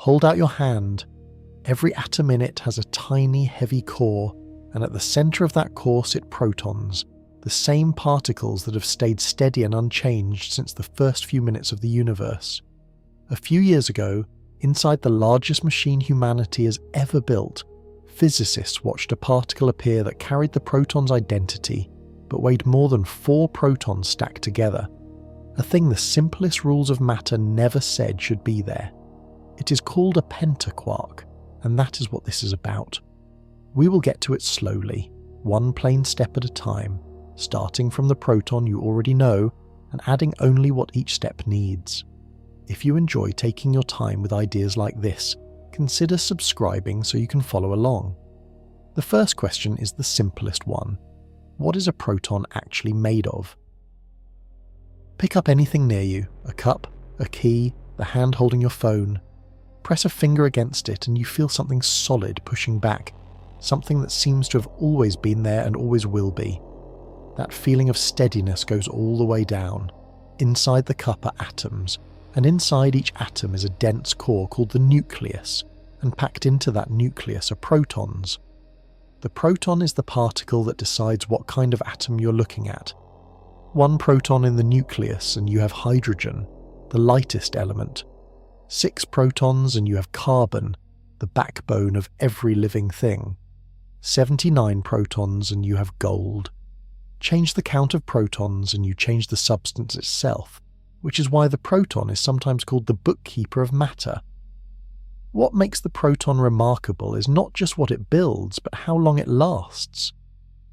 Hold out your hand. Every atom in it has a tiny, heavy core, and at the centre of that core sit protons, the same particles that have stayed steady and unchanged since the first few minutes of the universe. A few years ago, inside the largest machine humanity has ever built, physicists watched a particle appear that carried the proton's identity, but weighed more than 4 protons stacked together, a thing the simplest rules of matter never said should be there. It is called a pentaquark, and that is what this is about. We will get to it slowly, one plain step at a time, starting from the proton you already know and adding only what each step needs. If you enjoy taking your time with ideas like this, consider subscribing so you can follow along. The first question is the simplest one. What is a proton actually made of? Pick up anything near you, a cup, a key, the hand holding your phone. Press a finger against it and you feel something solid pushing back, something that seems to have always been there and always will be. That feeling of steadiness goes all the way down. Inside the cup are atoms, and inside each atom is a dense core called the nucleus, and packed into that nucleus are protons. The proton is the particle that decides what kind of atom you're looking at. One proton in the nucleus and you have hydrogen, the lightest element. 6 protons and you have carbon, the backbone of every living thing. 79 protons and you have gold. Change the count of protons and you change the substance itself, which is why the proton is sometimes called the bookkeeper of matter. What makes the proton remarkable is not just what it builds, but how long it lasts.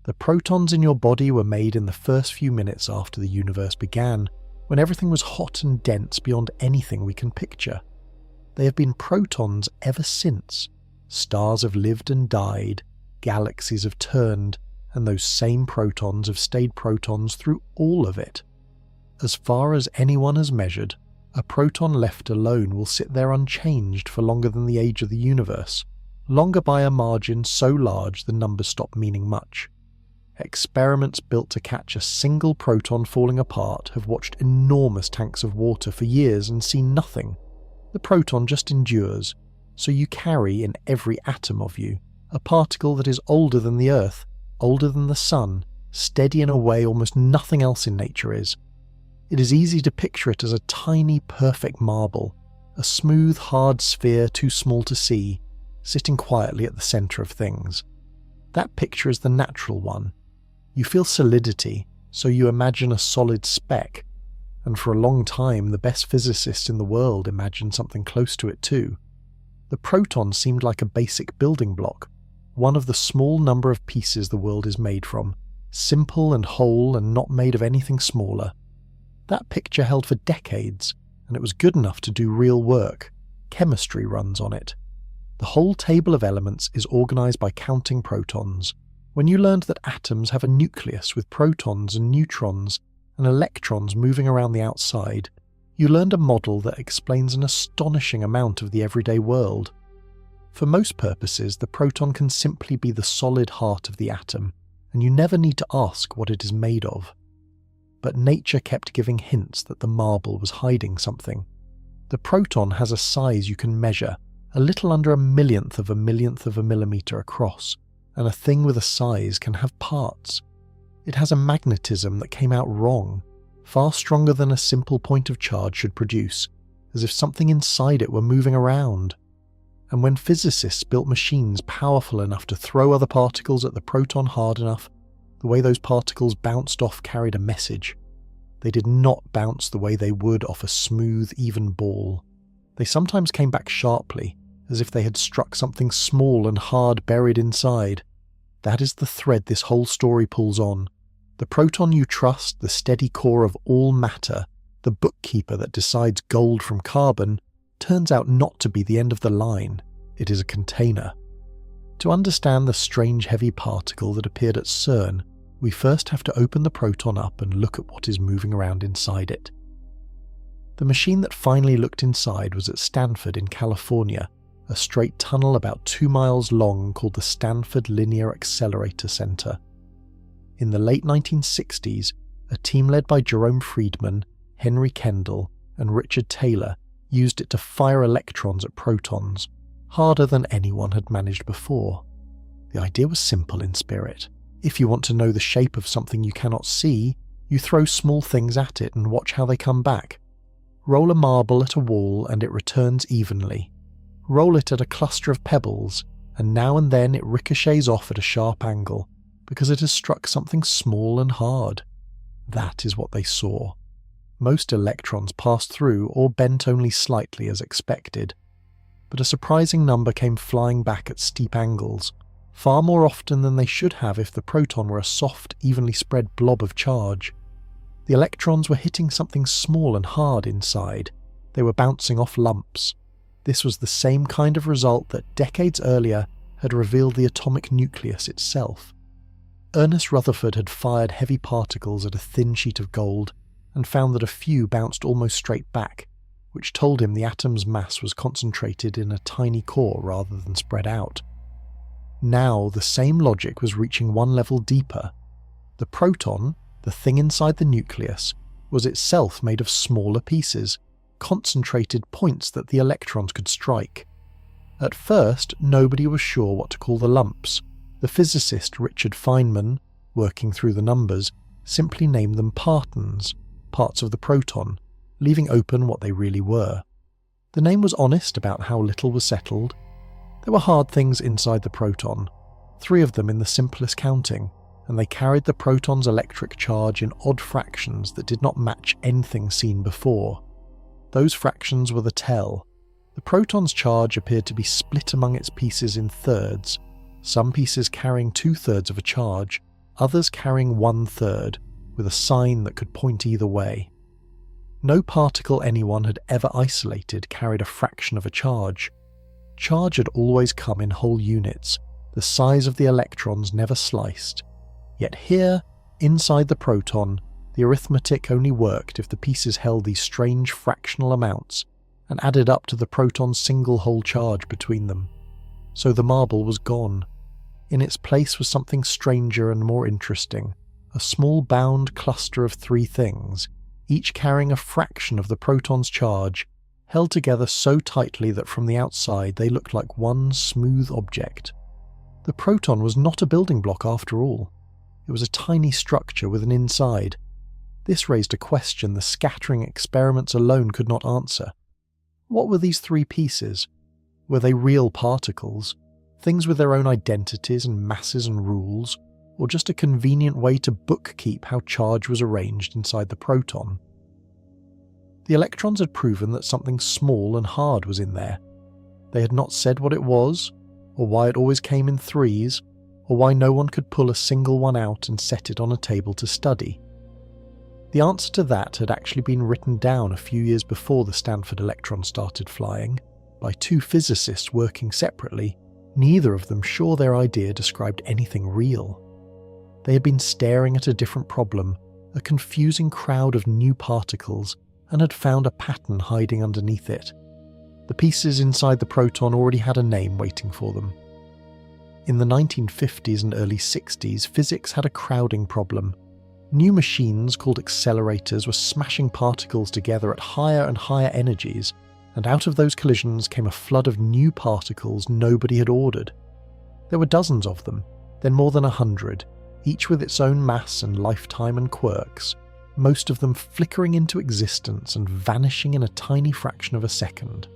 The protons in your body were made in the first few minutes after the universe began, when everything was hot and dense beyond anything we can picture. They have been protons ever since. Stars have lived and died, galaxies have turned, and those same protons have stayed protons through all of it. As far as anyone has measured, a proton left alone will sit there unchanged for longer than the age of the universe, longer by a margin so large the numbers stop meaning much. Experiments built to catch a single proton falling apart have watched enormous tanks of water for years and seen nothing. The proton just endures, so you carry in every atom of you a particle that is older than the Earth, older than the Sun, steady in a way almost nothing else in nature is. It is easy to picture it as a tiny, perfect marble, a smooth, hard sphere too small to see, sitting quietly at the centre of things. That picture is the natural one. You feel solidity, so you imagine a solid speck, and for a long time the best physicists in the world imagined something close to it too. The proton seemed like a basic building block, one of the small number of pieces the world is made from, simple and whole and not made of anything smaller. That picture held for decades, and it was good enough to do real work. Chemistry runs on it. The whole table of elements is organised by counting protons. When you learned that atoms have a nucleus with protons and neutrons and electrons moving around the outside, you learned a model that explains an astonishing amount of the everyday world. For most purposes, the proton can simply be the solid heart of the atom, and you never need to ask what it is made of. But nature kept giving hints that the marble was hiding something. The proton has a size you can measure, a little under 1/millionth of a millimetre across, and a thing with a size can have parts. It has a magnetism that came out wrong, far stronger than a simple point of charge should produce, as if something inside it were moving around. And when physicists built machines powerful enough to throw other particles at the proton hard enough, the way those particles bounced off carried a message. They did not bounce the way they would off a smooth, even ball. They sometimes came back sharply, as if they had struck something small and hard buried inside. That is the thread this whole story pulls on. The proton you trust, the steady core of all matter, the bookkeeper that decides gold from carbon, turns out not to be the end of the line. It is a container. To understand the strange heavy particle that appeared at CERN, we first have to open the proton up and look at what is moving around inside it. The machine that finally looked inside was at Stanford in California, a straight tunnel about 2 miles long called the Stanford Linear Accelerator Center. In the late 1960s, a team led by Jerome Friedman, Henry Kendall, and Richard Taylor used it to fire electrons at protons, harder than anyone had managed before. The idea was simple in spirit. If you want to know the shape of something you cannot see, you throw small things at it and watch how they come back. Roll a marble at a wall and it returns evenly. Roll it at a cluster of pebbles, and now and then it ricochets off at a sharp angle, because it has struck something small and hard. That is what they saw. Most electrons passed through or bent only slightly as expected, but a surprising number came flying back at steep angles, far more often than they should have if the proton were a soft, evenly spread blob of charge. The electrons were hitting something small and hard inside. They were bouncing off lumps. This was the same kind of result that decades earlier had revealed the atomic nucleus itself. Ernest Rutherford had fired heavy particles at a thin sheet of gold and found that a few bounced almost straight back, which told him the atom's mass was concentrated in a tiny core rather than spread out. Now the same logic was reaching one level deeper. The proton, the thing inside the nucleus, was itself made of smaller pieces, concentrated points that the electrons could strike. At first, nobody was sure what to call the lumps. The physicist Richard Feynman, working through the numbers, simply named them partons, parts of the proton, leaving open what they really were. The name was honest about how little was settled. There were hard things inside the proton, 3 of them in the simplest counting, and they carried the proton's electric charge in odd fractions that did not match anything seen before. Those fractions were the tell. The proton's charge appeared to be split among its pieces in thirds, some pieces carrying 2/3 of a charge, others carrying 1/3, with a sign that could point either way. No particle anyone had ever isolated carried a fraction of a charge. Charge had always come in whole units, the size of the electrons never sliced. Yet here, inside the proton, the arithmetic only worked if the pieces held these strange fractional amounts and added up to the proton's single whole charge between them. So the marble was gone. In its place was something stranger and more interesting, a small bound cluster of 3 things, each carrying a fraction of the proton's charge, held together so tightly that from the outside they looked like one smooth object. The proton was not a building block after all. It was a tiny structure with an inside. This raised a question the scattering experiments alone could not answer. What were these 3 pieces? Were they real particles, things with their own identities and masses and rules, or just a convenient way to bookkeep how charge was arranged inside the proton? The electrons had proven that something small and hard was in there. They had not said what it was, or why it always came in 3s, or why no one could pull a single one out and set it on a table to study. The answer to that had actually been written down a few years before the Stanford electron started flying, by 2 physicists working separately, neither of them sure their idea described anything real. They had been staring at a different problem, a confusing crowd of new particles, and had found a pattern hiding underneath it. The pieces inside the proton already had a name waiting for them. In the 1950s and early 60s, physics had a crowding problem. New machines called accelerators were smashing particles together at higher and higher energies, and out of those collisions came a flood of new particles nobody had ordered. There were dozens of them, then more than 100, each with its own mass and lifetime and quirks, most of them flickering into existence and vanishing in a tiny fraction of a second.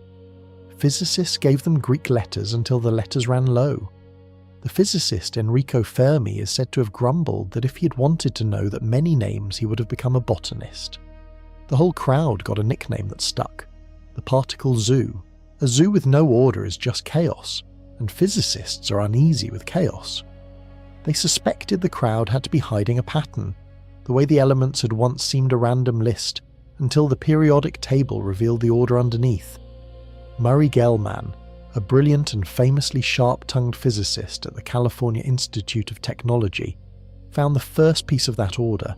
Physicists gave them Greek letters until the letters ran low. The physicist Enrico Fermi is said to have grumbled that if he had wanted to know that many names he would have become a botanist. The whole crowd got a nickname that stuck, the particle zoo. A zoo with no order is just chaos, and physicists are uneasy with chaos. They suspected the crowd had to be hiding a pattern, the way the elements had once seemed a random list, until the periodic table revealed the order underneath. Murray Gell-Mann, a brilliant and famously sharp-tongued physicist at the California Institute of Technology, found the first piece of that order.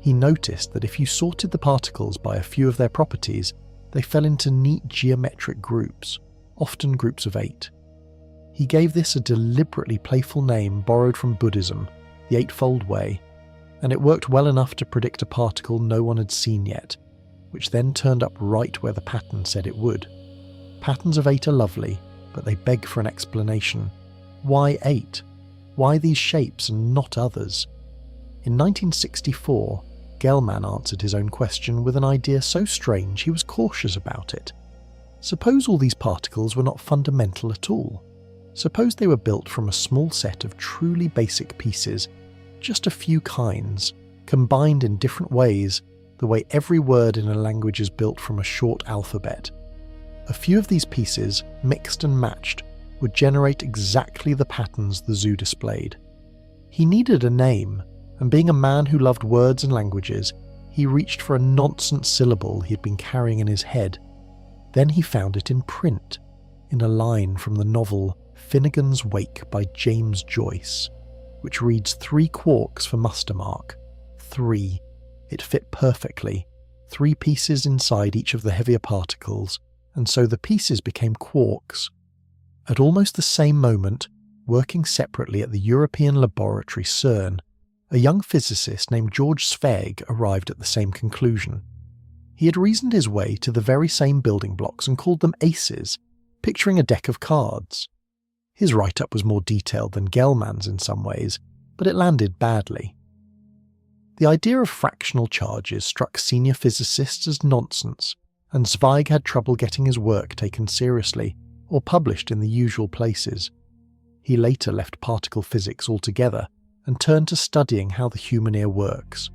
He noticed that if you sorted the particles by a few of their properties, they fell into neat geometric groups, often groups of 8. He gave this a deliberately playful name borrowed from Buddhism, the Eightfold Way, and it worked well enough to predict a particle no one had seen yet. which then turned up right where the pattern said it would. Patterns of 8 are lovely, but they beg for an explanation. Why 8? Why these shapes and not others? In 1964, Gell-Mann answered his own question with an idea so strange he was cautious about it. Suppose all these particles were not fundamental at all. Suppose they were built from a small set of truly basic pieces, just a few kinds, combined in different ways, the way every word in a language is built from a short alphabet. A few of these pieces, mixed and matched, would generate exactly the patterns the zoo displayed. He needed a name, and being a man who loved words and languages, he reached for a nonsense syllable he had been carrying in his head. Then he found it in print, in a line from the novel Finnegan's Wake by James Joyce, which reads 3 quarks for muster mark. 3. It fit perfectly, 3 pieces inside each of the heavier particles, and so the pieces became quarks. At almost the same moment, working separately at the European laboratory CERN, a young physicist named George Zweig arrived at the same conclusion. He had reasoned his way to the very same building blocks and called them aces, picturing a deck of cards. His write-up was more detailed than Gell-Mann's in some ways, but it landed badly. The idea of fractional charges struck senior physicists as nonsense, and Zweig had trouble getting his work taken seriously or published in the usual places. He later left particle physics altogether and turned to studying how the human ear works.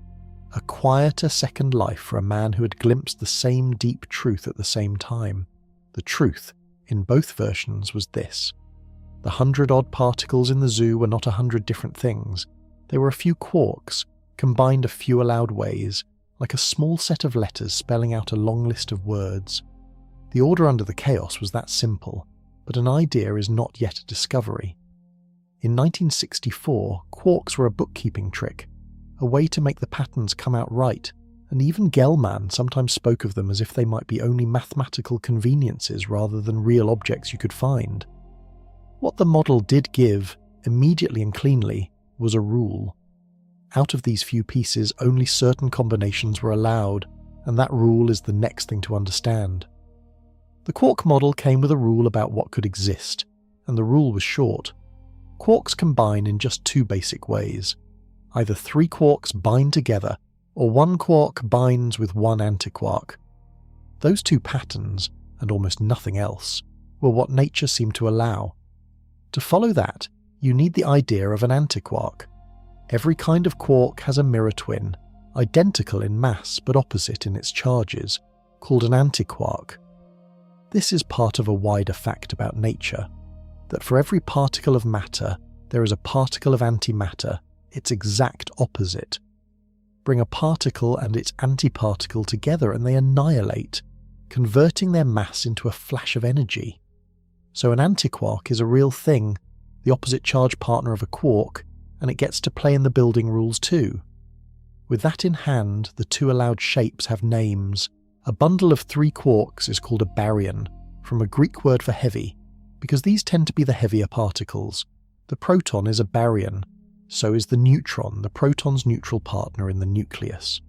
A quieter second life for a man who had glimpsed the same deep truth at the same time. The truth, in both versions, was this. The 100-odd particles in the zoo were not 100 different things. They were a few quarks, combined a few allowed ways, like a small set of letters spelling out a long list of words. The order under the chaos was that simple, but an idea is not yet a discovery. In 1964, quarks were a bookkeeping trick, a way to make the patterns come out right, and even Gell-Mann sometimes spoke of them as if they might be only mathematical conveniences rather than real objects you could find. What the model did give, immediately and cleanly, was a rule. Out of these few pieces, only certain combinations were allowed, and that rule is the next thing to understand. The quark model came with a rule about what could exist, and the rule was short. Quarks combine in just 2 basic ways. Either 3 quarks bind together, or 1 quark binds with 1 antiquark. Those 2 patterns, and almost nothing else, were what nature seemed to allow. To follow that, you need the idea of an antiquark. Every kind of quark has a mirror twin, identical in mass but opposite in its charges, called an antiquark. This is part of a wider fact about nature, that for every particle of matter, there is a particle of antimatter, its exact opposite. Bring a particle and its antiparticle together and they annihilate, converting their mass into a flash of energy. So an antiquark is a real thing, the opposite charge partner of a quark, and it gets to play in the building rules too. With that in hand, the 2 allowed shapes have names. A bundle of 3 quarks is called a baryon, from a Greek word for heavy, because these tend to be the heavier particles. The proton is a baryon, so is the neutron, the proton's neutral partner in the nucleus.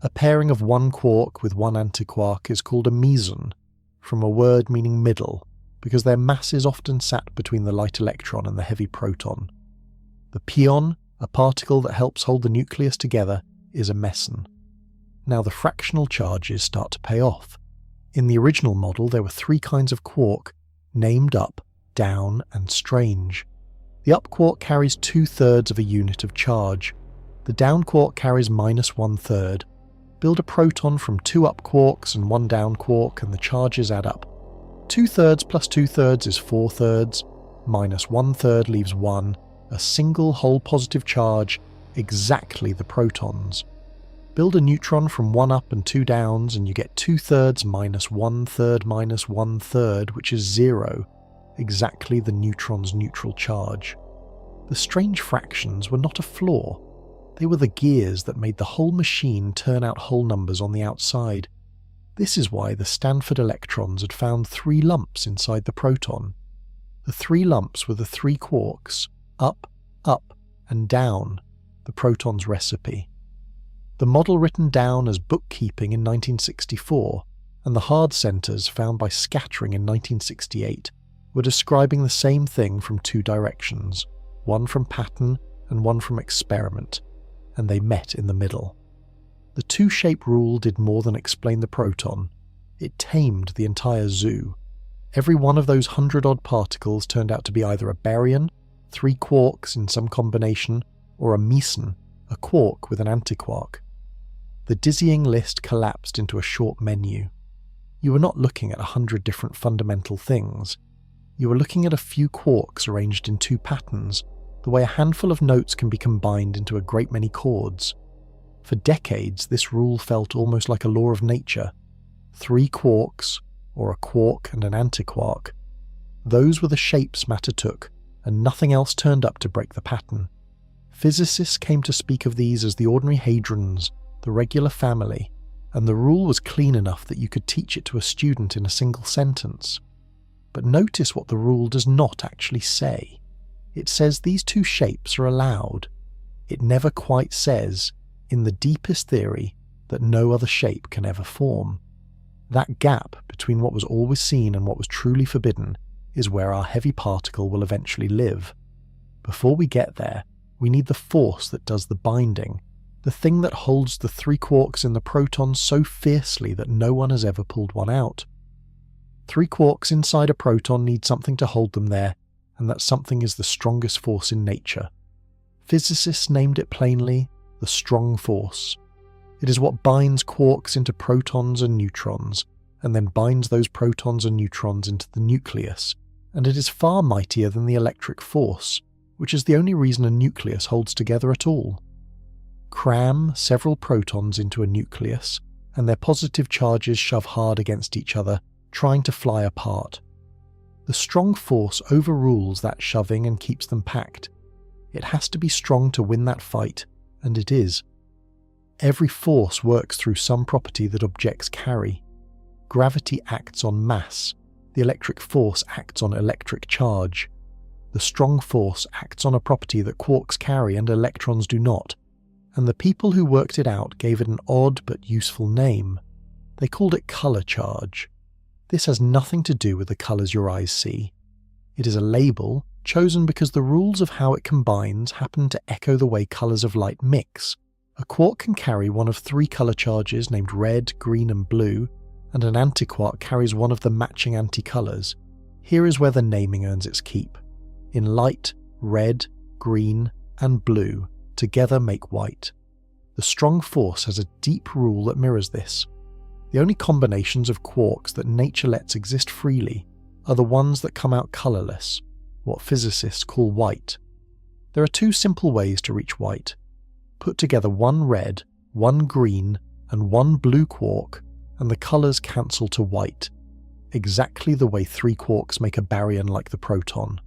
A pairing of 1 quark with 1 antiquark is called a meson, from a word meaning middle, because their mass is often sat between the light electron and the heavy proton. The pion, a particle that helps hold the nucleus together, is a meson. Now the fractional charges start to pay off. In the original model there were 3 kinds of quark, named up, down, and strange. The up quark carries 2/3 of a unit of charge. The down quark carries -1/3. Build a proton from 2 up quarks and 1 down quark and the charges add up. 2/3 plus 2/3 is 4/3, -1/3 leaves 1, a single whole positive charge, exactly the protons. Build a neutron from 1 up and 2 downs and you get 2/3 -1/3 -1/3, which is 0, exactly the neutron's neutral charge. The strange fractions were not a flaw. They were the gears that made the whole machine turn out whole numbers on the outside. This is why the Stanford electrons had found 3 lumps inside the proton. The 3 lumps were the 3 quarks, up, and down, the proton's recipe. The model written down as bookkeeping in 1964 and the hard centers found by scattering in 1968 were describing the same thing from two directions, one from pattern and one from experiment, and they met in the middle. The two-shape rule did more than explain the proton. It tamed the entire zoo. Every one of those 100-odd particles turned out to be either a baryon, 3 quarks in some combination, or a meson, a quark with an antiquark. The dizzying list collapsed into a short menu. You were not looking at 100 different fundamental things. You were looking at a few quarks arranged in 2 patterns, the way a handful of notes can be combined into a great many chords. For decades, this rule felt almost like a law of nature. 3 quarks, or a quark and an antiquark. Those were the shapes matter took, and nothing else turned up to break the pattern. Physicists came to speak of these as the ordinary hadrons, the regular family, and the rule was clean enough that you could teach it to a student in a single sentence. But notice what the rule does not actually say. It says these 2 shapes are allowed. It never quite says, in the deepest theory, that no other shape can ever form. That gap between what was always seen and what was truly forbidden is where our heavy particle will eventually live. Before we get there, we need the force that does the binding, the thing that holds the 3 quarks in the proton so fiercely that no one has ever pulled one out. 3 quarks inside a proton need something to hold them there, and that something is the strongest force in nature. Physicists named it plainly the strong force. It is what binds quarks into protons and neutrons, and then binds those protons and neutrons into the nucleus, and it is far mightier than the electric force, which is the only reason a nucleus holds together at all. Cram several protons into a nucleus, and their positive charges shove hard against each other, trying to fly apart. The strong force overrules that shoving and keeps them packed. It has to be strong to win that fight, and it is. Every force works through some property that objects carry. Gravity acts on mass. The electric force acts on electric charge. The strong force acts on a property that quarks carry and electrons do not, and the people who worked it out gave it an odd but useful name. They called it color charge. This has nothing to do with the colors your eyes see. It is a label chosen because the rules of how it combines happen to echo the way colors of light mix. A quark can carry one of 3 color charges named red, green and blue, and an antiquark carries one of the matching anticolors. Here is where the naming earns its keep. In light, red, green and blue together make white. The strong force has a deep rule that mirrors this. The only combinations of quarks that nature lets exist freely are the ones that come out colorless, what physicists call white. There are 2 simple ways to reach white. Put together 1 red, 1 green, and 1 blue quark, and the colors cancel to white, exactly the way 3 quarks make a baryon like the proton.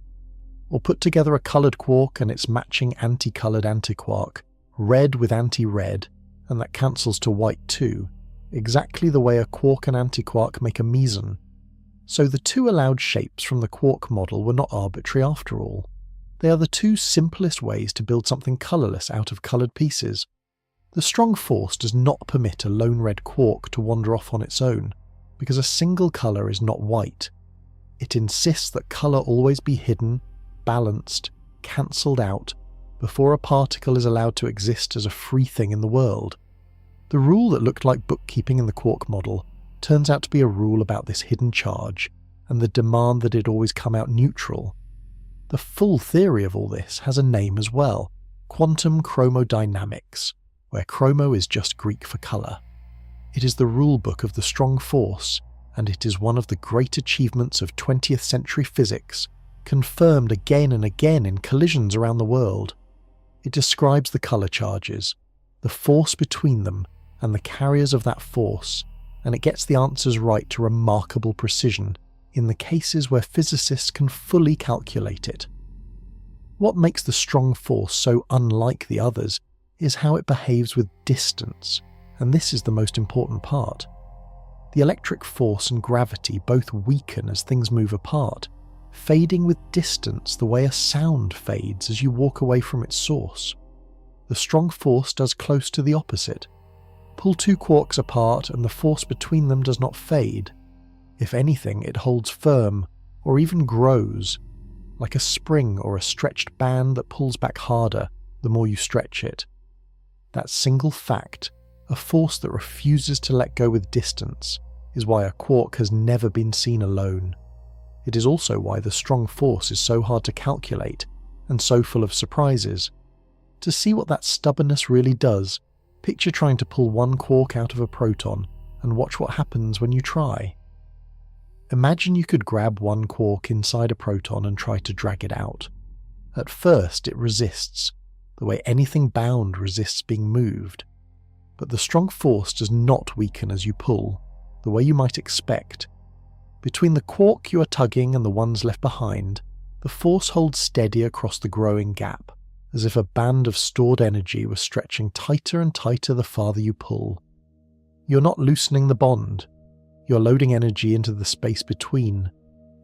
Or put together a colored quark and its matching anti-colored antiquark, red with anti-red, and that cancels to white too, exactly the way a quark and antiquark make a meson. So the 2 allowed shapes from the quark model were not arbitrary after all. They are the 2 simplest ways to build something colourless out of coloured pieces. The strong force does not permit a lone red quark to wander off on its own, because a single colour is not white. It insists that colour always be hidden, balanced, cancelled out, before a particle is allowed to exist as a free thing in the world. The rule that looked like bookkeeping in the quark model turns out to be a rule about this hidden charge, and the demand that it always come out neutral. The full theory of all this has a name as well, quantum chromodynamics, where chromo is just Greek for colour. It is the rule book of the strong force, and it is one of the great achievements of 20th century physics, confirmed again and again in collisions around the world. It describes the colour charges, the force between them, and the carriers of that force, and it gets the answers right to remarkable precision in the cases where physicists can fully calculate it. What makes the strong force so unlike the others is how it behaves with distance, and this is the most important part. The electric force and gravity both weaken as things move apart, fading with distance the way a sound fades as you walk away from its source. The strong force does close to the opposite. Pull two quarks apart and the force between them does not fade. If anything, it holds firm, or even grows, like a spring or a stretched band that pulls back harder the more you stretch it. That single fact, a force that refuses to let go with distance, is why a quark has never been seen alone. It is also why the strong force is so hard to calculate and so full of surprises. To see what that stubbornness really does, picture trying to pull one quark out of a proton and watch what happens when you try. Imagine you could grab one quark inside a proton and try to drag it out. At first it resists, the way anything bound resists being moved. But the strong force does not weaken as you pull, the way you might expect. Between the quark you are tugging and the ones left behind, the force holds steady across the growing gap, as if a band of stored energy was stretching tighter and tighter the farther you pull. You're not loosening the bond. You're loading energy into the space between.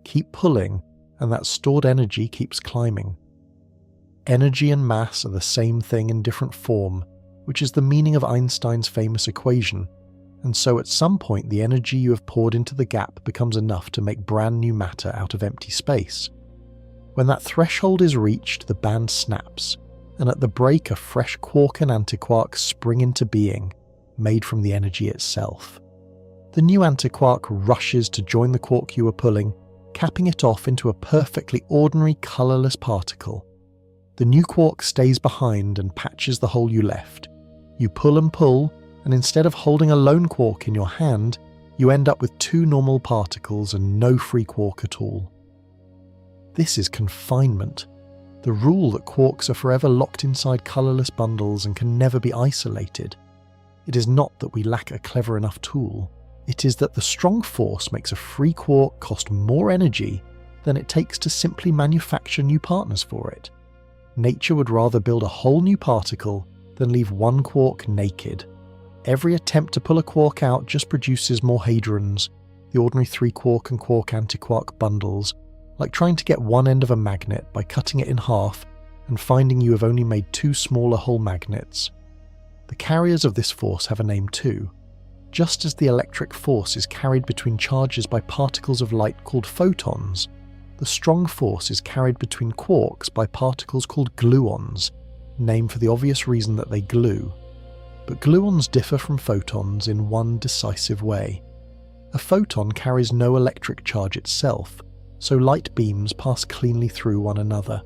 Keep pulling, and that stored energy keeps climbing. Energy and mass are the same thing in different form, which is the meaning of Einstein's famous equation, and so at some point the energy you have poured into the gap becomes enough to make brand new matter out of empty space. When that threshold is reached, the band snaps, and at the break a fresh quark and antiquark spring into being, made from the energy itself. The new antiquark rushes to join the quark you were pulling, capping it off into a perfectly ordinary colourless particle. The new quark stays behind and patches the hole you left. You pull, and instead of holding a lone quark in your hand, you end up with two normal particles and no free quark at all. This is confinement, the rule that quarks are forever locked inside colourless bundles and can never be isolated. It is not that we lack a clever enough tool. It is that the strong force makes a free quark cost more energy than it takes to simply manufacture new partners for it. Nature would rather build a whole new particle than leave one quark naked. Every attempt to pull a quark out just produces more hadrons, the ordinary 3-quark and quark antiquark bundles, like trying to get one end of a magnet by cutting it in half and finding you have only made two smaller whole magnets. The carriers of this force have a name too. Just as the electric force is carried between charges by particles of light called photons, the strong force is carried between quarks by particles called gluons, named for the obvious reason that they glue. But gluons differ from photons in one decisive way. A photon carries no electric charge itself, so light beams pass cleanly through one another.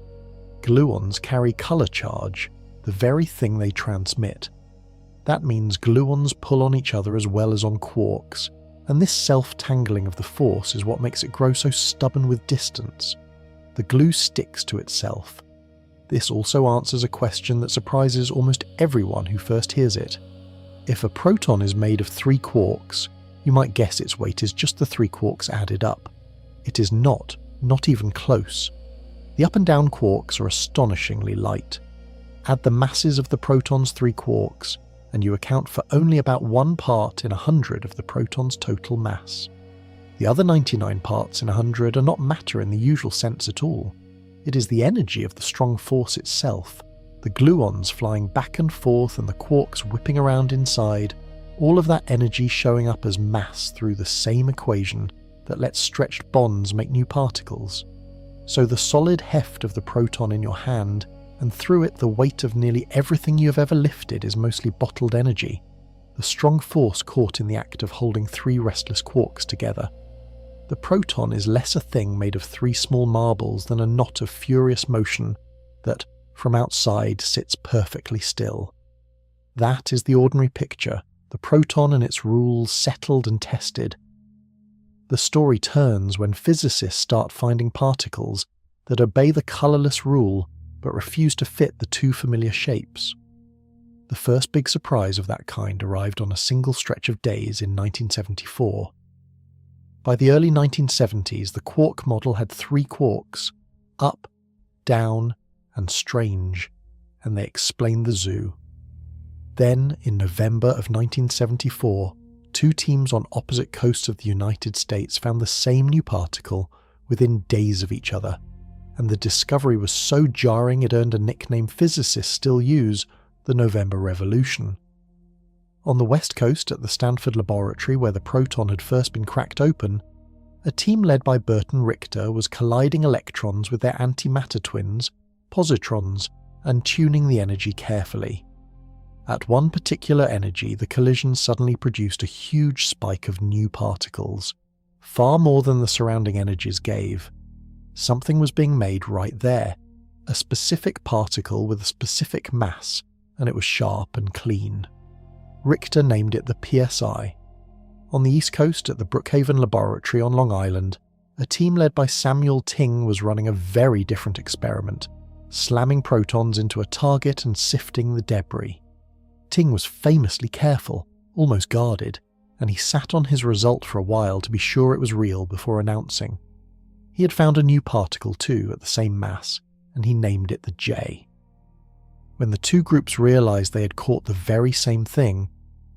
Gluons carry colour charge, the very thing they transmit. That means gluons pull on each other as well as on quarks, and this self-tangling of the force is what makes it grow so stubborn with distance. The glue sticks to itself. This also answers a question that surprises almost everyone who first hears it. If a proton is made of 3 quarks, you might guess its weight is just the 3 quarks added up. It is not even close. The up and down quarks are astonishingly light. Add the masses of the proton's 3 quarks, and you account for only about 1 part in 100 of the proton's total mass. The other 99 parts in 100 are not matter in the usual sense at all. It is the energy of the strong force itself, the gluons flying back and forth and the quarks whipping around inside, all of that energy showing up as mass through the same equation that lets stretched bonds make new particles. So the solid heft of the proton in your hand, and through it the weight of nearly everything you have ever lifted, is mostly bottled energy, the strong force caught in the act of holding 3 restless quarks together. The proton is less a thing made of 3 small marbles than a knot of furious motion that, from outside, sits perfectly still. That is the ordinary picture, the proton and its rules settled and tested. The story turns when physicists start finding particles that obey the colourless rule but refuse to fit the 2 familiar shapes. The first big surprise of that kind arrived on a single stretch of days in 1974. By the early 1970s, the quark model had 3 quarks, up, down, and strange, and they explained the zoo. Then, in November of 1974, 2 teams on opposite coasts of the United States found the same new particle within days of each other, and the discovery was so jarring it earned a nickname physicists still use, the November Revolution. On the west coast at the Stanford laboratory where the proton had first been cracked open, a team led by Burton Richter was colliding electrons with their antimatter twins, positrons, and tuning the energy carefully. At one particular energy, the collision suddenly produced a huge spike of new particles, far more than the surrounding energies gave. Something was being made right there, a specific particle with a specific mass, and it was sharp and clean. Richter named it the PSI. On the East Coast at the Brookhaven Laboratory on Long Island, a team led by Samuel Ting was running a very different experiment, slamming protons into a target and sifting the debris. Ting was famously careful, almost guarded, and he sat on his result for a while to be sure it was real before announcing. He had found a new particle too at the same mass, and he named it the J. When the two groups realized they had caught the very same thing,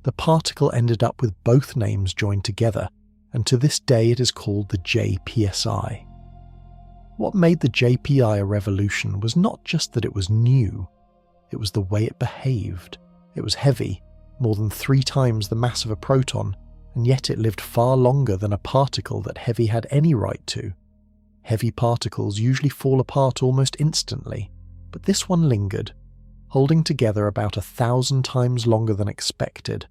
the particle ended up with both names joined together, and to this day it is called the JPSI. What made the JPI a revolution was not just that it was new, it was the way it behaved. It was heavy, more than 3 times the mass of a proton, and yet it lived far longer than a particle that heavy had any right to. Heavy particles usually fall apart almost instantly, but this one lingered, holding together about 1,000 times longer than expected.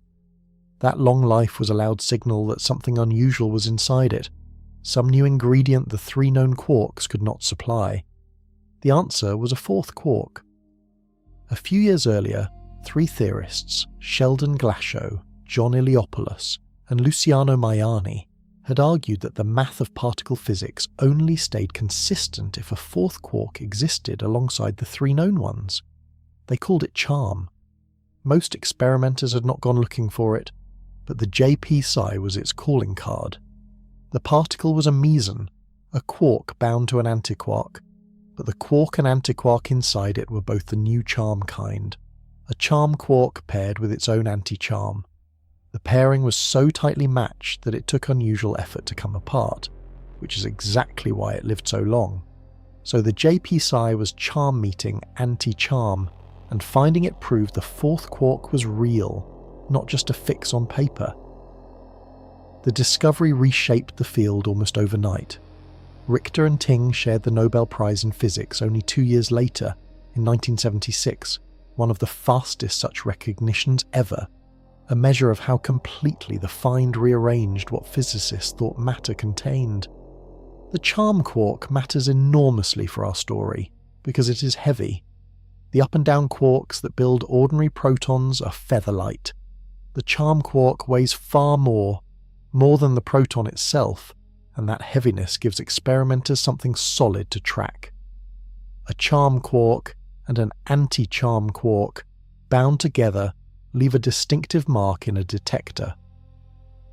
That long life was a loud signal that something unusual was inside it, some new ingredient the 3 known quarks could not supply. The answer was a 4th quark. A few years earlier, 3 theorists, Sheldon Glashow, John Iliopoulos, and Luciano Maiani, had argued that the math of particle physics only stayed consistent if a 4th quark existed alongside the 3 known ones. They called it charm. Most experimenters had not gone looking for it, but the JPSI was its calling card. The particle was a meson, a quark bound to an antiquark, but the quark and antiquark inside it were both the new charm kind, a charm quark paired with its own anti-charm. The pairing was so tightly matched that it took unusual effort to come apart, which is exactly why it lived so long. So the JPSI was charm meeting anti-charm, and finding it proved the 4th quark was real, not just a fix on paper. The discovery reshaped the field almost overnight. Richter and Ting shared the Nobel Prize in Physics only 2 years later, in 1976, one of the fastest such recognitions ever, a measure of how completely the find rearranged what physicists thought matter contained. The charm quark matters enormously for our story, because it is heavy. The up and down quarks that build ordinary protons are feather-light. The charm quark weighs far more than the proton itself, and that heaviness gives experimenters something solid to track. A charm quark and an anti-charm quark, bound together, leave a distinctive mark in a detector.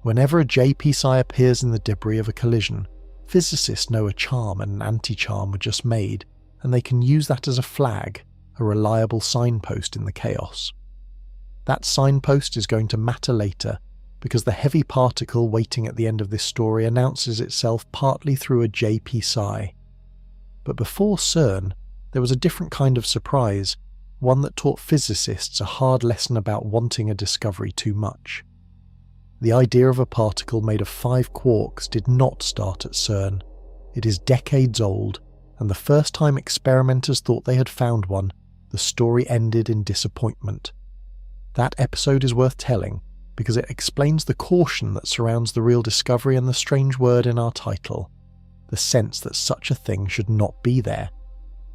Whenever a JPSI appears in the debris of a collision, physicists know a charm and an anti-charm were just made, and they can use that as a flag, a reliable signpost in the chaos. That signpost is going to matter later, because the heavy particle waiting at the end of this story announces itself partly through a JPSI. But before CERN, there was a different kind of surprise, one that taught physicists a hard lesson about wanting a discovery too much. The idea of a particle made of 5 quarks did not start at CERN. It is decades old, and the first time experimenters thought they had found one, the story ended in disappointment. That episode is worth telling, because it explains the caution that surrounds the real discovery and the strange word in our title, the sense that such a thing should not be there.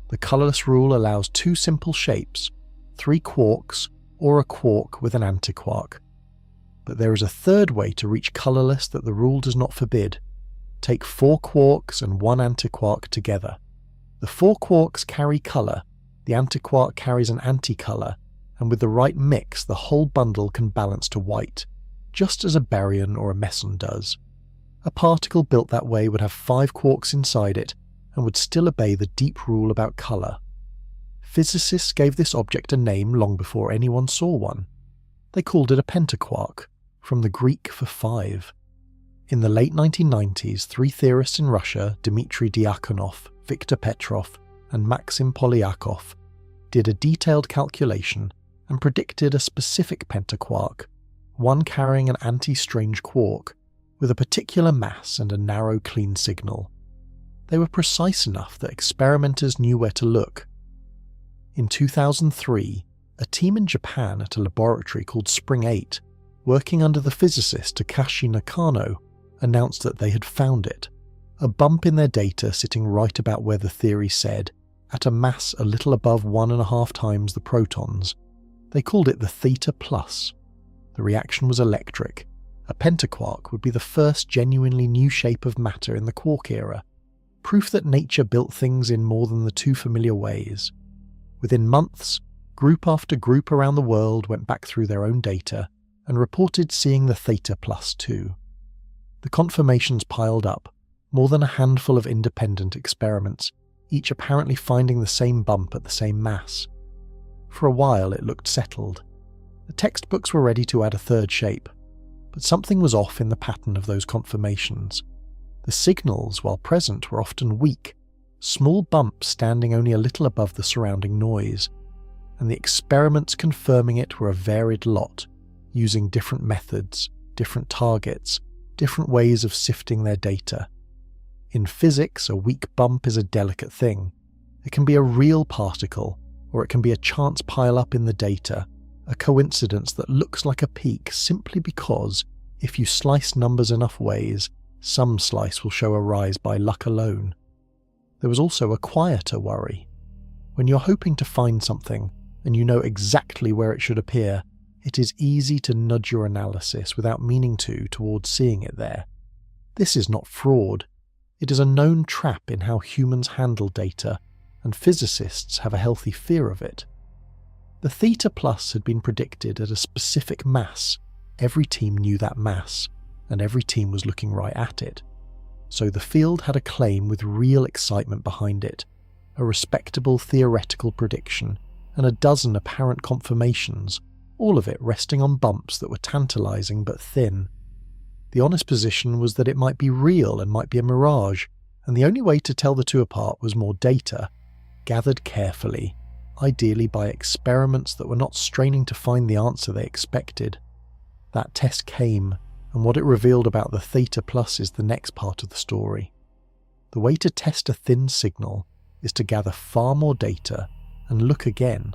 The colourless rule allows 2 simple shapes, 3 quarks or a quark with an antiquark. But there is a third way to reach colourless that the rule does not forbid. Take 4 quarks and 1 antiquark together. The 4 quarks carry colour, the antiquark carries an anticolour, and with the right mix the whole bundle can balance to white, just as a baryon or a meson does. A particle built that way would have 5 quarks inside it, and would still obey the deep rule about colour. Physicists gave this object a name long before anyone saw one. They called it a pentaquark, from the Greek for 5. In the late 1990s, 3 theorists in Russia, Dmitry Diakonov, Viktor Petrov, and Maxim Polyakov, did a detailed calculation and predicted a specific pentaquark, one carrying an anti-strange quark with a particular mass and a narrow clean signal. They were precise enough that experimenters knew where to look. In 2003, a team in Japan at a laboratory called Spring 8, working under the physicist Takashi Nakano, announced that they had found it, a bump in their data sitting right about where the theory said, at a mass a little above 1.5 times the protons. They called it the Theta-plus. The reaction was electric. A pentaquark would be the first genuinely new shape of matter in the quark era, proof that nature built things in more than the two familiar ways. Within months, group after group around the world went back through their own data and reported seeing the Theta-plus too. The confirmations piled up, more than a handful of independent experiments, each apparently finding the same bump at the same mass. For a while it looked settled. The textbooks were ready to add a third shape, but something was off in the pattern of those confirmations. The signals, while present, were often weak, small bumps standing only a little above the surrounding noise, and the experiments confirming it were a varied lot, using different methods, different targets, different ways of sifting their data. In physics, a weak bump is a delicate thing. It can be a real particle, or it can be a chance pile-up in the data, a coincidence that looks like a peak simply because, if you slice numbers enough ways, some slice will show a rise by luck alone. There was also a quieter worry. When you're hoping to find something, and you know exactly where it should appear, it is easy to nudge your analysis without meaning to towards seeing it there. This is not fraud. It is a known trap in how humans handle data, and physicists have a healthy fear of it. The Theta-plus had been predicted at a specific mass. Every team knew that mass, and every team was looking right at it. So the field had a claim with real excitement behind it, a respectable theoretical prediction, and a dozen apparent confirmations, all of it resting on bumps that were tantalizing but thin. The honest position was that it might be real and might be a mirage, and the only way to tell the two apart was more data, gathered carefully, ideally by experiments that were not straining to find the answer they expected. That test came, and what it revealed about the Theta-plus is the next part of the story. The way to test a thin signal is to gather far more data and look again,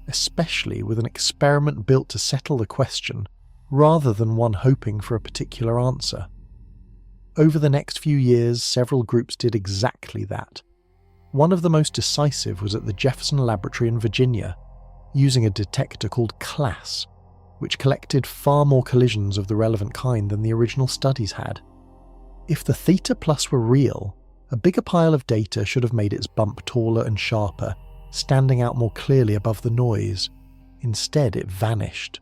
especially with an experiment built to settle the question, rather than one hoping for a particular answer. Over the next few years, several groups did exactly that. One of the most decisive was at the Jefferson Laboratory in Virginia, using a detector called CLASS, which collected far more collisions of the relevant kind than the original studies had. If the Theta-plus were real, a bigger pile of data should have made its bump taller and sharper, standing out more clearly above the noise. Instead, it vanished.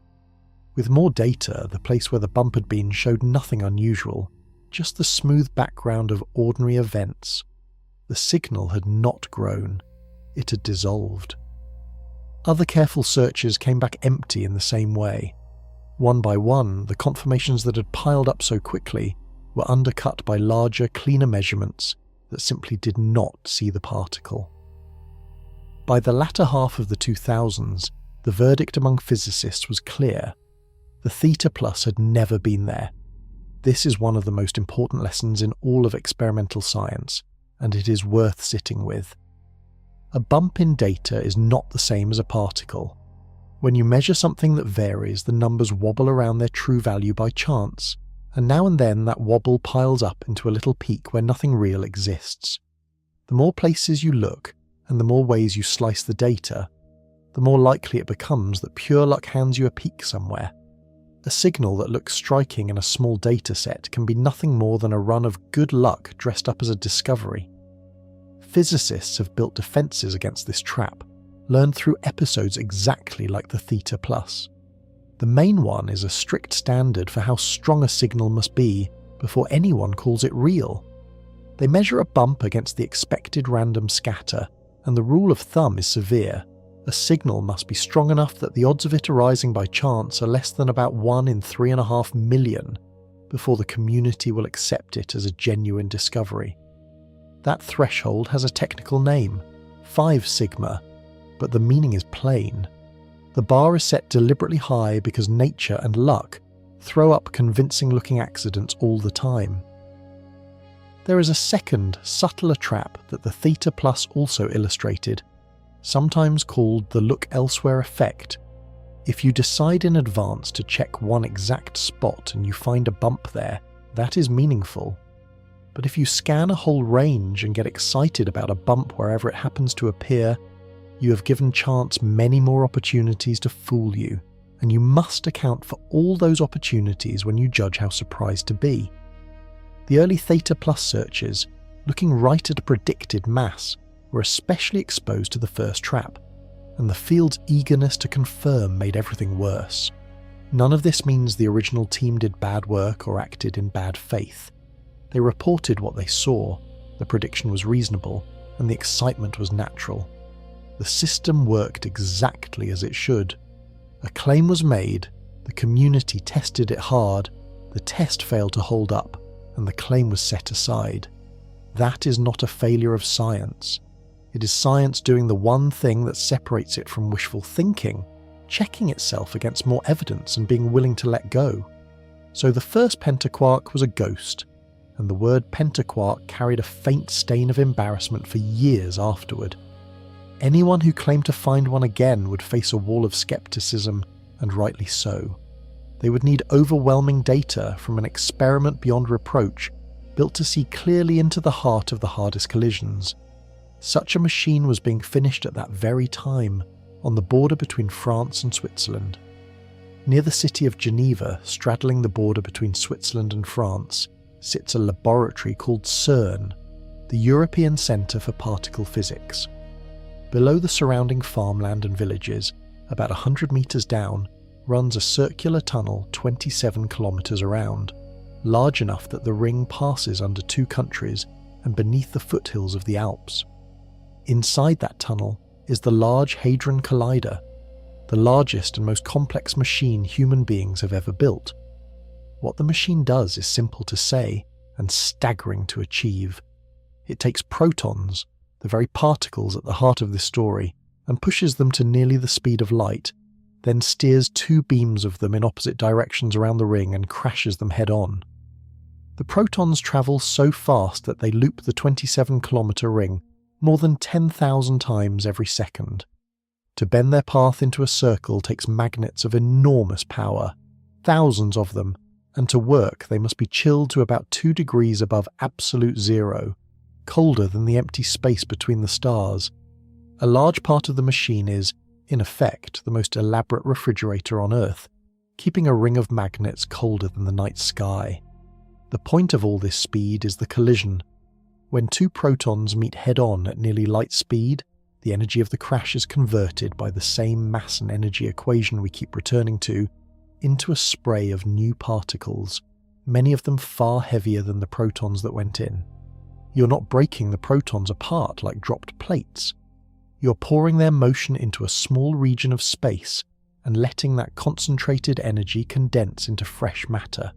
With more data, the place where the bump had been showed nothing unusual, just the smooth background of ordinary events. The signal had not grown. It had dissolved. Other careful searches came back empty in the same way. One by one, the confirmations that had piled up so quickly were undercut by larger, cleaner measurements that simply did not see the particle. By the latter half of the 2000s, the verdict among physicists was clear. The Theta-plus had never been there. This is one of the most important lessons in all of experimental science, and it is worth sitting with. A bump in data is not the same as a particle. When you measure something that varies, the numbers wobble around their true value by chance, and now and then that wobble piles up into a little peak where nothing real exists. The more places you look, and the more ways you slice the data, the more likely it becomes that pure luck hands you a peak somewhere. A signal that looks striking in a small data set can be nothing more than a run of good luck dressed up as a discovery. Physicists have built defenses against this trap, learned through episodes exactly like the Theta-plus. The main one is a strict standard for how strong a signal must be before anyone calls it real. They measure a bump against the expected random scatter, and the rule of thumb is severe. A signal must be strong enough that the odds of it arising by chance are less than about 1 in 3.5 million before the community will accept it as a genuine discovery. That threshold has a technical name, 5 sigma, but the meaning is plain. The bar is set deliberately high because nature and luck throw up convincing-looking accidents all the time. There is a second, subtler trap that the Theta-plus also illustrated, sometimes called the look elsewhere effect. If you decide in advance to check one exact spot and you find a bump there, that is meaningful. But if you scan a whole range and get excited about a bump wherever it happens to appear, you have given chance many more opportunities to fool you, and you must account for all those opportunities when you judge how surprised to be. The early Theta-plus searches, looking right at a predicted mass, were especially exposed to the first trap, and the field's eagerness to confirm made everything worse. None of this means the original team did bad work or acted in bad faith. They reported what they saw, the prediction was reasonable, and the excitement was natural. The system worked exactly as it should. A claim was made, the community tested it hard, the test failed to hold up, and the claim was set aside. That is not a failure of science. It is science doing the one thing that separates it from wishful thinking, checking itself against more evidence and being willing to let go. So the first pentaquark was a ghost, and the word pentaquark carried a faint stain of embarrassment for years afterward. Anyone who claimed to find one again would face a wall of skepticism, and rightly so. They would need overwhelming data from an experiment beyond reproach, built to see clearly into the heart of the hardest collisions. Such a machine was being finished at that very time, on the border between France and Switzerland. Near the city of Geneva, straddling the border between Switzerland and France, sits a laboratory called CERN, the European Centre for Particle Physics. Below the surrounding farmland and villages, about 100 metres down, runs a circular tunnel 27 kilometres around, large enough that the ring passes under 2 countries and beneath the foothills of the Alps. Inside that tunnel is the Large Hadron Collider, the largest and most complex machine human beings have ever built. What the machine does is simple to say and staggering to achieve. It takes protons, the very particles at the heart of this story, and pushes them to nearly the speed of light, then steers 2 beams of them in opposite directions around the ring and crashes them head-on. The protons travel so fast that they loop the 27-kilometre ring more than 10,000 times every second. To bend their path into a circle takes magnets of enormous power, thousands of them, and to work they must be chilled to about 2 degrees above absolute zero, colder than the empty space between the stars. A large part of the machine is, in effect, the most elaborate refrigerator on Earth, keeping a ring of magnets colder than the night sky. The point of all this speed is the collision. When 2 protons meet head-on at nearly light speed, the energy of the crash is converted by the same mass and energy equation we keep returning to, into a spray of new particles, many of them far heavier than the protons that went in. You're not breaking the protons apart like dropped plates. You're pouring their motion into a small region of space and letting that concentrated energy condense into fresh matter,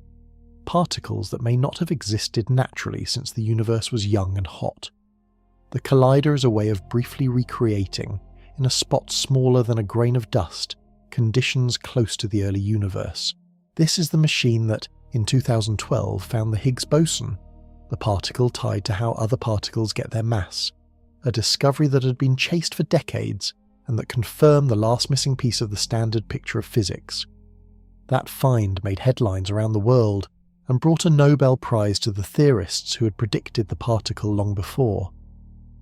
particles that may not have existed naturally since the universe was young and hot. The collider is a way of briefly recreating, in a spot smaller than a grain of dust, conditions close to the early universe. This is the machine that, in 2012, found the Higgs boson, the particle tied to how other particles get their mass, a discovery that had been chased for decades and that confirmed the last missing piece of the standard picture of physics. That find made headlines around the world and brought a Nobel Prize to the theorists who had predicted the particle long before.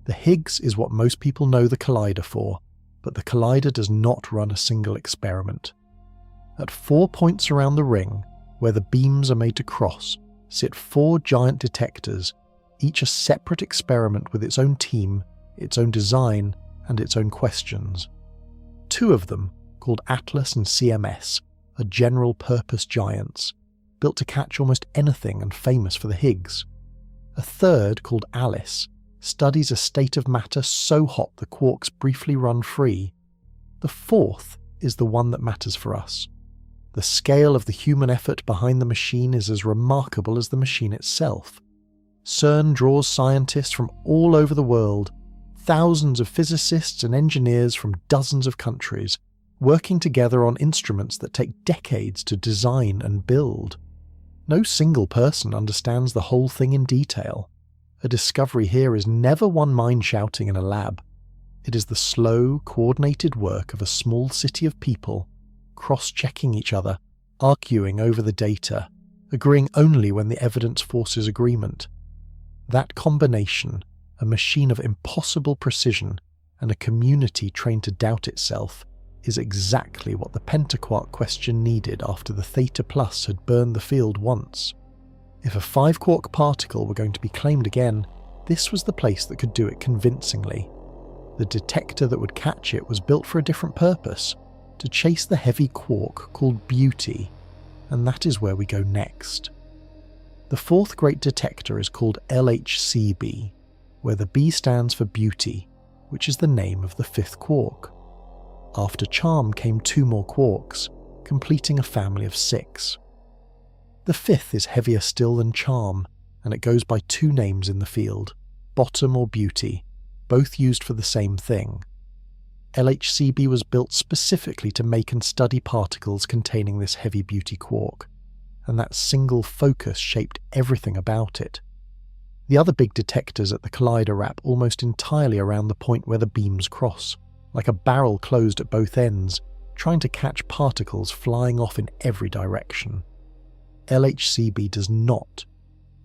The Higgs is what most people know the collider for, but the collider does not run a single experiment. At 4 points around the ring, where the beams are made to cross, sit 4 giant detectors, each a separate experiment with its own team, its own design, and its own questions. 2 of them, called Atlas and CMS, are general-purpose giants, built to catch almost anything and famous for the Higgs. A third, called Alice, studies a state of matter so hot the quarks briefly run free. The 4th is the one that matters for us. The scale of the human effort behind the machine is as remarkable as the machine itself. CERN draws scientists from all over the world, thousands of physicists and engineers from dozens of countries, working together on instruments that take decades to design and build. No single person understands the whole thing in detail. A discovery here is never one mind shouting in a lab. It is the slow, coordinated work of a small city of people, cross-checking each other, arguing over the data, agreeing only when the evidence forces agreement. That combination, a machine of impossible precision and a community trained to doubt itself, is exactly what the pentaquark question needed after the Theta-plus had burned the field once. If a 5-quark particle were going to be claimed again, this was the place that could do it convincingly. The detector that would catch it was built for a different purpose, to chase the heavy quark called beauty, and that is where we go next. The fourth great detector is called LHCb, where the B stands for beauty, which is the name of the 5th quark. After charm came 2 more quarks, completing a family of 6. The 5th is heavier still than charm, and it goes by 2 names in the field, bottom or beauty, both used for the same thing. LHCb was built specifically to make and study particles containing this heavy beauty quark, and that single focus shaped everything about it. The other big detectors at the collider wrap almost entirely around the point where the beams cross, like a barrel closed at both ends, trying to catch particles flying off in every direction. LHCb does not.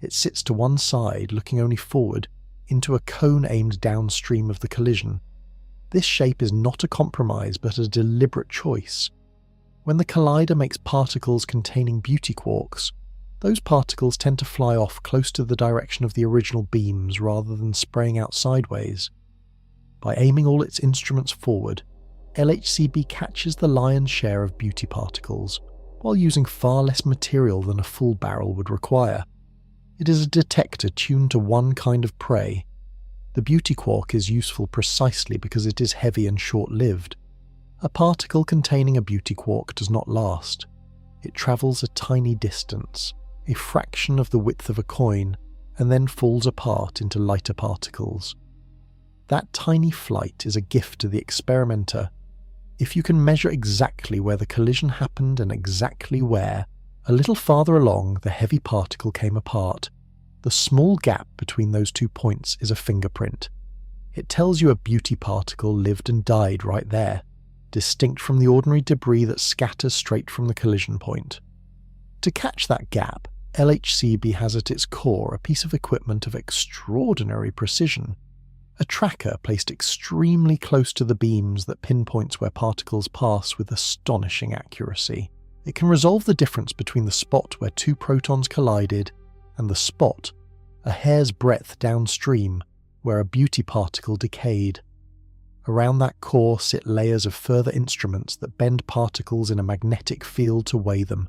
It sits to one side, looking only forward, into a cone aimed downstream of the collision. This shape is not a compromise but a deliberate choice. When the collider makes particles containing beauty quarks, those particles tend to fly off close to the direction of the original beams rather than spraying out sideways. By aiming all its instruments forward, LHCb catches the lion's share of beauty particles, while using far less material than a full barrel would require. It is a detector tuned to one kind of prey. The beauty quark is useful precisely because it is heavy and short-lived. A particle containing a beauty quark does not last. It travels a tiny distance, a fraction of the width of a coin, and then falls apart into lighter particles. That tiny flight is a gift to the experimenter. If you can measure exactly where the collision happened and exactly where, a little farther along, the heavy particle came apart. The small gap between those 2 points is a fingerprint. It tells you a beauty particle lived and died right there, distinct from the ordinary debris that scatters straight from the collision point. To catch that gap, LHCb has at its core a piece of equipment of extraordinary precision. A tracker placed extremely close to the beams that pinpoints where particles pass with astonishing accuracy. It can resolve the difference between the spot where 2 protons collided and the spot, a hair's breadth downstream, where a beauty particle decayed. Around that core sit layers of further instruments that bend particles in a magnetic field to weigh them,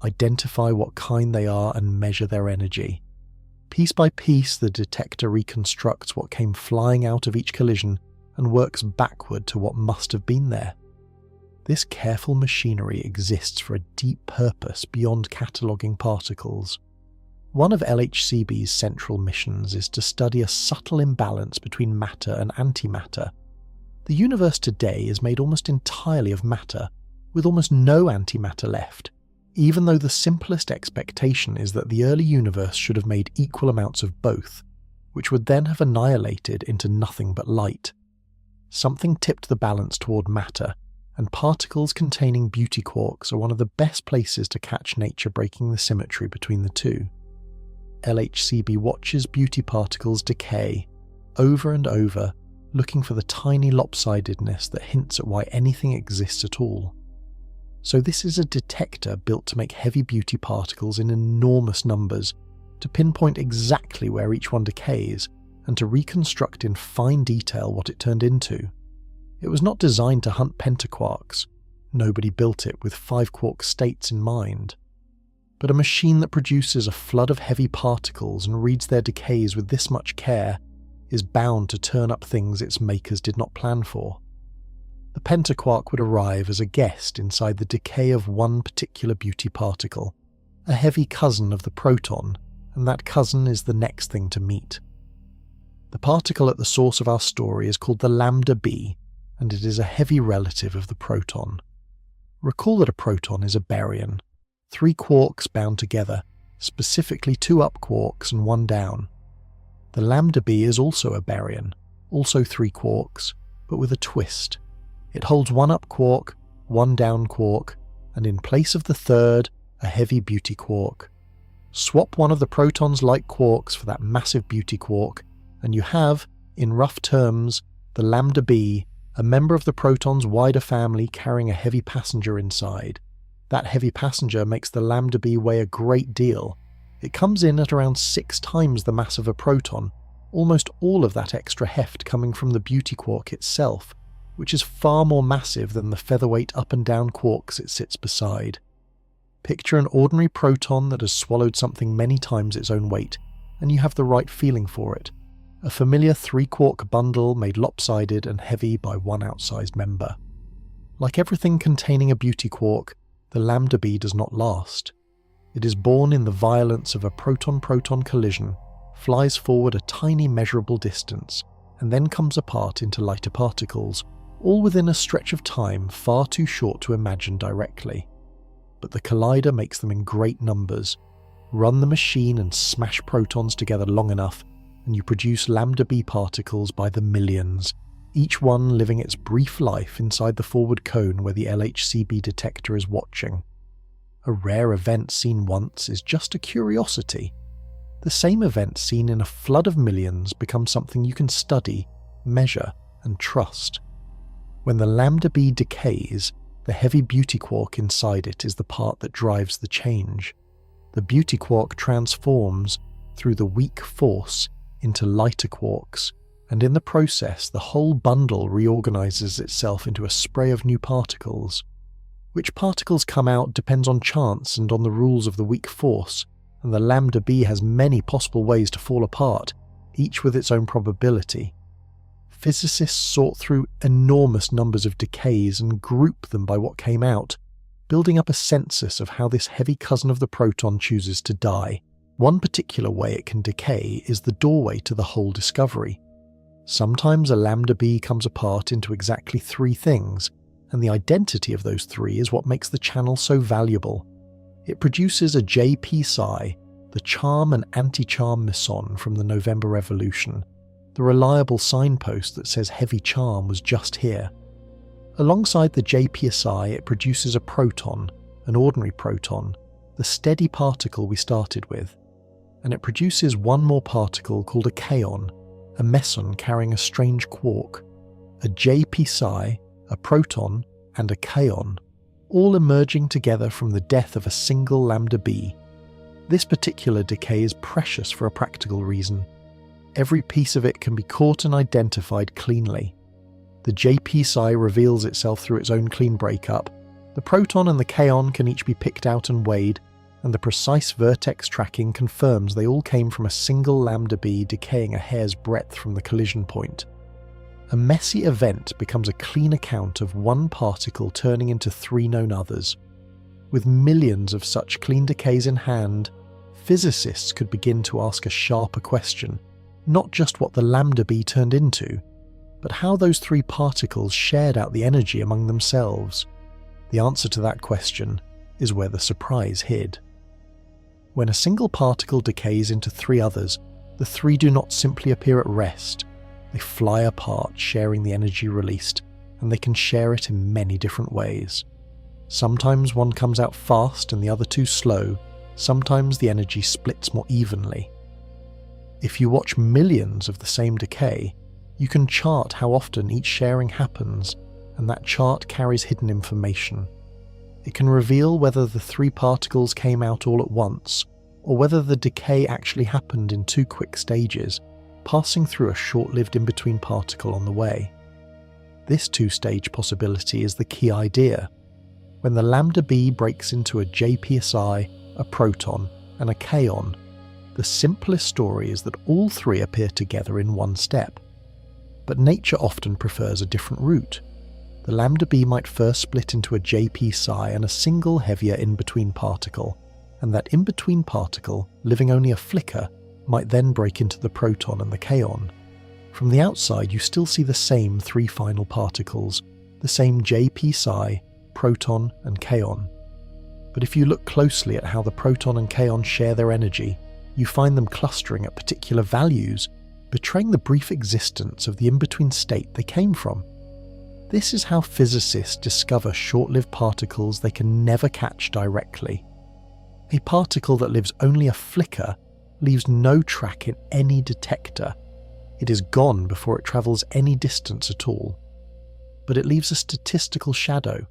identify what kind they are and measure their energy. Piece by piece, the detector reconstructs what came flying out of each collision and works backward to what must have been there. This careful machinery exists for a deep purpose beyond cataloguing particles. One of LHCb's central missions is to study a subtle imbalance between matter and antimatter. The universe today is made almost entirely of matter, with almost no antimatter left, even though the simplest expectation is that the early universe should have made equal amounts of both, which would then have annihilated into nothing but light. Something tipped the balance toward matter, and particles containing beauty quarks are one of the best places to catch nature breaking the symmetry between the two. LHCb watches beauty particles decay, over and over, looking for the tiny lopsidedness that hints at why anything exists at all. So this is a detector built to make heavy beauty particles in enormous numbers, to pinpoint exactly where each one decays, and to reconstruct in fine detail what it turned into. It was not designed to hunt pentaquarks. Nobody built it with 5-quark states in mind. But a machine that produces a flood of heavy particles and reads their decays with this much care is bound to turn up things its makers did not plan for. The pentaquark would arrive as a guest inside the decay of one particular beauty particle, a heavy cousin of the proton, and that cousin is the next thing to meet. The particle at the source of our story is called the lambda B, and it is a heavy relative of the proton. Recall that a proton is a baryon, 3 quarks bound together, specifically 2 up quarks and 1 down. The lambda b is also a baryon, also 3 quarks, but with a twist. It holds 1 up quark, 1 down quark, and in place of the third, a heavy beauty quark. Swap one of the proton's light quarks for that massive beauty quark, and you have, in rough terms, the lambda b, a member of the proton's wider family carrying a heavy passenger inside. That heavy passenger makes the lambda b weigh a great deal. It comes in at around 6 times the mass of a proton, almost all of that extra heft coming from the beauty quark itself, which is far more massive than the featherweight up and down quarks it sits beside. Picture an ordinary proton that has swallowed something many times its own weight, and you have the right feeling for it. A familiar 3-quark bundle made lopsided and heavy by one outsized member. Like everything containing a beauty quark, the lambda b does not last. It is born in the violence of a proton-proton collision, flies forward a tiny measurable distance, and then comes apart into lighter particles, all within a stretch of time far too short to imagine directly. But the collider makes them in great numbers. Run the machine and smash protons together long enough, and you produce lambda b particles by the millions, each one living its brief life inside the forward cone where the LHCb detector is watching. A rare event seen once is just a curiosity. The same event seen in a flood of millions becomes something you can study, measure, and trust. When the lambda b decays, the heavy beauty quark inside it is the part that drives the change. The beauty quark transforms, through the weak force, into lighter quarks, and in the process the whole bundle reorganizes itself into a spray of new particles. Which particles come out depends on chance and on the rules of the weak force, and the lambda b has many possible ways to fall apart, each with its own probability. Physicists sort through enormous numbers of decays and group them by what came out, building up a census of how this heavy cousin of the proton chooses to die. One particular way it can decay is the doorway to the whole discovery. Sometimes a lambda b comes apart into exactly 3 things, and the identity of those 3 is what makes the channel so valuable. It produces a JP psi, the charm and anti-charm meson from the November Revolution, the reliable signpost that says heavy charm was just here. Alongside the JP psi, it produces a proton, an ordinary proton, the steady particle we started with, and it produces one more particle called a kaon, a meson carrying a strange quark, a JP psi, a proton, and a kaon, all emerging together from the death of a single lambda b. This particular decay is precious for a practical reason. Every piece of it can be caught and identified cleanly. The JP psi reveals itself through its own clean breakup, the proton and the kaon can each be picked out and weighed, and the precise vertex tracking confirms they all came from a single lambda b decaying a hair's breadth from the collision point. A messy event becomes a clean account of one particle turning into 3 known others. With millions of such clean decays in hand, physicists could begin to ask a sharper question, not just what the lambda b turned into, but how those 3 particles shared out the energy among themselves. The answer to that question is where the surprise hid. When a single particle decays into 3 others, the 3 do not simply appear at rest. They fly apart, sharing the energy released, and they can share it in many different ways. Sometimes one comes out fast and the other 2 slow, sometimes the energy splits more evenly. If you watch millions of the same decay, you can chart how often each sharing happens, and that chart carries hidden information. It can reveal whether the 3 particles came out all at once, or whether the decay actually happened in 2 quick stages, passing through a short-lived in-between particle on the way. This 2-stage possibility is the key idea. When the lambda b breaks into a JP psi, a proton, and a kaon, the simplest story is that all 3 appear together in one step. But nature often prefers a different route. The lambda b might first split into a JP psi and a single heavier in-between particle, and that in-between particle, living only a flicker, might then break into the proton and the kaon. From the outside, you still see the same three final particles, the same JP psi, proton and kaon. But if you look closely at how the proton and kaon share their energy, you find them clustering at particular values, betraying the brief existence of the in-between state they came from. This is how physicists discover short-lived particles they can never catch directly. A particle that lives only a flicker leaves no track in any detector. It is gone before it travels any distance at all. But it leaves a statistical shadow.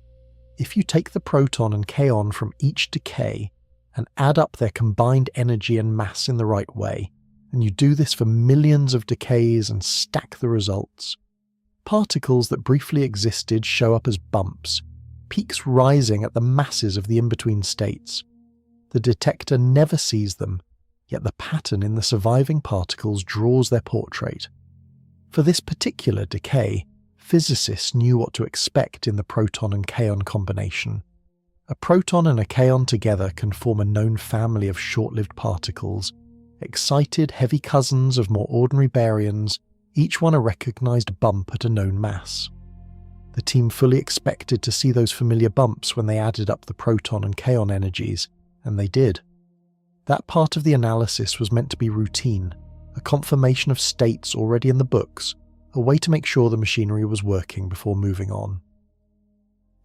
If you take the proton and kaon from each decay and add up their combined energy and mass in the right way, and you do this for millions of decays and stack the results, particles that briefly existed show up as bumps, peaks rising at the masses of the in-between states. The detector never sees them, yet the pattern in the surviving particles draws their portrait. For this particular decay, physicists knew what to expect in the proton and kaon combination. A proton and a kaon together can form a known family of short-lived particles, excited heavy cousins of more ordinary baryons, each one a recognized bump at a known mass. The team fully expected to see those familiar bumps when they added up the proton and kaon energies, and they did. That part of the analysis was meant to be routine, a confirmation of states already in the books, a way to make sure the machinery was working before moving on.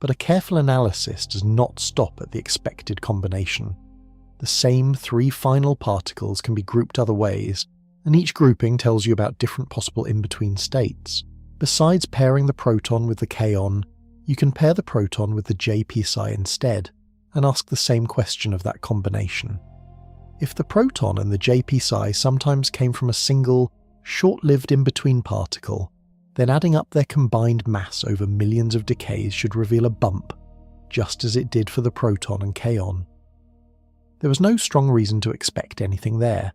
But a careful analysis does not stop at the expected combination. The same three final particles can be grouped other ways, and each grouping tells you about different possible in-between states. Besides pairing the proton with the kaon, you can pair the proton with the JP psi instead, and ask the same question of that combination. If the proton and the JP psi sometimes came from a single, short-lived in-between particle, then adding up their combined mass over millions of decays should reveal a bump, just as it did for the proton and kaon. There was no strong reason to expect anything there.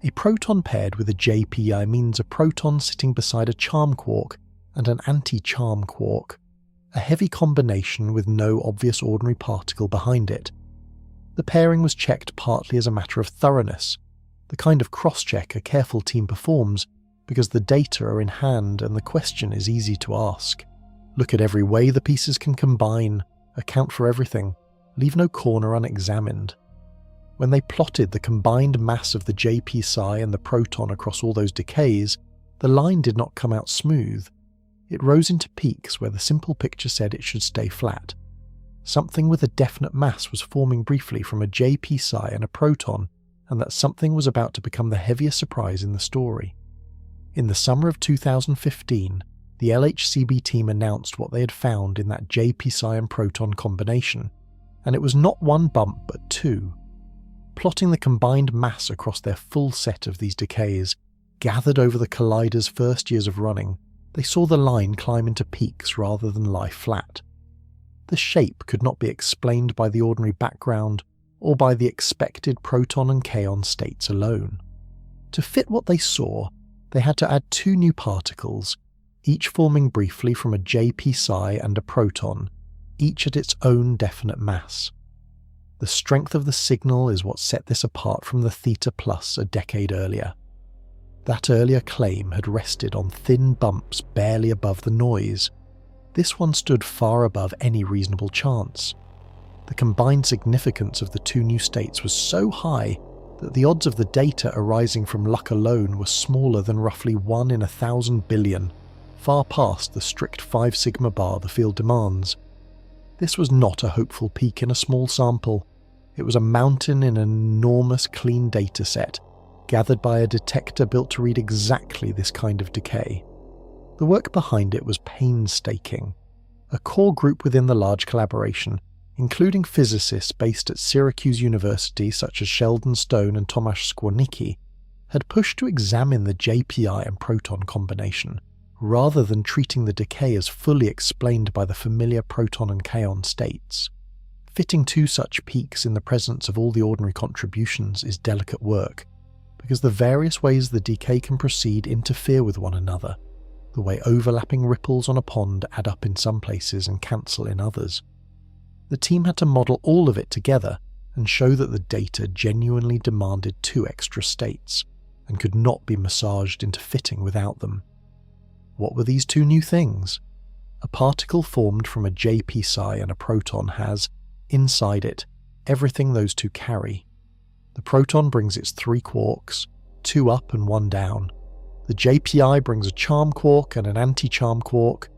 A proton paired with a JPI means a proton sitting beside a charm quark and an anti-charm quark, a heavy combination with no obvious ordinary particle behind it. The pairing was checked partly as a matter of thoroughness, the kind of cross-check a careful team performs because the data are in hand and the question is easy to ask. Look at every way the pieces can combine, account for everything, leave no corner unexamined. When they plotted the combined mass of the JP psi and the proton across all those decays, the line did not come out smooth. It rose into peaks where the simple picture said it should stay flat. Something with a definite mass was forming briefly from a JP psi and a proton, and that something was about to become the heaviest surprise in the story. In the summer of 2015, the LHCb team announced what they had found in that JP psi and proton combination, and it was not one bump but two. Plotting the combined mass across their full set of these decays, gathered over the collider's first years of running, they saw the line climb into peaks rather than lie flat. The shape could not be explained by the ordinary background or by the expected proton and kaon states alone. To fit what they saw, they had to add two new particles, each forming briefly from a JP psi and a proton, each at its own definite mass. The strength of the signal is what set this apart from the Theta-plus a decade earlier. That earlier claim had rested on thin bumps barely above the noise. This one stood far above any reasonable chance. The combined significance of the two new states was so high that the odds of the data arising from luck alone were smaller than roughly 1 in 1,000 billion, far past the strict 5 sigma bar the field demands. This was not a hopeful peak in a small sample. It was a mountain in an enormous clean data set, gathered by a detector built to read exactly this kind of decay. The work behind it was painstaking. A core group within the large collaboration, including physicists based at Syracuse University such as Sheldon Stone and Tomasz Skwornicki, had pushed to examine the JPI and proton combination, rather than treating the decay as fully explained by the familiar proton and kaon states. Fitting two such peaks in the presence of all the ordinary contributions is delicate work, because the various ways the decay can proceed interfere with one another, the way overlapping ripples on a pond add up in some places and cancel in others. The team had to model all of it together and show that the data genuinely demanded two extra states, and could not be massaged into fitting without them. What were these two new things? A particle formed from a JP psi and a proton has, inside it, everything those two carry. The proton brings its 3 quarks, 2 up and 1 down. The JPI brings a charm quark and an anti-charm quark.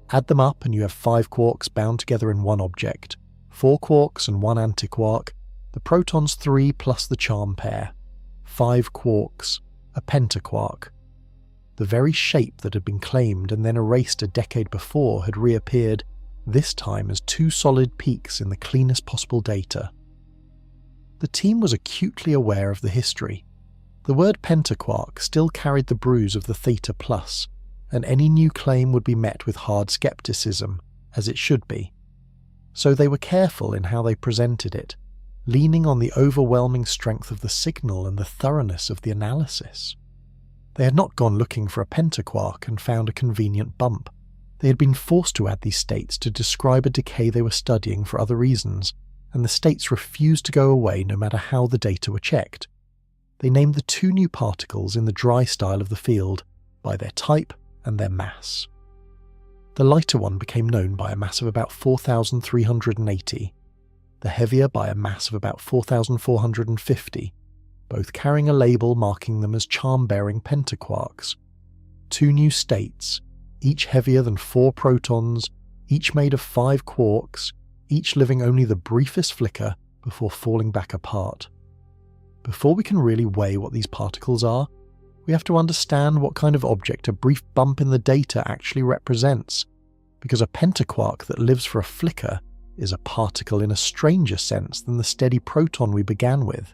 Add them up and you have 5 quarks bound together in one object, 4 quarks and 1 antiquark. The proton's 3 plus the charm pair. 5 quarks, a pentaquark. The very shape that had been claimed and then erased a decade before had reappeared, this time as 2 solid peaks in the cleanest possible data. The team was acutely aware of the history. The word pentaquark still carried the bruise of the Theta-plus, and any new claim would be met with hard skepticism, as it should be. So they were careful in how they presented it, leaning on the overwhelming strength of the signal and the thoroughness of the analysis. They had not gone looking for a pentaquark and found a convenient bump. They had been forced to add these states to describe a decay they were studying for other reasons, and the states refused to go away no matter how the data were checked. They named the 2 new particles in the dry style of the field by their type and their mass. The lighter one became known by a mass of about 4,380, the heavier by a mass of about 4,450, both carrying a label marking them as charm-bearing pentaquarks. 2 new states, each heavier than 4 protons, each made of 5 quarks, each living only the briefest flicker before falling back apart. Before we can really weigh what these particles are, we have to understand what kind of object a brief bump in the data actually represents, because a pentaquark that lives for a flicker is a particle in a stranger sense than the steady proton we began with.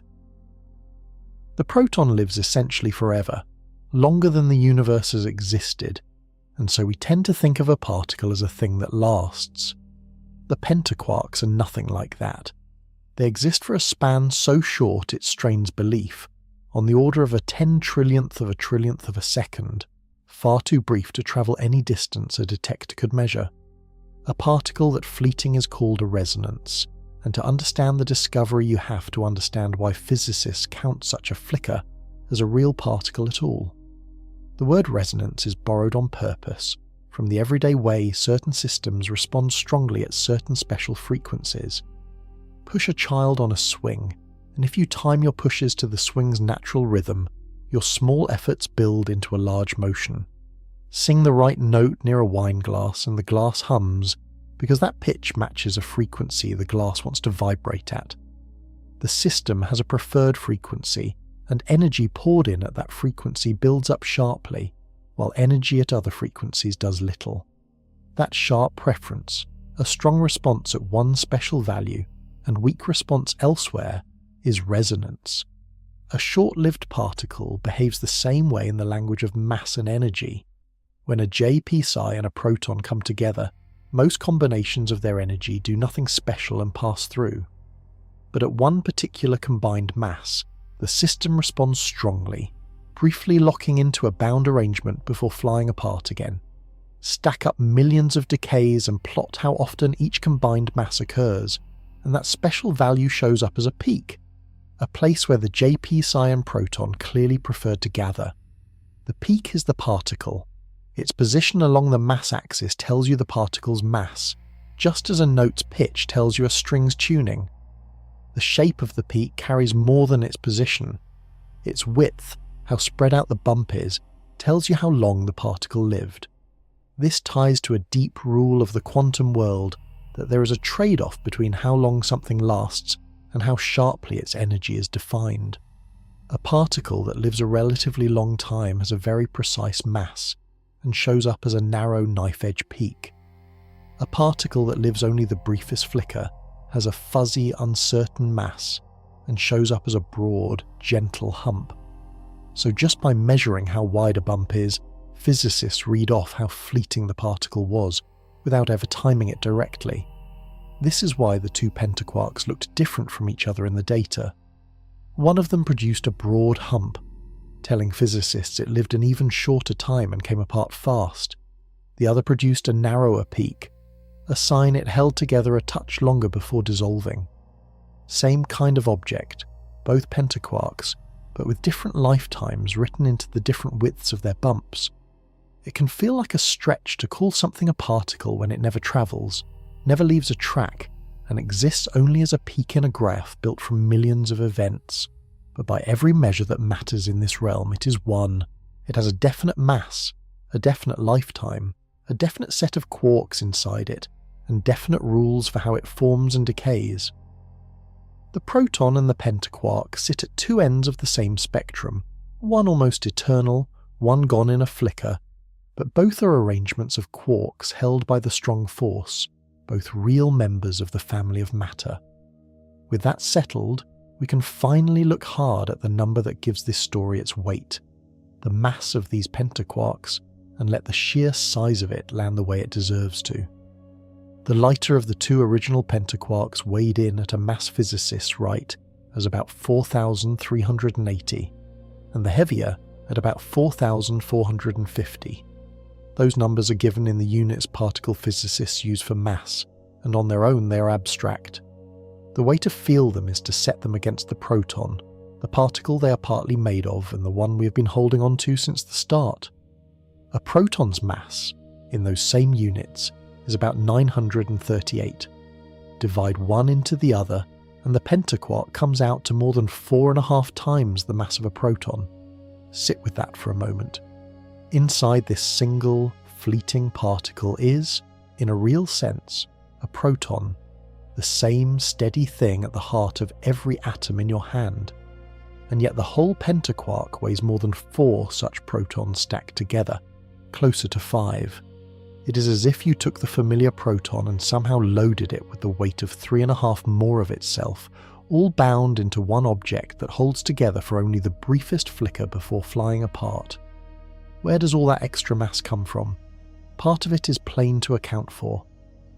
The proton lives essentially forever, longer than the universe has existed, and so we tend to think of a particle as a thing that lasts. The pentaquarks are nothing like that. They exist for a span so short it strains belief, on the order of a 10 trillionth of a second, far too brief to travel any distance a detector could measure. A particle that fleeting is called a resonance, and to understand the discovery you have to understand why physicists count such a flicker as a real particle at all. The word resonance is borrowed on purpose from the everyday way certain systems respond strongly at certain special frequencies. Push a child on a swing, and if you time your pushes to the swing's natural rhythm, your small efforts build into a large motion. Sing the right note near a wine glass and the glass hums, because that pitch matches a frequency the glass wants to vibrate at. The system has a preferred frequency, and energy poured in at that frequency builds up sharply, while energy at other frequencies does little. That sharp preference, a strong response at one special value, and weak response elsewhere, is resonance. A short-lived particle behaves the same way in the language of mass and energy. When a JP psi and a proton come together, most combinations of their energy do nothing special and pass through. But at one particular combined mass, the system responds strongly, briefly locking into a bound arrangement before flying apart again. Stack up millions of decays and plot how often each combined mass occurs, and that special value shows up as a peak, a place where the JP psi and proton clearly preferred to gather. The peak is the particle. Its position along the mass axis tells you the particle's mass, just as a note's pitch tells you a string's tuning. The shape of the peak carries more than its position. Its width, how spread out the bump is, tells you how long the particle lived. This ties to a deep rule of the quantum world that there is a trade-off between how long something lasts and how sharply its energy is defined. A particle that lives a relatively long time has a very precise mass and shows up as a narrow knife-edge peak. A particle that lives only the briefest flicker has a fuzzy, uncertain mass and shows up as a broad, gentle hump. So just by measuring how wide a bump is, physicists read off how fleeting the particle was without ever timing it directly. This is why the 2 pentaquarks looked different from each other in the data. One of them produced a broad hump, telling physicists it lived an even shorter time and came apart fast. The other produced a narrower peak, a sign it held together a touch longer before dissolving. Same kind of object, both pentaquarks, but with different lifetimes written into the different widths of their bumps. It can feel like a stretch to call something a particle when it never travels, never leaves a track, and exists only as a peak in a graph built from millions of events. But by every measure that matters in this realm, it is one. It has a definite mass, a definite lifetime, a definite set of quarks inside it, and definite rules for how it forms and decays. The proton and the pentaquark sit at two ends of the same spectrum, one almost eternal, one gone in a flicker, but both are arrangements of quarks held by the strong force, both real members of the family of matter. With that settled, we can finally look hard at the number that gives this story its weight, the mass of these pentaquarks, and let the sheer size of it land the way it deserves to. The lighter of the two original pentaquarks weighed in at a mass physicist's right as about 4,380, and the heavier at about 4,450. Those numbers are given in the units particle physicists use for mass, and on their own they are abstract. The way to feel them is to set them against the proton, the particle they are partly made of and the one we have been holding on to since the start. A proton's mass, in those same units, is about 938. Divide one into the other, and the pentaquark comes out to more than 4.5 times the mass of a proton. Sit with that for a moment. Inside this single, fleeting particle is, in a real sense, a proton, the same steady thing at the heart of every atom in your hand. And yet the whole pentaquark weighs more than 4 such protons stacked together, closer to 5. It is as if you took the familiar proton and somehow loaded it with the weight of 3.5 more of itself, all bound into one object that holds together for only the briefest flicker before flying apart. Where does all that extra mass come from? Part of it is plain to account for.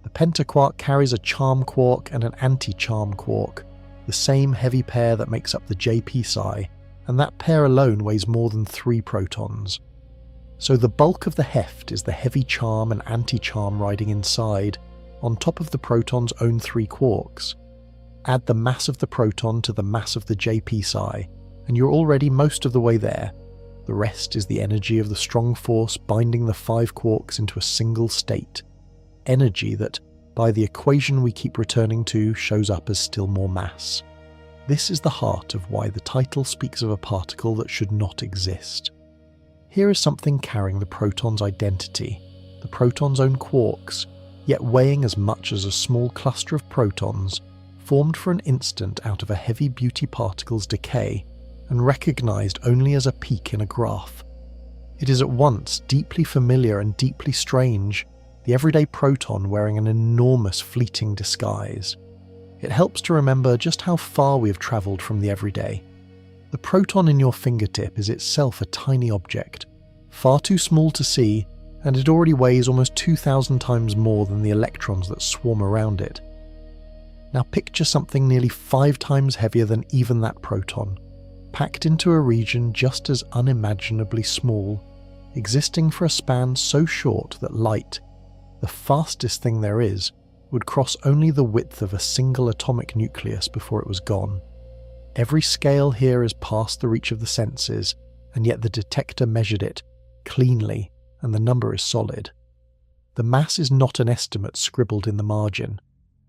The pentaquark carries a charm quark and an anti-charm quark, the same heavy pair that makes up the JP psi, and that pair alone weighs more than 3 protons. So the bulk of the heft is the heavy charm and anti-charm riding inside, on top of the proton's own 3 quarks. Add the mass of the proton to the mass of the JP psi, and you're already most of the way there. The rest is the energy of the strong force binding the 5 quarks into a single state. Energy that, by the equation we keep returning to, shows up as still more mass. This is the heart of why the title speaks of a particle that should not exist. Here is something carrying the proton's identity, the proton's own quarks, yet weighing as much as a small cluster of protons, formed for an instant out of a heavy beauty particle's decay, and recognized only as a peak in a graph. It is at once deeply familiar and deeply strange, the everyday proton wearing an enormous fleeting disguise. It helps to remember just how far we have travelled from the everyday. The proton in your fingertip is itself a tiny object, far too small to see, and it already weighs almost 2,000 times more than the electrons that swarm around it. Now picture something nearly 5 times heavier than even that proton, packed into a region just as unimaginably small, existing for a span so short that light, the fastest thing there is, would cross only the width of a single atomic nucleus before it was gone. Every scale here is past the reach of the senses, and yet the detector measured it cleanly, and the number is solid. The mass is not an estimate scribbled in the margin.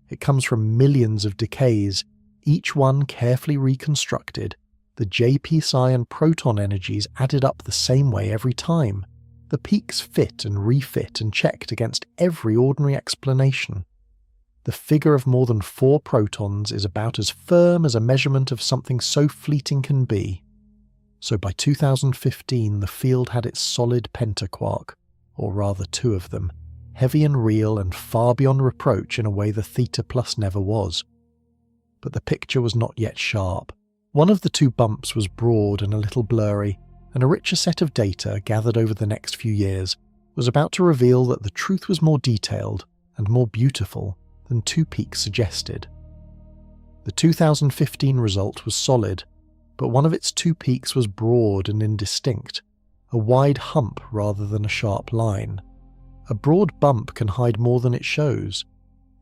It comes from millions of decays, each one carefully reconstructed, the JP psi and proton energies added up the same way every time. The peaks fit and refit and checked against every ordinary explanation. The figure of more than 4 protons is about as firm as a measurement of something so fleeting can be. So by 2015 the field had its solid pentaquark, or rather 2 of them, heavy and real and far beyond reproach in a way the Theta-plus never was. But the picture was not yet sharp. One of the 2 bumps was broad and a little blurry, and a richer set of data gathered over the next few years was about to reveal that the truth was more detailed and more beautiful than 2 peaks suggested. The 2015 result was solid, but one of its 2 peaks was broad and indistinct, a wide hump rather than a sharp line. A broad bump can hide more than it shows.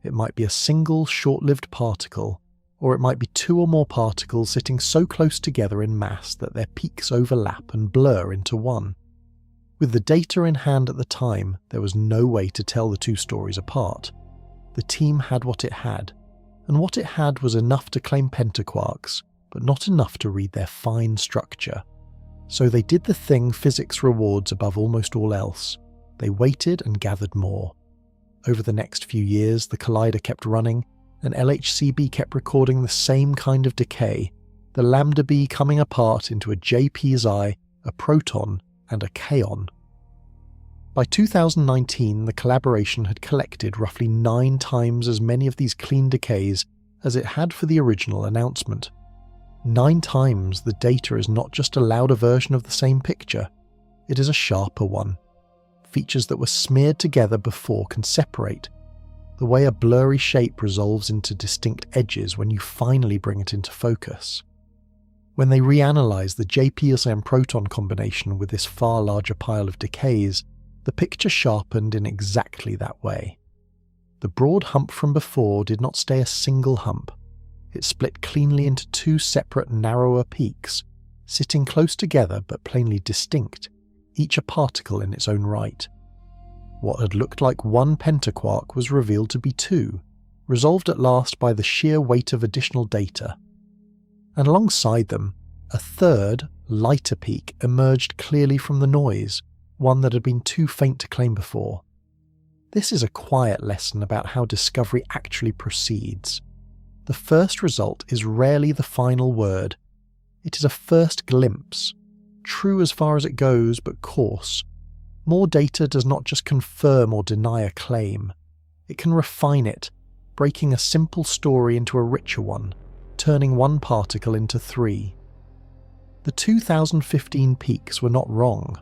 It might be a single short-lived particle, or it might be 2 or more particles sitting so close together in mass that their peaks overlap and blur into one. With the data in hand at the time, there was no way to tell the two stories apart. The team had what it had, and what it had was enough to claim pentaquarks, but not enough to read their fine structure. So they did the thing physics rewards above almost all else. They waited and gathered more. Over the next few years, the collider kept running, and LHCb kept recording the same kind of decay, the lambda B coming apart into a JPSI, a proton, and a kaon. By 2019, the collaboration had collected roughly 9 times as many of these clean decays as it had for the original announcement. 9 times the data is not just a louder version of the same picture, it is a sharper one. Features that were smeared together before can separate, the way a blurry shape resolves into distinct edges when you finally bring it into focus. When they reanalyze the JPSM-proton combination with this far larger pile of decays, the picture sharpened in exactly that way. The broad hump from before did not stay a single hump. It split cleanly into 2 separate, narrower peaks, sitting close together but plainly distinct, each a particle in its own right. What had looked like 1 pentaquark was revealed to be 2, resolved at last by the sheer weight of additional data. And alongside them, a third, lighter peak emerged clearly from the noise, one that had been too faint to claim before. This is a quiet lesson about how discovery actually proceeds. The first result is rarely the final word. It is a first glimpse, true as far as it goes, but coarse. More data does not just confirm or deny a claim. It can refine it, breaking a simple story into a richer one, turning 1 particle into 3. The 2015 peaks were not wrong.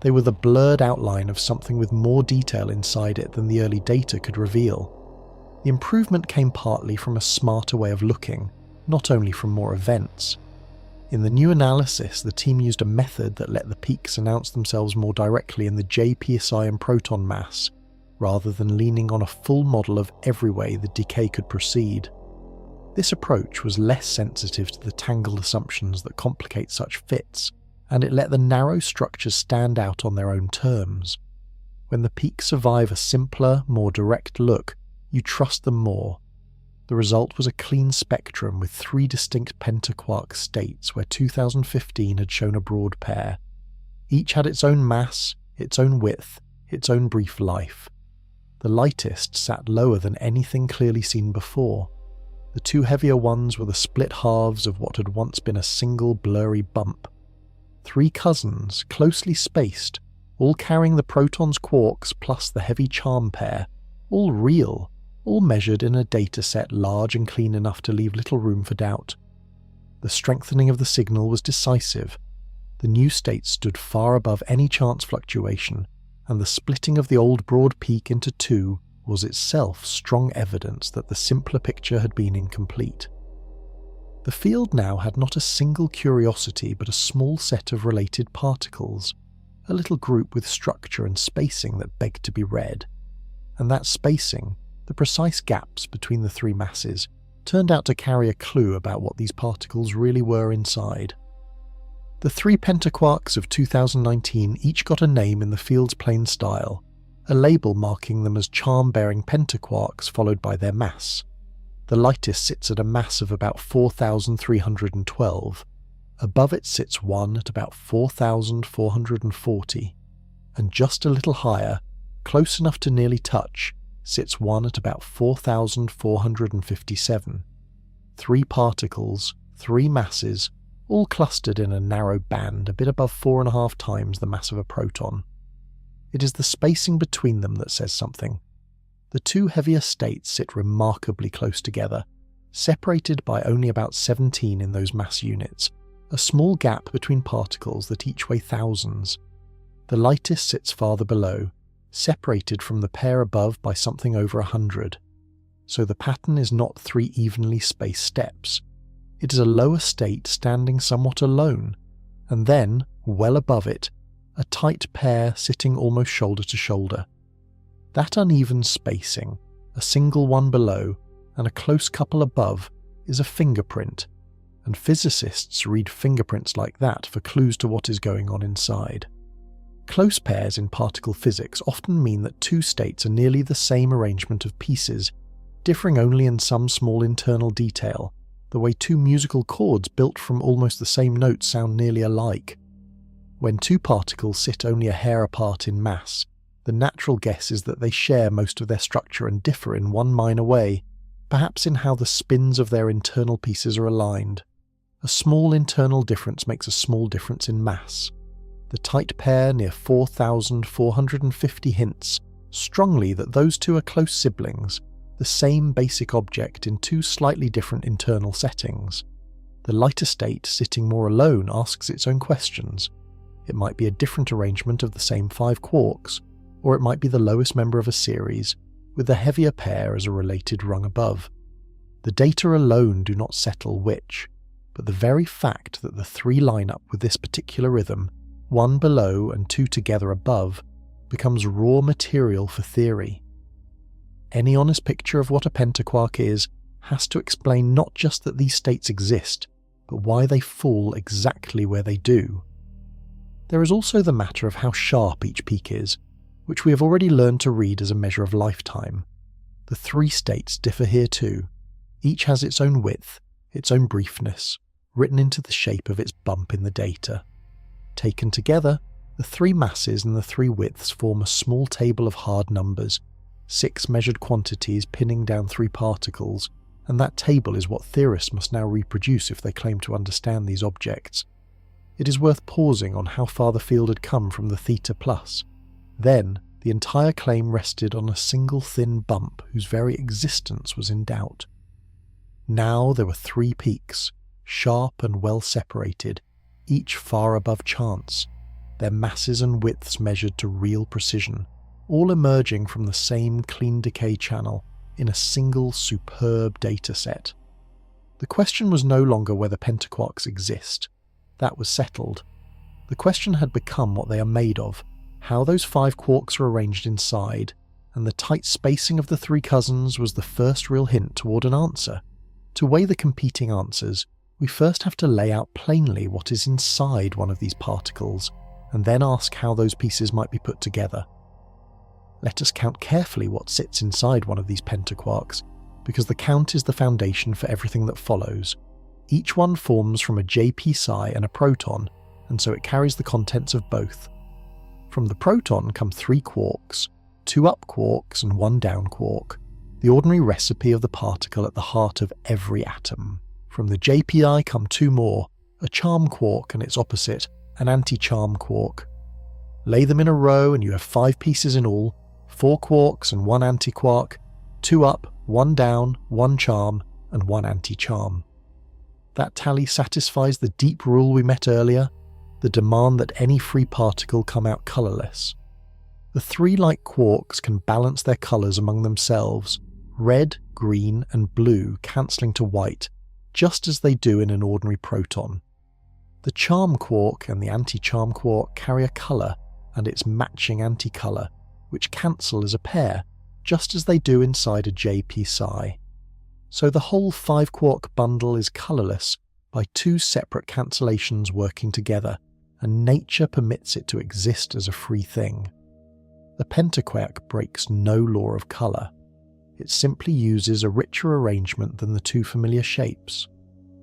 They were the blurred outline of something with more detail inside it than the early data could reveal. The improvement came partly from a smarter way of looking, not only from more events. In the new analysis, the team used a method that let the peaks announce themselves more directly in the JPSI and proton mass, rather than leaning on a full model of every way the decay could proceed. This approach was less sensitive to the tangled assumptions that complicate such fits, and it let the narrow structures stand out on their own terms. When the peaks survive a simpler, more direct look, you trust them more. The result was a clean spectrum with 3 distinct pentaquark states where 2015 had shown a broad pair. Each had its own mass, its own width, its own brief life. The lightest sat lower than anything clearly seen before. The 2 heavier ones were the split halves of what had once been a single blurry bump. 3 cousins, closely spaced, all carrying the protons quarks plus the heavy charm pair, all real, all measured in a dataset large and clean enough to leave little room for doubt. The strengthening of the signal was decisive. The new state stood far above any chance fluctuation, and the splitting of the old broad peak into 2 was itself strong evidence that the simpler picture had been incomplete. The field now had not a single curiosity but a small set of related particles, a little group with structure and spacing that begged to be read. And that spacing, the precise gaps between the 3 masses, turned out to carry a clue about what these particles really were inside. The 3 pentaquarks of 2019 each got a name in the field's plain style, a label marking them as charm-bearing pentaquarks followed by their mass. The lightest sits at a mass of about 4,312. Above it sits one at about 4,440. And just a little higher, close enough to nearly touch, sits one at about 4,457. 3 particles, 3 masses, all clustered in a narrow band a bit above 4.5 times the mass of a proton. It is the spacing between them that says something. The 2 heavier states sit remarkably close together, separated by only about 17 in those mass units, a small gap between particles that each weigh thousands. The lightest sits farther below, separated from the pair above by something over 100. So the pattern is not 3 evenly spaced steps. It is a lower state standing somewhat alone, and then, well above it, a tight pair sitting almost shoulder to shoulder. That uneven spacing, a single one below and a close couple above, is a fingerprint, and physicists read fingerprints like that for clues to what is going on inside. Close pairs in particle physics often mean that two states are nearly the same arrangement of pieces, differing only in some small internal detail, the way two musical chords built from almost the same notes sound nearly alike. When two particles sit only a hair apart in mass, the natural guess is that they share most of their structure and differ in one minor way, perhaps in how the spins of their internal pieces are aligned. A small internal difference makes a small difference in mass. The tight pair near 4,450 hints strongly that those two are close siblings, the same basic object in two slightly different internal settings. The lighter state sitting more alone asks its own questions. It might be a different arrangement of the same 5 quarks, or it might be the lowest member of a series, with the heavier pair as a related rung above. The data alone do not settle which, but the very fact that the 3 line up with this particular rhythm, 1 below and 2 together above, becomes raw material for theory. Any honest picture of what a pentaquark is has to explain not just that these states exist, but why they fall exactly where they do. There is also the matter of how sharp each peak is, which we have already learned to read as a measure of lifetime. The 3 states differ here too. Each has its own width, its own briefness, written into the shape of its bump in the data. Taken together, the 3 masses and the 3 widths form a small table of hard numbers, 6 measured quantities pinning down 3 particles, and that table is what theorists must now reproduce if they claim to understand these objects. It is worth pausing on how far the field had come from the Theta-plus. Then, the entire claim rested on a single thin bump whose very existence was in doubt. Now there were 3 peaks, sharp and well separated, each far above chance, their masses and widths measured to real precision, all emerging from the same clean decay channel in a single superb data set. The question was no longer whether pentaquarks exist. That was settled. The question had become what they are made of, how those 5 quarks are arranged inside, and the tight spacing of the 3 cousins was the first real hint toward an answer. To weigh the competing answers, we first have to lay out plainly what is inside one of these particles, and then ask how those pieces might be put together. Let us count carefully what sits inside one of these pentaquarks, because the count is the foundation for everything that follows. Each one forms from a JP psi and a proton, and so it carries the contents of both. From the proton come 3 quarks, 2 up quarks and 1 down quark, the ordinary recipe of the particle at the heart of every atom. From the JPI come 2 more, a charm quark and its opposite, an anti-charm quark. Lay them in a row and you have 5 pieces in all, 4 quarks and 1 antiquark, 2 up, 1 down, 1 charm, and 1 anti-charm. That tally satisfies the deep rule we met earlier, the demand that any free particle come out colourless. The 3 like quarks can balance their colours among themselves, red, green and blue cancelling to white, just as they do in an ordinary proton. The charm quark and the anti-charm quark carry a colour and its matching anti-colour, which cancel as a pair, just as they do inside a JP psi. So the whole 5 quark bundle is colourless by 2 separate cancellations working together, and nature permits it to exist as a free thing. The pentaquark breaks no law of colour. It simply uses a richer arrangement than the 2 familiar shapes.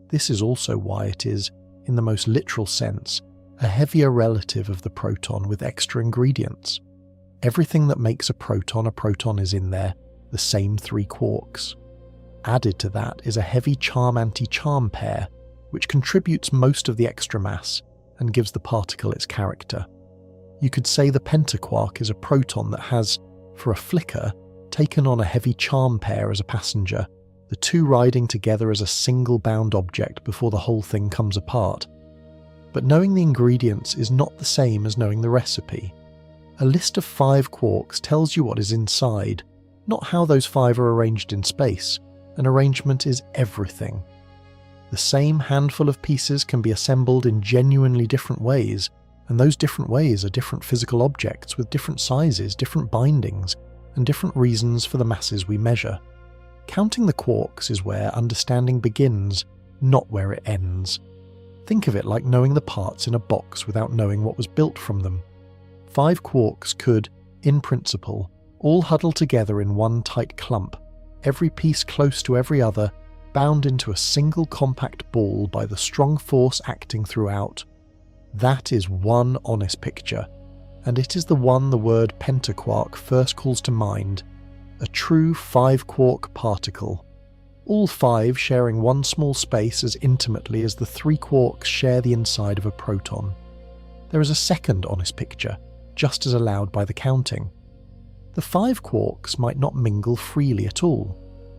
This is also why it is, in the most literal sense, a heavier relative of the proton with extra ingredients. Everything that makes a proton is in there, the same 3 quarks. Added to that is a heavy charm-anti-charm pair, which contributes most of the extra mass and gives the particle its character. You could say the pentaquark is a proton that has, for a flicker, taken on a heavy charm pair as a passenger, the 2 riding together as a single bound object before the whole thing comes apart. But knowing the ingredients is not the same as knowing the recipe. A list of 5 quarks tells you what is inside, not how those 5 are arranged in space. An arrangement is everything. The same handful of pieces can be assembled in genuinely different ways, and those different ways are different physical objects with different sizes, different bindings, and different reasons for the masses we measure. Counting the quarks is where understanding begins, not where it ends. Think of it like knowing the parts in a box without knowing what was built from them. 5 quarks could, in principle, all huddle together in one tight clump, every piece close to every other, bound into a single compact ball by the strong force acting throughout. That is one honest picture, and it is the one the word pentaquark first calls to mind, a true 5-quark particle. All 5 sharing one small space as intimately as the 3 quarks share the inside of a proton. There is a second honest picture, just as allowed by the counting. The 5 quarks might not mingle freely at all.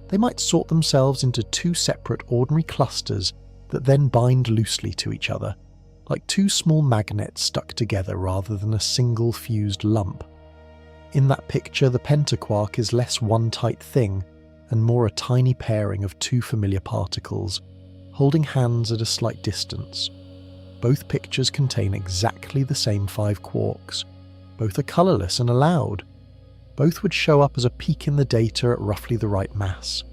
They might sort themselves into 2 separate ordinary clusters that then bind loosely to each other, like 2 small magnets stuck together rather than a single fused lump. In that picture, the pentaquark is less one tight thing and more a tiny pairing of 2 familiar particles, holding hands at a slight distance. Both pictures contain exactly the same 5 quarks. Both are colourless and allowed. Both would show up as a peak in the data at roughly the right mass.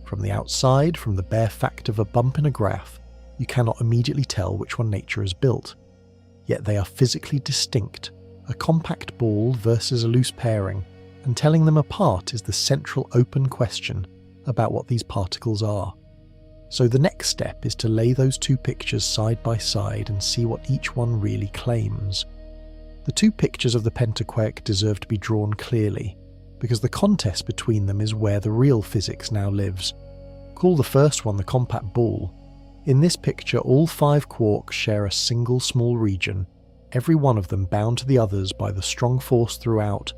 From the outside, from the bare fact of a bump in a graph, you cannot immediately tell which one nature has built. Yet they are physically distinct, a compact ball versus a loose pairing, and telling them apart is the central open question about what these particles are. So the next step is to lay those 2 pictures side by side and see what each one really claims. The 2 pictures of the pentaquark deserve to be drawn clearly, because the contest between them is where the real physics now lives. Call the first one the compact ball. In this picture, all 5 quarks share a single small region, every one of them bound to the others by the strong force throughout,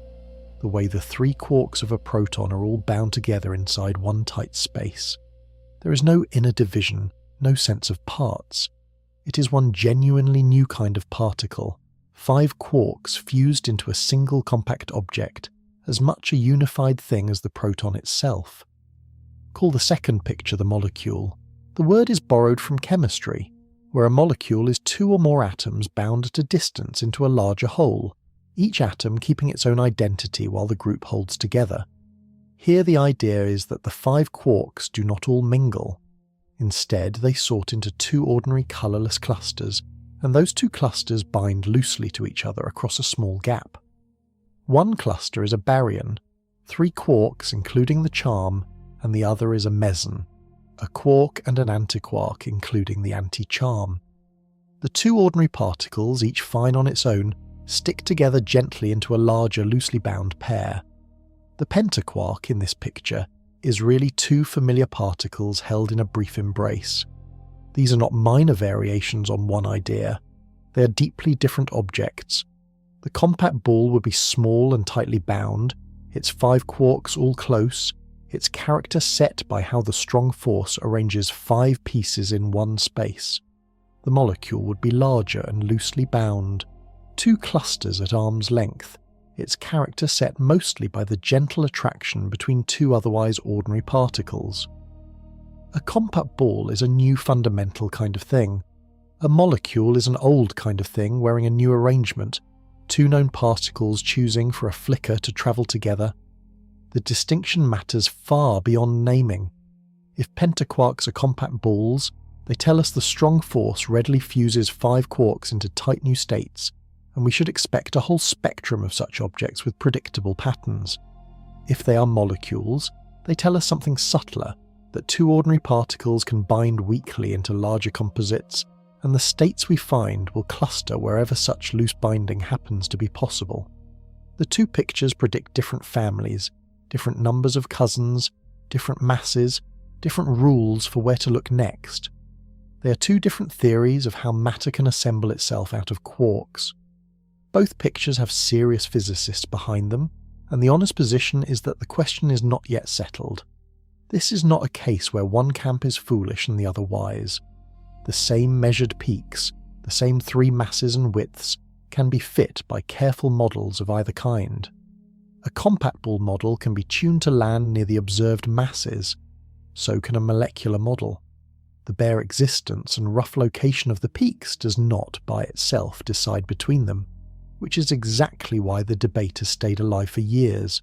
the way the 3 quarks of a proton are all bound together inside one tight space. There is no inner division, no sense of parts. It is one genuinely new kind of particle, 5 quarks fused into a single compact object, as much a unified thing as the proton itself. Call the second picture the molecule. The word is borrowed from chemistry, where a molecule is 2 or more atoms bound at a distance into a larger whole, each atom keeping its own identity while the group holds together. Here the idea is that the 5 quarks do not all mingle. Instead, they sort into 2 ordinary colourless clusters, and those 2 clusters bind loosely to each other across a small gap. One cluster is a baryon, 3 quarks including the charm, and the other is a meson, a quark and an antiquark including the anti-charm. The 2 ordinary particles, each fine on its own, stick together gently into a larger loosely bound pair. The pentaquark in this picture is really 2 familiar particles held in a brief embrace. These are not minor variations on one idea. They are deeply different objects. The compact ball would be small and tightly bound, its 5 quarks all close, its character set by how the strong force arranges 5 pieces in one space. The molecule would be larger and loosely bound, 2 clusters at arm's length, its character set mostly by the gentle attraction between 2 otherwise ordinary particles. A compact ball is a new fundamental kind of thing. A molecule is an old kind of thing wearing a new arrangement, 2 known particles choosing for a flicker to travel together. The distinction matters far beyond naming. If pentaquarks are compact balls, they tell us the strong force readily fuses 5 quarks into tight new states, and we should expect a whole spectrum of such objects with predictable patterns. If they are molecules, they tell us something subtler, that 2 ordinary particles can bind weakly into larger composites, and the states we find will cluster wherever such loose binding happens to be possible. The 2 pictures predict different families, different numbers of cousins, different masses, different rules for where to look next. They are 2 different theories of how matter can assemble itself out of quarks. Both pictures have serious physicists behind them, and the honest position is that the question is not yet settled. This is not a case where one camp is foolish and the other wise. The same measured peaks, the same 3 masses and widths, can be fit by careful models of either kind. A compact ball model can be tuned to land near the observed masses. So can a molecular model. The bare existence and rough location of the peaks does not, by itself, decide between them, which is exactly why the debate has stayed alive for years.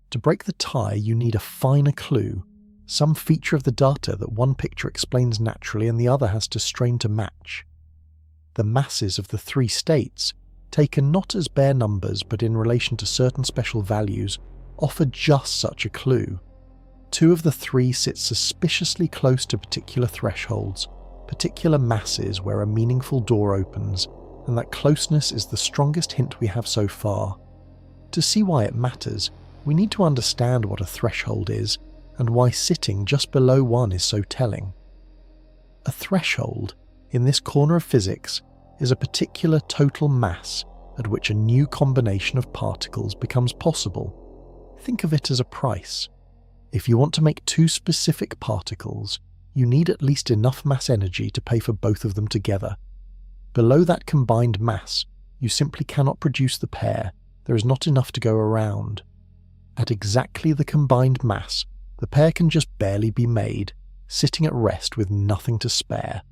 To break the tie, you need a finer clue, some feature of the data that one picture explains naturally and the other has to strain to match. The masses of the 3 states taken not as bare numbers but in relation to certain special values, offer just such a clue. 2 of the 3 sit suspiciously close to particular thresholds, particular masses where a meaningful door opens, and that closeness is the strongest hint we have so far. To see why it matters, we need to understand what a threshold is and why sitting just below one is so telling. A threshold, in this corner of physics, is a particular total mass at which a new combination of particles becomes possible. Think of it as a price. If you want to make 2 specific particles, you need at least enough mass energy to pay for both of them together. Below that combined mass, you simply cannot produce the pair. There is not enough to go around. At exactly the combined mass, the pair can just barely be made, sitting at rest with nothing to spare.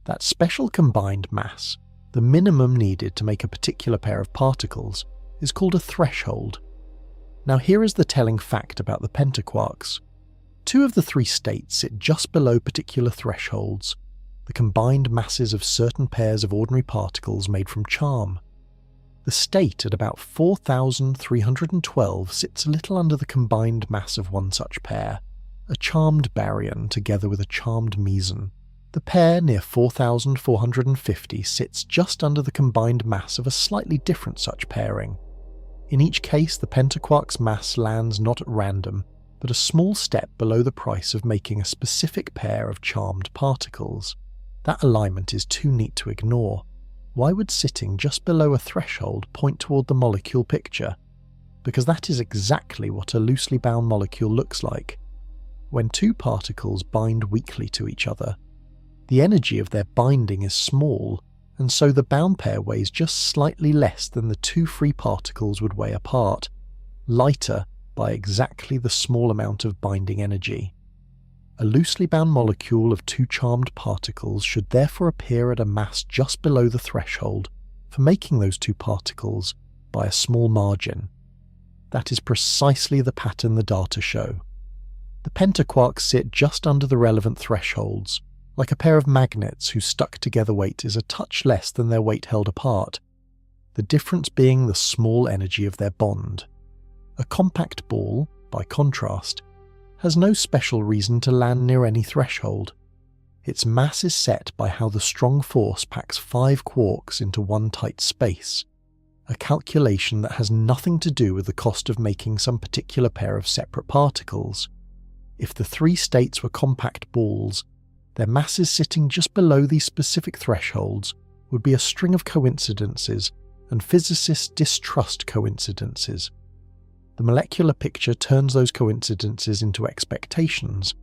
That special combined mass, the minimum needed to make a particular pair of particles, is called a threshold. Now here is the telling fact about the pentaquarks. 2 of the 3 states sit just below particular thresholds, the combined masses of certain pairs of ordinary particles made from charm. The state at about 4,312 sits a little under the combined mass of one such pair, a charmed baryon together with a charmed meson. The pair near 4,450 sits just under the combined mass of a slightly different such pairing. In each case, the pentaquark's mass lands not at random, but a small step below the price of making a specific pair of charmed particles. That alignment is too neat to ignore. Why would sitting just below a threshold point toward the molecule picture? Because that is exactly what a loosely bound molecule looks like. When 2 particles bind weakly to each other, the energy of their binding is small, and so the bound pair weighs just slightly less than the 2 free particles would weigh apart, lighter by exactly the small amount of binding energy. A loosely bound molecule of 2 charmed particles should therefore appear at a mass just below the threshold for making those 2 particles by a small margin. That is precisely the pattern the data show. The pentaquarks sit just under the relevant thresholds, like a pair of magnets whose stuck-together weight is a touch less than their weight held apart, the difference being the small energy of their bond. A compact ball, by contrast, has no special reason to land near any threshold. Its mass is set by how the strong force packs 5 quarks into one tight space, a calculation that has nothing to do with the cost of making some particular pair of separate particles. If the 3 states were compact balls, their masses sitting just below these specific thresholds would be a string of coincidences, and physicists distrust coincidences. The molecular picture turns those coincidences into expectations.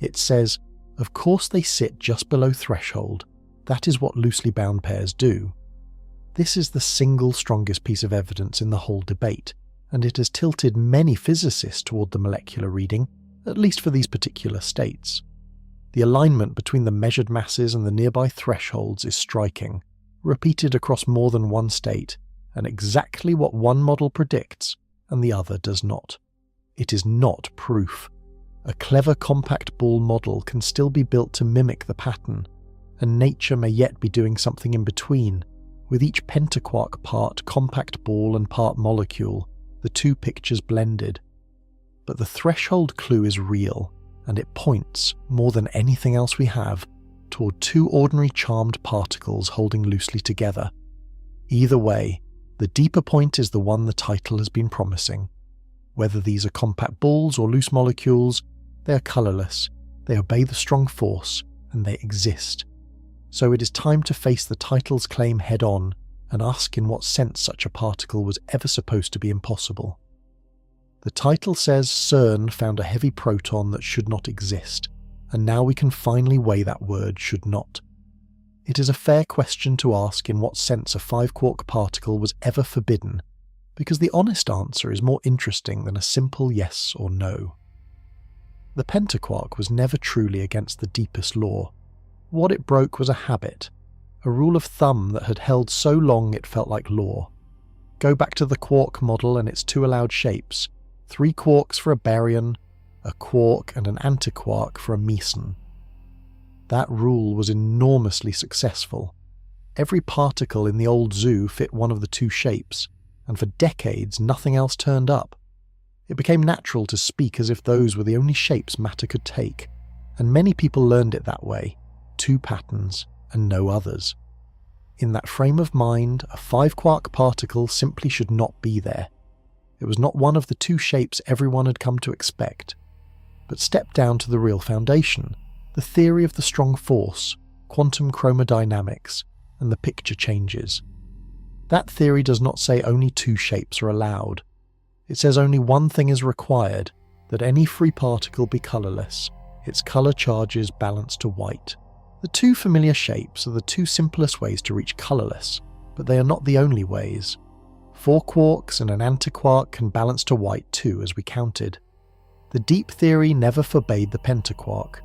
It says, of course they sit just below threshold. That is what loosely bound pairs do. This is the single strongest piece of evidence in the whole debate, and it has tilted many physicists toward the molecular reading, at least for these particular states. The alignment between the measured masses and the nearby thresholds is striking, repeated across more than one state, and exactly what one model predicts and the other does not. It is not proof. A clever compact ball model can still be built to mimic the pattern, and nature may yet be doing something in between, with each pentaquark part compact ball and part molecule, the 2 pictures blended. But the threshold clue is real, and it points, more than anything else we have, toward 2 ordinary charmed particles holding loosely together. Either way, the deeper point is the one the title has been promising. Whether these are compact balls or loose molecules, they are colourless, they obey the strong force, and they exist. So it is time to face the title's claim head-on and ask in what sense such a particle was ever supposed to be impossible. The title says CERN found a heavy proton that should not exist, and now we can finally weigh that word should not. It is a fair question to ask in what sense a 5-quark particle was ever forbidden, because the honest answer is more interesting than a simple yes or no. The pentaquark was never truly against the deepest law. What it broke was a habit, a rule of thumb that had held so long it felt like law. Go back to the quark model and its 2 allowed shapes, 3 quarks for a baryon, a quark and an antiquark for a meson. That rule was enormously successful. Every particle in the old zoo fit one of the two shapes, and for decades nothing else turned up. It became natural to speak as if those were the only shapes matter could take, and many people learned it that way, two patterns and no others. In that frame of mind, a 5-quark particle simply should not be there. It was not one of the two shapes everyone had come to expect. But step down to the real foundation, the theory of the strong force, quantum chromodynamics, and the picture changes. That theory does not say only two shapes are allowed. It says only one thing is required, that any free particle be colourless, its colour charges balanced to white. The two familiar shapes are the two simplest ways to reach colourless, but they are not the only ways. 4 quarks and an antiquark can balance to white too, as we counted. The deep theory never forbade the pentaquark.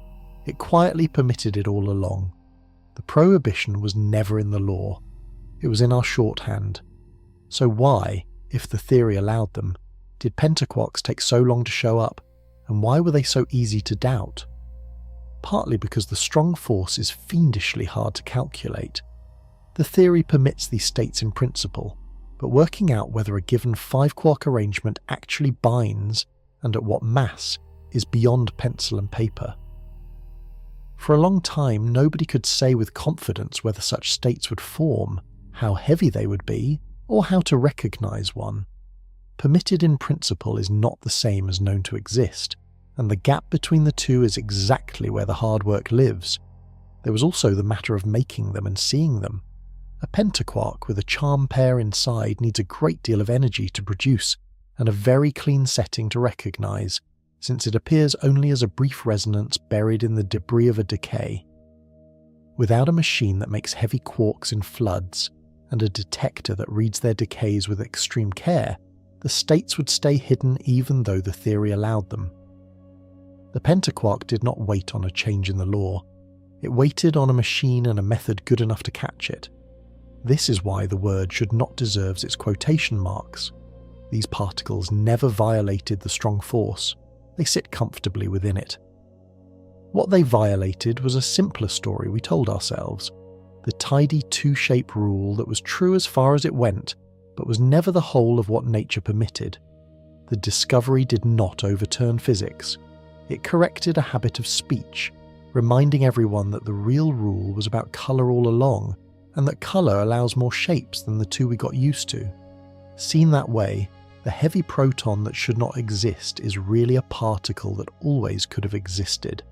It quietly permitted it all along. The prohibition was never in the law. It was in our shorthand. So why, if the theory allowed them, did pentaquarks take so long to show up, and why were they so easy to doubt? Partly because the strong force is fiendishly hard to calculate. The theory permits these states in principle, but working out whether a given 5-quark arrangement actually binds and at what mass is beyond pencil and paper. For a long time, nobody could say with confidence whether such states would form, how heavy they would be, or how to recognize one. Permitted in principle is not the same as known to exist, and the gap between the two is exactly where the hard work lives. There was also the matter of making them and seeing them. A pentaquark with a charm pair inside needs a great deal of energy to produce, and a very clean setting to recognize, since it appears only as a brief resonance buried in the debris of a decay. Without a machine that makes heavy quarks in floods, and a detector that reads their decays with extreme care, the states would stay hidden even though the theory allowed them. The pentaquark did not wait on a change in the law. It waited on a machine and a method good enough to catch it. This is why the word should not deserve its quotation marks. These particles never violated the strong force. They sit comfortably within it. What they violated was a simpler story we told ourselves, the tidy two-shape rule that was true as far as it went, but was never the whole of what nature permitted. The discovery did not overturn physics. It corrected a habit of speech, reminding everyone that the real rule was about colour all along, and that colour allows more shapes than the two we got used to. Seen that way, the heavy proton that should not exist is really a particle that always could have existed,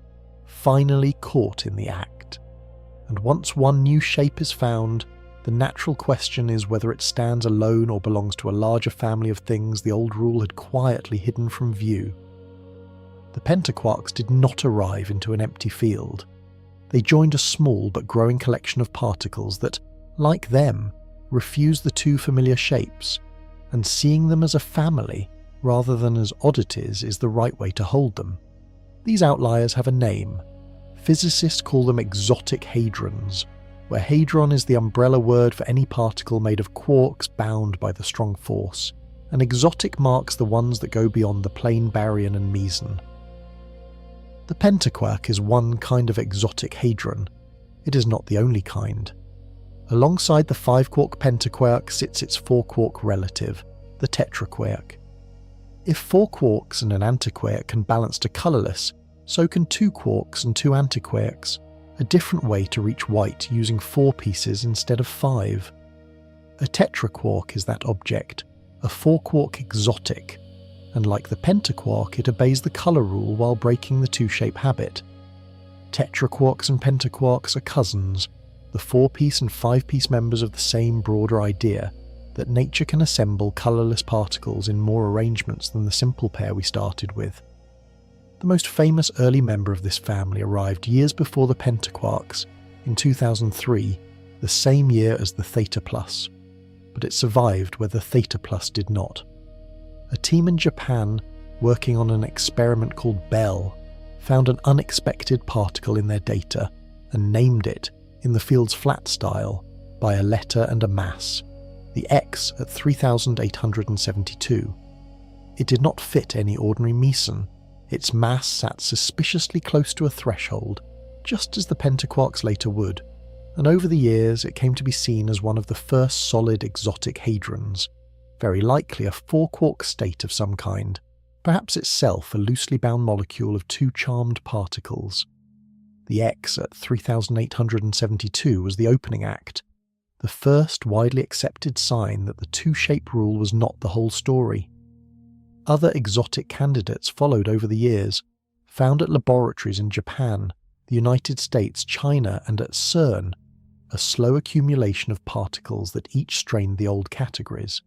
finally caught in the act. And once one new shape is found, the natural question is whether it stands alone or belongs to a larger family of things the old rule had quietly hidden from view. The pentaquarks did not arrive into an empty field. They joined a small but growing collection of particles that, like them, refuse the two familiar shapes, and seeing them as a family rather than as oddities is the right way to hold them. These outliers have a name. Physicists call them exotic hadrons, where hadron is the umbrella word for any particle made of quarks bound by the strong force, and exotic marks the ones that go beyond the plain baryon and meson. The pentaquark is one kind of exotic hadron. It is not the only kind. Alongside the 5-quark pentaquark sits its 4-quark relative, the tetraquark. If 4 quarks and an antiquark can balance to colourless, so can 2 quarks and 2 antiquarks, a different way to reach white using 4 pieces instead of 5. A tetraquark is that object, a 4-quark exotic, and like the pentaquark it obeys the colour rule while breaking the two-shape habit. Tetraquarks and pentaquarks are cousins, the 4-piece and 5-piece members of the same broader idea, that nature can assemble colourless particles in more arrangements than the simple pair we started with. The most famous early member of this family arrived years before the pentaquarks, in 2003, the same year as the Theta-plus, but it survived where the Theta-plus did not. A team in Japan, working on an experiment called Bell, found an unexpected particle in their data and named it, in the field's flat style, by a letter and a mass, the X at 3,872. It did not fit any ordinary meson. Its mass sat suspiciously close to a threshold, just as the pentaquarks later would, and over the years it came to be seen as one of the first solid exotic hadrons, very likely a 4-quark state of some kind, perhaps itself a loosely bound molecule of two charmed particles. The X at 3872 was the opening act, the first widely accepted sign that the two-shape rule was not the whole story. Other exotic candidates followed over the years, found at laboratories in Japan, the United States, China, and at CERN, a slow accumulation of particles that each strained the old categories.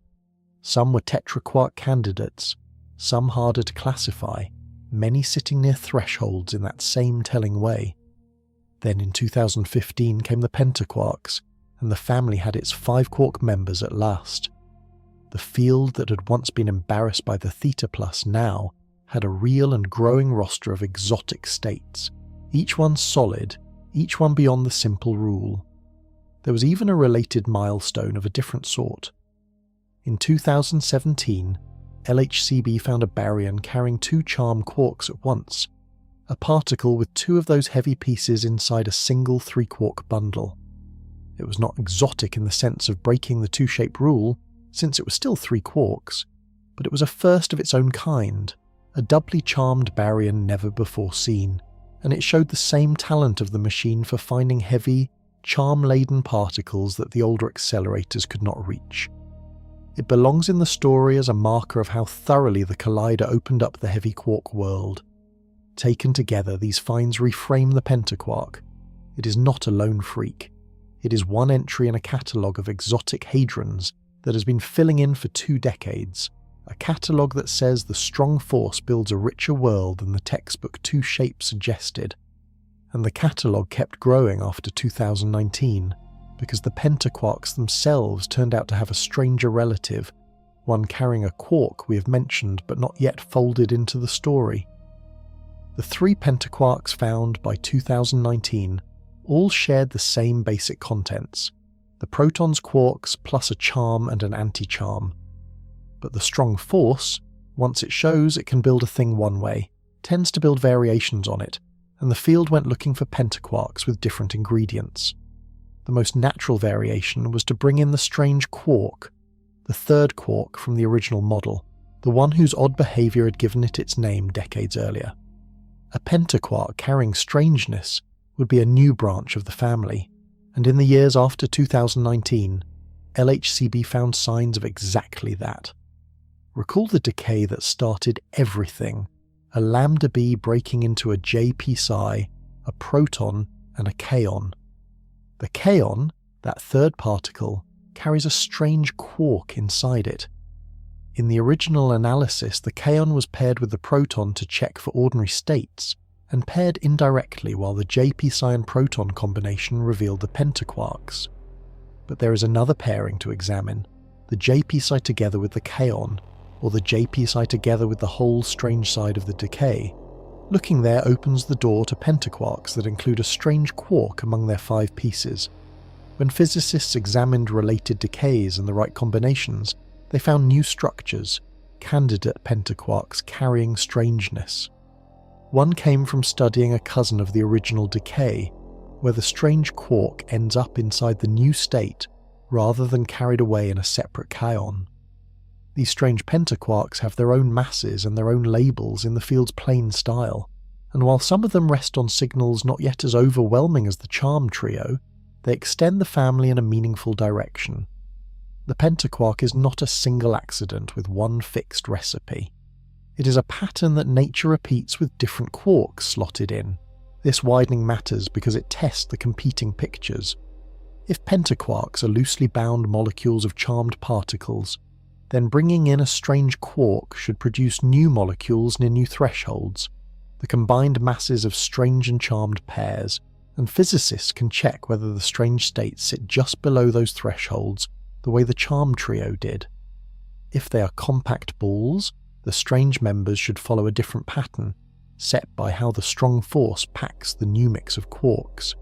Some were tetraquark candidates, some harder to classify, many sitting near thresholds in that same telling way. Then in 2015 came the pentaquarks, and the family had its 5-quark members at last. The field that had once been embarrassed by the Theta-plus now had a real and growing roster of exotic states, each one solid, each one beyond the simple rule. There was even a related milestone of a different sort. In 2017, LHCb found a baryon carrying two charm quarks at once, a particle with two of those heavy pieces inside a single 3-quark bundle. It was not exotic in the sense of breaking the two-shape rule, since it was still 3 quarks, but it was a first of its own kind, a doubly charmed baryon never before seen, and it showed the same talent of the machine for finding heavy, charm-laden particles that the older accelerators could not reach. It belongs in the story as a marker of how thoroughly the collider opened up the heavy quark world. Taken together, these finds reframe the pentaquark. It is not a lone freak. It is one entry in a catalogue of exotic hadrons that has been filling in for 2 decades, a catalogue that says the strong force builds a richer world than the textbook two-shape suggested. And the catalogue kept growing after 2019, because the pentaquarks themselves turned out to have a stranger relative, one carrying a quark we have mentioned but not yet folded into the story. The 3 pentaquarks found by 2019 all shared the same basic contents, the protons quarks plus a charm and an anti-charm. But the strong force, once it shows it can build a thing one way, tends to build variations on it, and the field went looking for pentaquarks with different ingredients. The most natural variation was to bring in the strange quark, the 3rd quark from the original model, the one whose odd behaviour had given it its name decades earlier. A pentaquark carrying strangeness would be a new branch of the family, and in the years after 2019, LHCb found signs of exactly that. Recall the decay that started everything, a lambda B breaking into a JP psi, a proton, and a kaon. The kaon, that 3rd particle, carries a strange quark inside it. In the original analysis, the kaon was paired with the proton to check for ordinary states, and paired indirectly while the JP psi and proton combination revealed the pentaquarks. But there is another pairing to examine, the JP psi together with the kaon, or the JP psi together with the whole strange side of the decay. Looking there opens the door to pentaquarks that include a strange quark among their 5 pieces. When physicists examined related decays and the right combinations, they found new structures, candidate pentaquarks carrying strangeness. One came from studying a cousin of the original decay, where the strange quark ends up inside the new state rather than carried away in a separate kaon. These strange pentaquarks have their own masses and their own labels in the field's plain style, and while some of them rest on signals not yet as overwhelming as the charm trio, they extend the family in a meaningful direction. The pentaquark is not a single accident with one fixed recipe. It is a pattern that nature repeats with different quarks slotted in. This widening matters because it tests the competing pictures. If pentaquarks are loosely bound molecules of charmed particles, then bringing in a strange quark should produce new molecules near new thresholds, the combined masses of strange and charmed pairs, and physicists can check whether the strange states sit just below those thresholds the way the charm trio did. If they are compact balls, the strange members should follow a different pattern, set by how the strong force packs the new mix of quarks.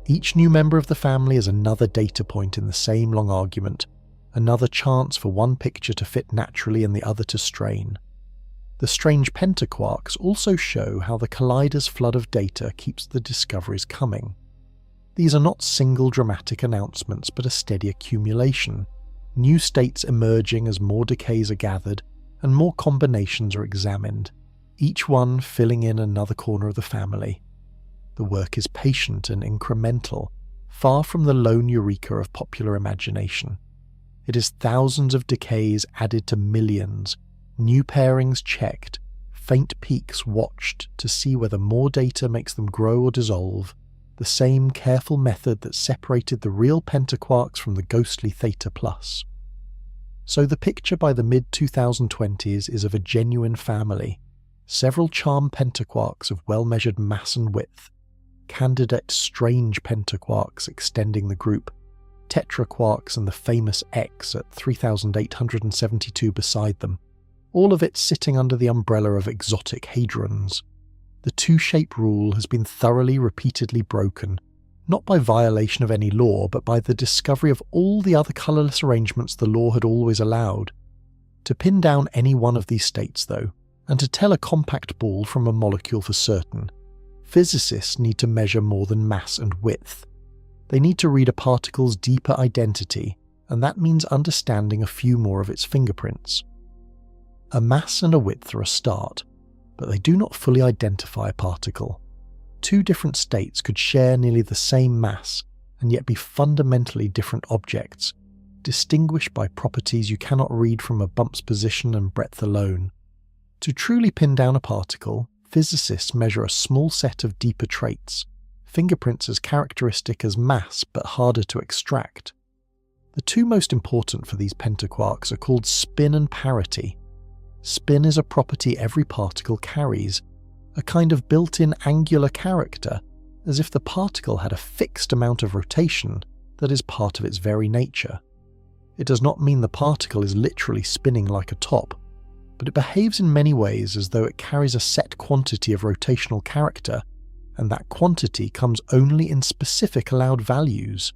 Each new member of the family is another data point in the same long argument, another chance for one picture to fit naturally and the other to strain. The strange pentaquarks also show how the collider's flood of data keeps the discoveries coming. These are not single dramatic announcements but a steady accumulation, new states emerging as more decays are gathered and more combinations are examined, each one filling in another corner of the family. The work is patient and incremental, far from the lone eureka of popular imagination. It is thousands of decays added to millions, new pairings checked, faint peaks watched to see whether more data makes them grow or dissolve, the same careful method that separated the real pentaquarks from the ghostly Theta-plus. So the picture by the mid-2020s is of a genuine family, several charm pentaquarks of well-measured mass and width, candidate strange pentaquarks extending the group, tetraquarks and the famous X at 3,872 beside them, all of it sitting under the umbrella of exotic hadrons. The two-shape rule has been thoroughly, repeatedly broken, not by violation of any law, but by the discovery of all the other colourless arrangements the law had always allowed. To pin down any one of these states, though, and to tell a compact ball from a molecule for certain, physicists need to measure more than mass and width. They need to read a particle's deeper identity, and that means understanding a few more of its fingerprints. A mass and a width are a start, but they do not fully identify a particle. Two different states could share nearly the same mass and yet be fundamentally different objects, distinguished by properties you cannot read from a bump's position and breadth alone. To truly pin down a particle, physicists measure a small set of deeper traits, fingerprints as characteristic as mass but harder to extract. The two most important for these pentaquarks are called spin and parity. Spin is a property every particle carries, a kind of built-in angular character, as if the particle had a fixed amount of rotation that is part of its very nature. It does not mean the particle is literally spinning like a top, but it behaves in many ways as though it carries a set quantity of rotational character, and that quantity comes only in specific allowed values.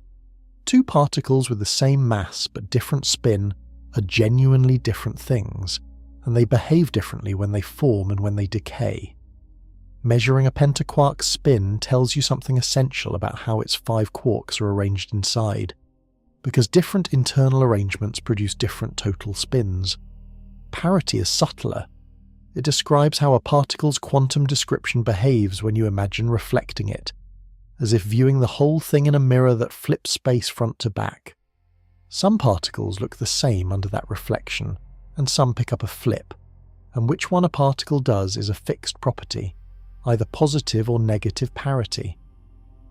Two particles with the same mass but different spin are genuinely different things, and they behave differently when they form and when they decay. Measuring a pentaquark's spin tells you something essential about how its 5 quarks are arranged inside, because different internal arrangements produce different total spins. Parity is subtler. It describes how a particle's quantum description behaves when you imagine reflecting it, as if viewing the whole thing in a mirror that flips space front to back. Some particles look the same under that reflection, and some pick up a flip, and which one a particle does is a fixed property, either positive or negative parity.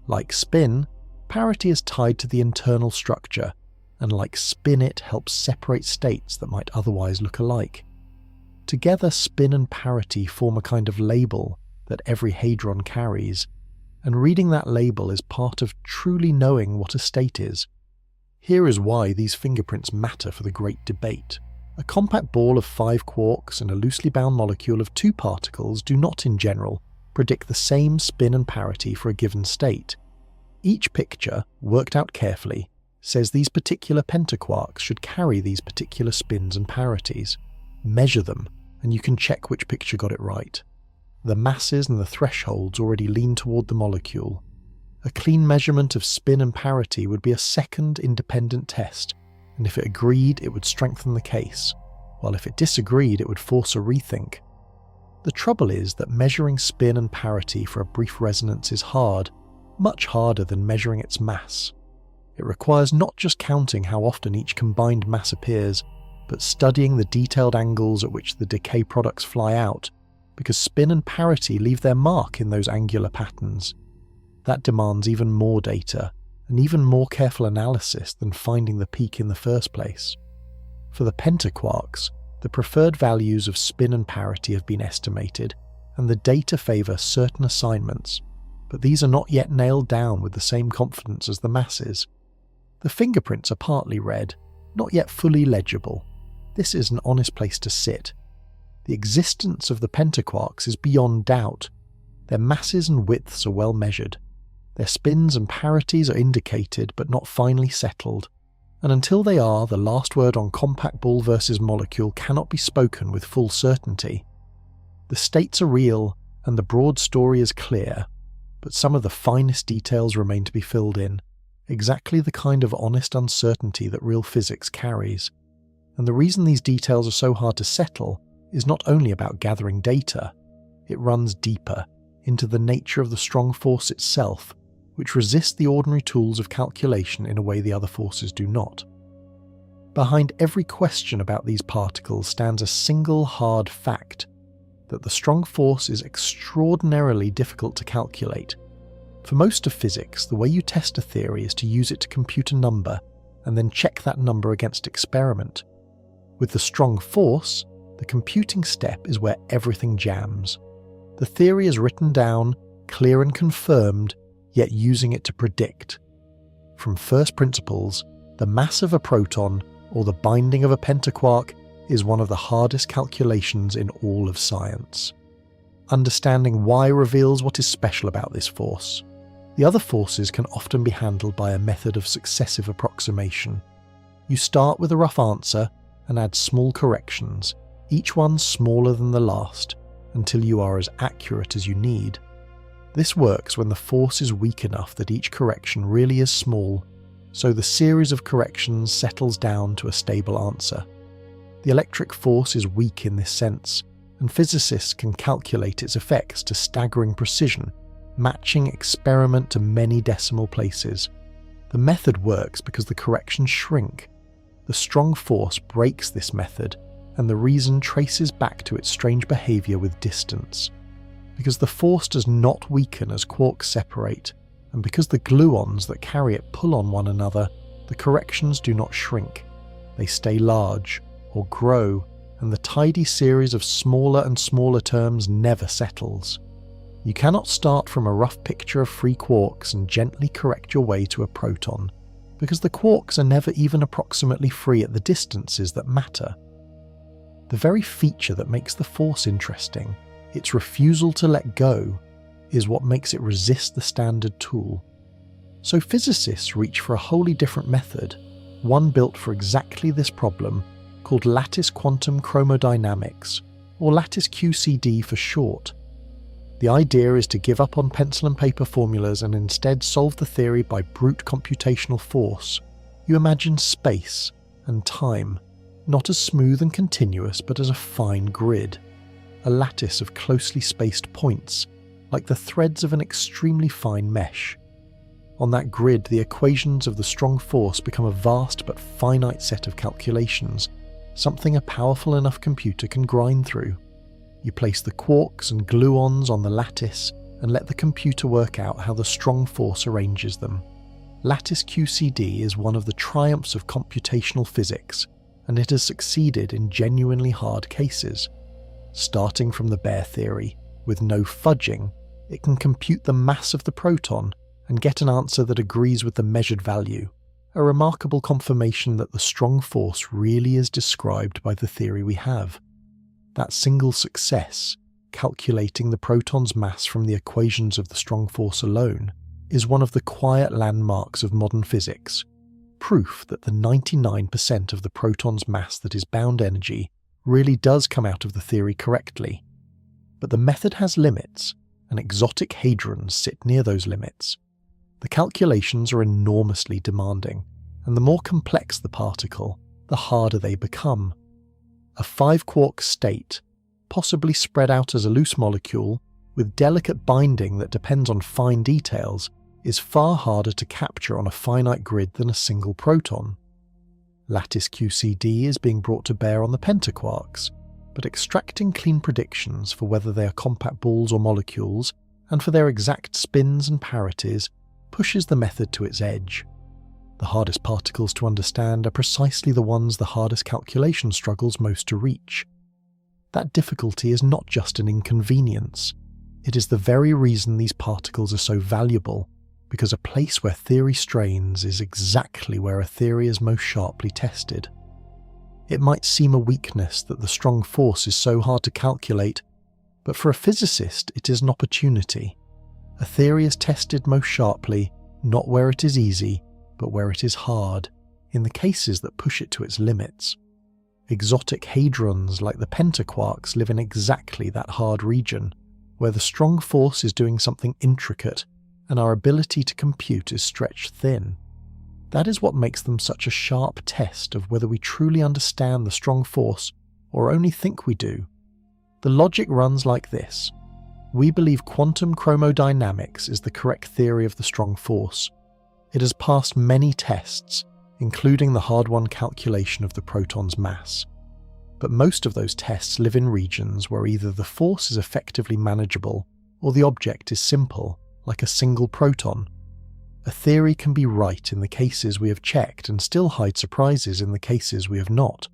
Like spin, parity is tied to the internal structure, and like spin it helps separate states that might otherwise look alike. Together, spin and parity form a kind of label that every hadron carries, and reading that label is part of truly knowing what a state is. Here is why these fingerprints matter for the great debate. A compact ball of 5 quarks and a loosely bound molecule of 2 particles do not, in general, predict the same spin and parity for a given state. Each picture, worked out carefully, says these particular pentaquarks should carry these particular spins and parities. Measure them, and you can check which picture got it right. The masses and the thresholds already lean toward the molecule. A clean measurement of spin and parity would be a second independent test, and if it agreed, it would strengthen the case, while if it disagreed, it would force a rethink. The trouble is that measuring spin and parity for a brief resonance is hard, much harder than measuring its mass. It requires not just counting how often each combined mass appears, but studying the detailed angles at which the decay products fly out, because spin and parity leave their mark in those angular patterns. That demands even more data, and even more careful analysis than finding the peak in the first place. For the pentaquarks, the preferred values of spin and parity have been estimated, and the data favour certain assignments, but these are not yet nailed down with the same confidence as the masses. The fingerprints are partly read, not yet fully legible. This is an honest place to sit. The existence of the pentaquarks is beyond doubt. Their masses and widths are well measured. Their spins and parities are indicated but not finally settled, and until they are, the last word on compact ball versus molecule cannot be spoken with full certainty. The states are real, and the broad story is clear. but some of the finest details remain to be filled in, exactly the kind of honest uncertainty that real physics carries. And the reason these details are so hard to settle is not only about gathering data, it runs deeper into the nature of the strong force itself, which resists the ordinary tools of calculation in a way the other forces do not. Behind every question about these particles stands a single hard fact, that the strong force is extraordinarily difficult to calculate. For most of physics, the way you test a theory is to use it to compute a number and then check that number against experiment. With the strong force, the computing step is where everything jams. The theory is written down, clear and confirmed, yet using it to predict. From first principles, the mass of a proton or the binding of a pentaquark is one of the hardest calculations in all of science. Understanding why reveals what is special about this force. The other forces can often be handled by a method of successive approximation. You start with a rough answer and add small corrections, each one smaller than the last, until you are as accurate as you need. This works when the force is weak enough that each correction really is small, so the series of corrections settles down to a stable answer. The electric force is weak in this sense, and physicists can calculate its effects to staggering precision, matching experiment to many decimal places. The method works because the corrections shrink. The strong force breaks this method, and the reason traces back to its strange behaviour with distance. Because the force does not weaken as quarks separate, and because the gluons that carry it pull on one another, the corrections do not shrink. They stay large, or grow, and the tidy series of smaller and smaller terms never settles. You cannot start from a rough picture of free quarks and gently correct your way to a proton, because the quarks are never even approximately free at the distances that matter. The very feature that makes the force interesting, its refusal to let go, is what makes it resist the standard tool. So physicists reach for a wholly different method, one built for exactly this problem, called lattice quantum chromodynamics, or lattice QCD for short. The idea is to give up on pencil and paper formulas and instead solve the theory by brute computational force. You imagine space and time, not as smooth and continuous but as a fine grid, a lattice of closely spaced points, like the threads of an extremely fine mesh. On that grid, the equations of the strong force become a vast but finite set of calculations, something a powerful enough computer can grind through. You place the quarks and gluons on the lattice and let the computer work out how the strong force arranges them. Lattice QCD is one of the triumphs of computational physics, and it has succeeded in genuinely hard cases. Starting from the bare theory, with no fudging, it can compute the mass of the proton and get an answer that agrees with the measured value, a remarkable confirmation that the strong force really is described by the theory we have. That single success, calculating the proton's mass from the equations of the strong force alone, is one of the quiet landmarks of modern physics, proof that the 99% of the proton's mass that is bound energy really does come out of the theory correctly. But the method has limits, and exotic hadrons sit near those limits. The calculations are enormously demanding, and the more complex the particle, the harder they become. A 5-quark state, possibly spread out as a loose molecule, with delicate binding that depends on fine details, is far harder to capture on a finite grid than a single proton. Lattice QCD is being brought to bear on the pentaquarks, but extracting clean predictions for whether they are compact balls or molecules, and for their exact spins and parities, pushes the method to its edge. The hardest particles to understand are precisely the ones the hardest calculation struggles most to reach. That difficulty is not just an inconvenience. It is the very reason these particles are so valuable, because a place where theory strains is exactly where a theory is most sharply tested. It might seem a weakness that the strong force is so hard to calculate, but for a physicist it is an opportunity. A theory is tested most sharply, not where it is easy, but where it is hard, in the cases that push it to its limits. Exotic hadrons like the pentaquarks live in exactly that hard region, where the strong force is doing something intricate and our ability to compute is stretched thin. That is what makes them such a sharp test of whether we truly understand the strong force or only think we do. The logic runs like this. We believe quantum chromodynamics is the correct theory of the strong force. It has passed many tests, including the hard-won calculation of the proton's mass. But most of those tests live in regions where either the force is effectively manageable or the object is simple, like a single proton. A theory can be right in the cases we have checked and still hide surprises in the cases we have not.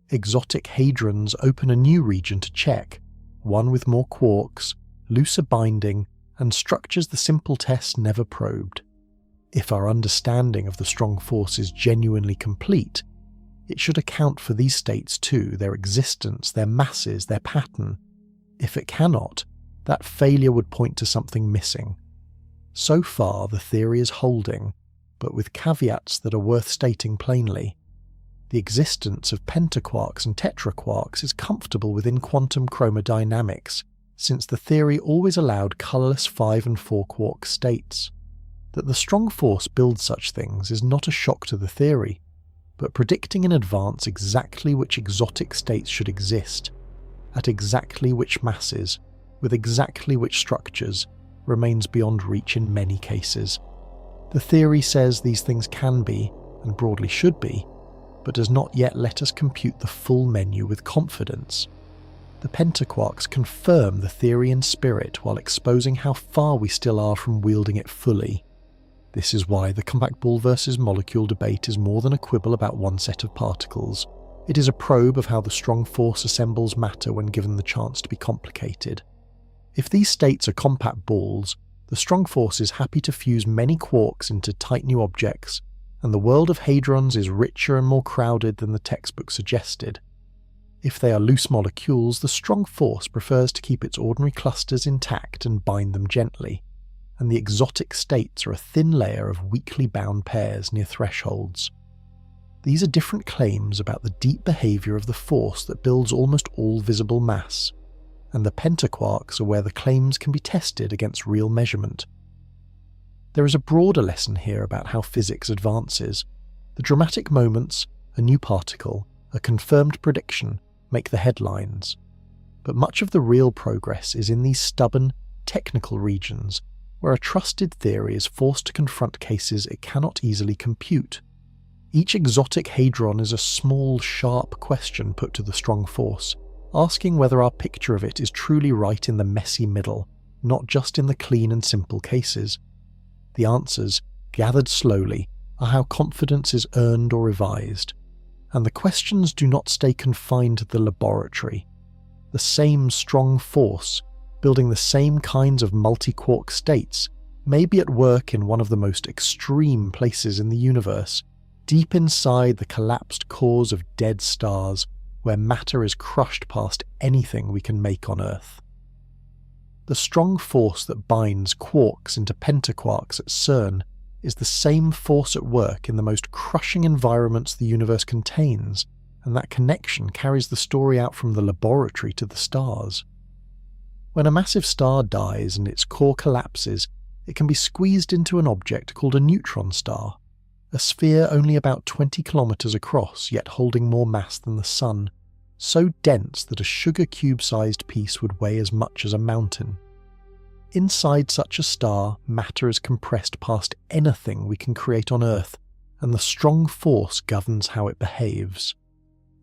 Exotic hadrons open a new region to check, one with more quarks, looser binding, and structures the simple tests never probed. If our understanding of the strong force is genuinely complete, it should account for these states too, their existence, their masses, their pattern. If it cannot, that failure would point to something missing. So far, the theory is holding, but with caveats that are worth stating plainly. The existence of pentaquarks and tetraquarks is comfortable within quantum chromodynamics, since the theory always allowed colourless 5 and 4 quark states. That the strong force builds such things is not a shock to the theory, but predicting in advance exactly which exotic states should exist, at exactly which masses, with exactly which structures, remains beyond reach in many cases. The theory says these things can be, and broadly should be, but does not yet let us compute the full menu with confidence. The pentaquarks confirm the theory in spirit while exposing how far we still are from wielding it fully. This is why the compact ball versus molecule debate is more than a quibble about one set of particles. It is a probe of how the strong force assembles matter when given the chance to be complicated. If these states are compact balls, the strong force is happy to fuse many quarks into tight new objects, and the world of hadrons is richer and more crowded than the textbook suggested. If they are loose molecules, the strong force prefers to keep its ordinary clusters intact and bind them gently, and the exotic states are a thin layer of weakly bound pairs near thresholds. These are different claims about the deep behaviour of the force that builds almost all visible mass, and the pentaquarks are where the claims can be tested against real measurement. There is a broader lesson here about how physics advances. The dramatic moments, a new particle, a confirmed prediction, make the headlines. But much of the real progress is in these stubborn, technical regions where a trusted theory is forced to confront cases it cannot easily compute. Each exotic hadron is a small, sharp question put to the strong force, asking whether our picture of it is truly right in the messy middle, not just in the clean and simple cases. The answers, gathered slowly, are how confidence is earned or revised, and the questions do not stay confined to the laboratory. The same strong force, building the same kinds of multi-quark states, may be at work in one of the most extreme places in the universe, deep inside the collapsed cores of dead stars, where matter is crushed past anything we can make on Earth. The strong force that binds quarks into pentaquarks at CERN is the same force at work in the most crushing environments the universe contains, and that connection carries the story out from the laboratory to the stars. When a massive star dies and its core collapses, it can be squeezed into an object called a neutron star, a sphere only about 20 kilometers across yet holding more mass than the Sun, so dense that a sugar cube-sized piece would weigh as much as a mountain. Inside such a star, matter is compressed past anything we can create on Earth, and the strong force governs how it behaves.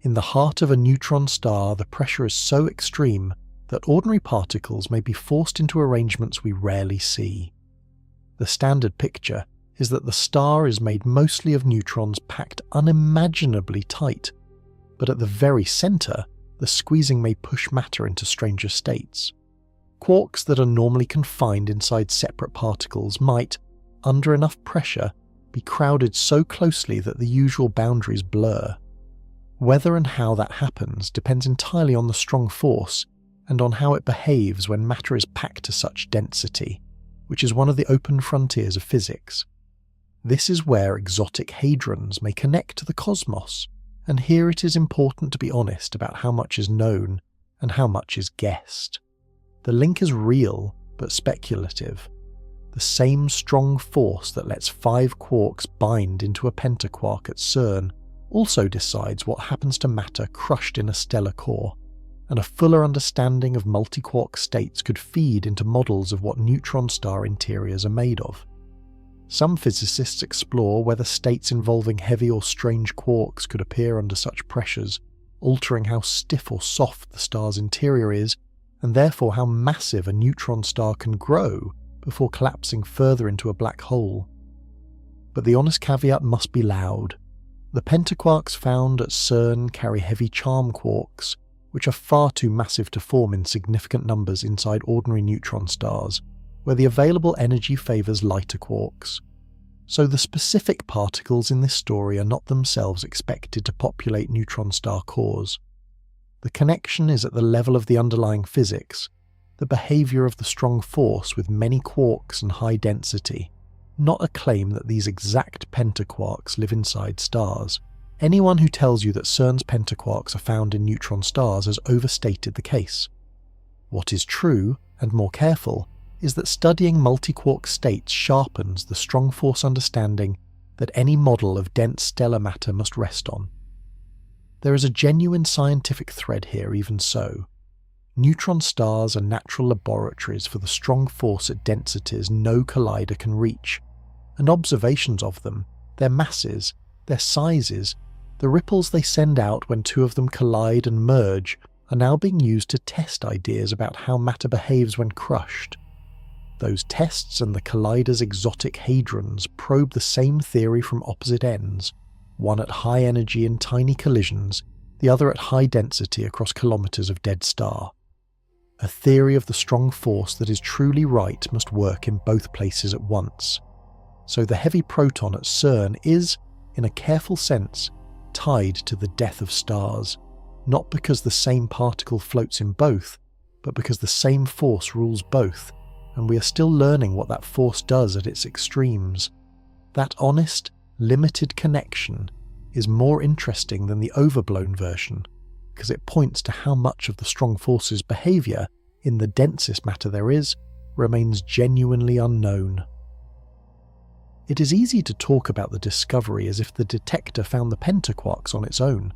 In the heart of a neutron star, the pressure is so extreme that ordinary particles may be forced into arrangements we rarely see. The standard picture is that the star is made mostly of neutrons packed unimaginably tight, but at the very centre, the squeezing may push matter into stranger states. Quarks that are normally confined inside separate particles might, under enough pressure, be crowded so closely that the usual boundaries blur. Whether and how that happens depends entirely on the strong force, and on how it behaves when matter is packed to such density, which is one of the open frontiers of physics. This is where exotic hadrons may connect to the cosmos, and here it is important to be honest about how much is known and how much is guessed. The link is real, but speculative. The same strong force that lets 5 quarks bind into a pentaquark at CERN also decides what happens to matter crushed in a stellar core, and a fuller understanding of multi-quark states could feed into models of what neutron star interiors are made of. Some physicists explore whether states involving heavy or strange quarks could appear under such pressures, altering how stiff or soft the star's interior is, and therefore how massive a neutron star can grow before collapsing further into a black hole. But the honest caveat must be loud. The pentaquarks found at CERN carry heavy charm quarks, which are far too massive to form in significant numbers inside ordinary neutron stars, where the available energy favours lighter quarks. So the specific particles in this story are not themselves expected to populate neutron star cores. The connection is at the level of the underlying physics, the behaviour of the strong force with many quarks and high density, not a claim that these exact pentaquarks live inside stars. Anyone who tells you that CERN's pentaquarks are found in neutron stars has overstated the case. What is true, and more careful, is that studying multi-quark states sharpens the strong force understanding that any model of dense stellar matter must rest on. There is a genuine scientific thread here even so. Neutron stars are natural laboratories for the strong force at densities no collider can reach, and observations of them, their masses, their sizes, the ripples they send out when 2 of them collide and merge, are now being used to test ideas about how matter behaves when crushed. Those tests and the collider's exotic hadrons probe the same theory from opposite ends, one at high energy in tiny collisions, the other at high density across kilometres of dead star. A theory of the strong force that is truly right must work in both places at once. So the heavy proton at CERN is, in a careful sense, tied to the death of stars, not because the same particle floats in both, but because the same force rules both, and we are still learning what that force does at its extremes. That honest, limited connection is more interesting than the overblown version, because it points to how much of the strong force's behaviour, in the densest matter there is, remains genuinely unknown. It is easy to talk about the discovery as if the detector found the pentaquarks on its own,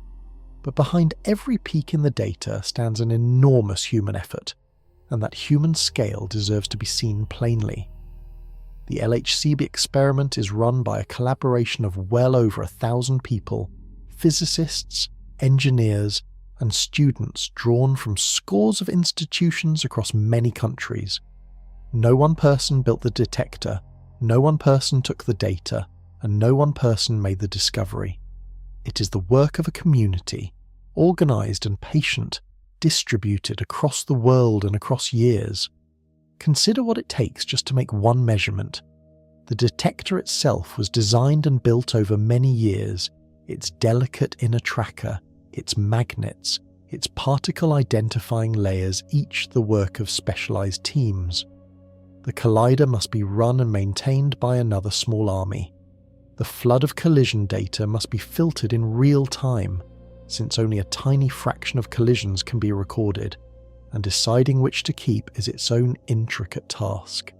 but behind every peak in the data stands an enormous human effort, and that human scale deserves to be seen plainly. The LHCb experiment is run by a collaboration of well over 1,000 people, physicists, engineers, and students drawn from scores of institutions across many countries. No one person built the detector, no one person took the data, and no one person made the discovery. It is the work of a community, organised and patient, distributed across the world and across years. Consider what it takes just to make one measurement. The detector itself was designed and built over many years, its delicate inner tracker, its magnets, its particle identifying layers, each the work of specialised teams. The collider must be run and maintained by another small army. The flood of collision data must be filtered in real time, since only a tiny fraction of collisions can be recorded, and deciding which to keep is its own intricate task.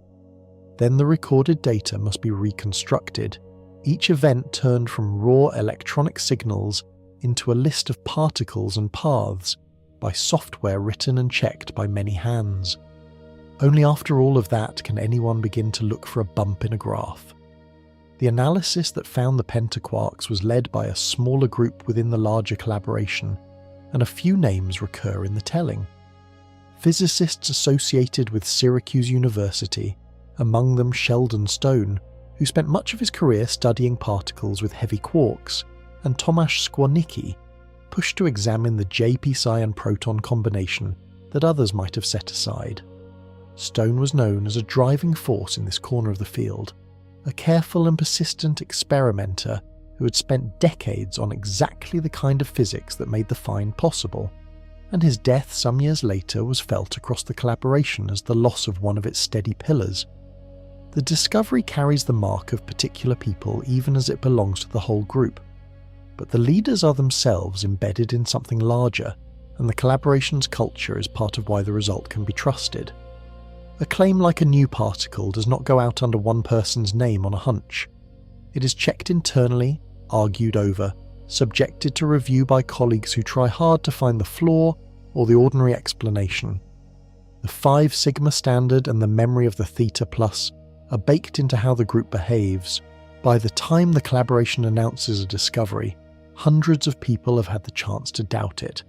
Then the recorded data must be reconstructed, each event turned from raw electronic signals into a list of particles and paths by software written and checked by many hands. Only after all of that can anyone begin to look for a bump in a graph. The analysis that found the pentaquarks was led by a smaller group within the larger collaboration, and a few names recur in the telling. Physicists associated with Syracuse University, among them Sheldon Stone, who spent much of his career studying particles with heavy quarks, and Tomasz Skwornicki, pushed to examine the J-psi and proton combination that others might have set aside. Stone was known as a driving force in this corner of the field, a careful and persistent experimenter who had spent decades on exactly the kind of physics that made the find possible, and his death some years later was felt across the collaboration as the loss of one of its steady pillars. The discovery carries the mark of particular people even as it belongs to the whole group, but the leaders are themselves embedded in something larger, and the collaboration's culture is part of why the result can be trusted. A claim like a new particle does not go out under one person's name on a hunch. It is checked internally, argued over, subjected to review by colleagues who try hard to find the flaw or the ordinary explanation. The 5 sigma standard and the memory of the Theta-plus are baked into how the group behaves. By the time the collaboration announces a discovery, hundreds of people have had the chance to doubt it,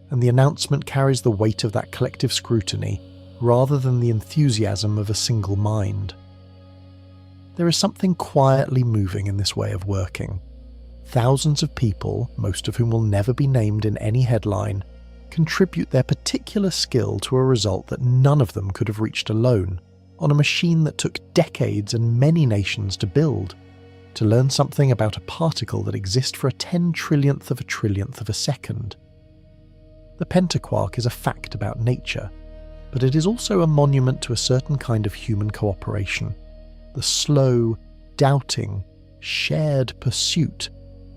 and the announcement carries the weight of that collective scrutiny rather than the enthusiasm of a single mind. There is something quietly moving in this way of working. Thousands of people, most of whom will never be named in any headline, contribute their particular skill to a result that none of them could have reached alone, on a machine that took decades and many nations to build, to learn something about a particle that exists for a 10 trillionth of a trillionth of a second. The pentaquark is a fact about nature, but it is also a monument to a certain kind of human cooperation, the slow, doubting, shared pursuit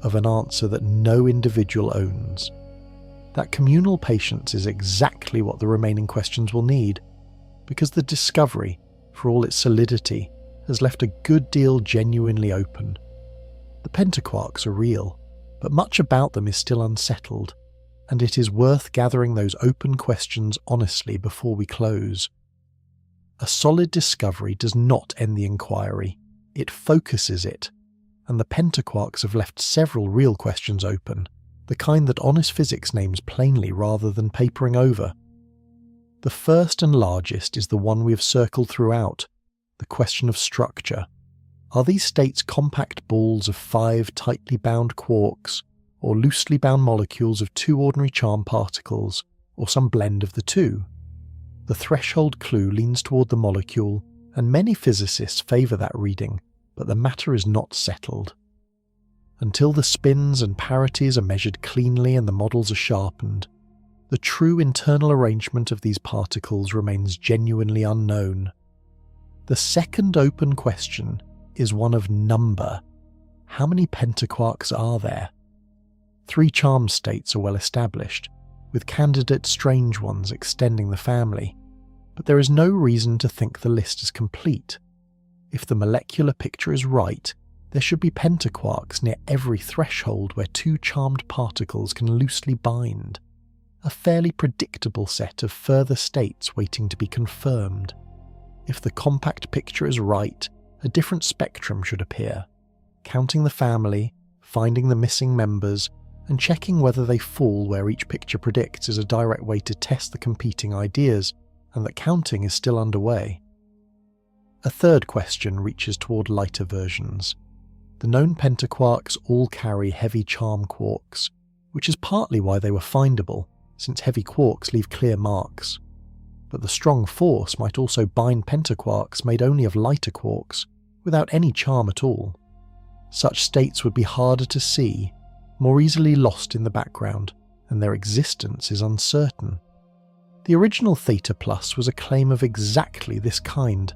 of an answer that no individual owns. That communal patience is exactly what the remaining questions will need, because the discovery, for all its solidity, has left a good deal genuinely open. The pentaquarks are real, but much about them is still unsettled, and it is worth gathering those open questions honestly before we close. A solid discovery does not end the inquiry, it focuses it, and the pentaquarks have left several real questions open, the kind that honest physics names plainly rather than papering over. The first and largest is the one we have circled throughout, the question of structure. Are these states compact balls of 5 tightly bound quarks, or loosely bound molecules of 2 ordinary charm particles, or some blend of the two? The threshold clue leans toward the molecule, and many physicists favour that reading, but the matter is not settled. Until the spins and parities are measured cleanly and the models are sharpened, the true internal arrangement of these particles remains genuinely unknown. The second open question is one of number. How many pentaquarks are there? 3 charm states are well established, with candidate strange ones extending the family, but there is no reason to think the list is complete. If the molecular picture is right, there should be pentaquarks near every threshold where 2 charmed particles can loosely bind, a fairly predictable set of further states waiting to be confirmed. If the compact picture is right, a different spectrum should appear, counting the family, finding the missing members, and checking whether they fall where each picture predicts is a direct way to test the competing ideas, and that counting is still underway. A third question reaches toward lighter versions. The known pentaquarks all carry heavy charm quarks, which is partly why they were findable, since heavy quarks leave clear marks. But the strong force might also bind pentaquarks made only of lighter quarks, without any charm at all. Such states would be harder to see, more easily lost in the background, and their existence is uncertain. The original Theta-plus was a claim of exactly this kind,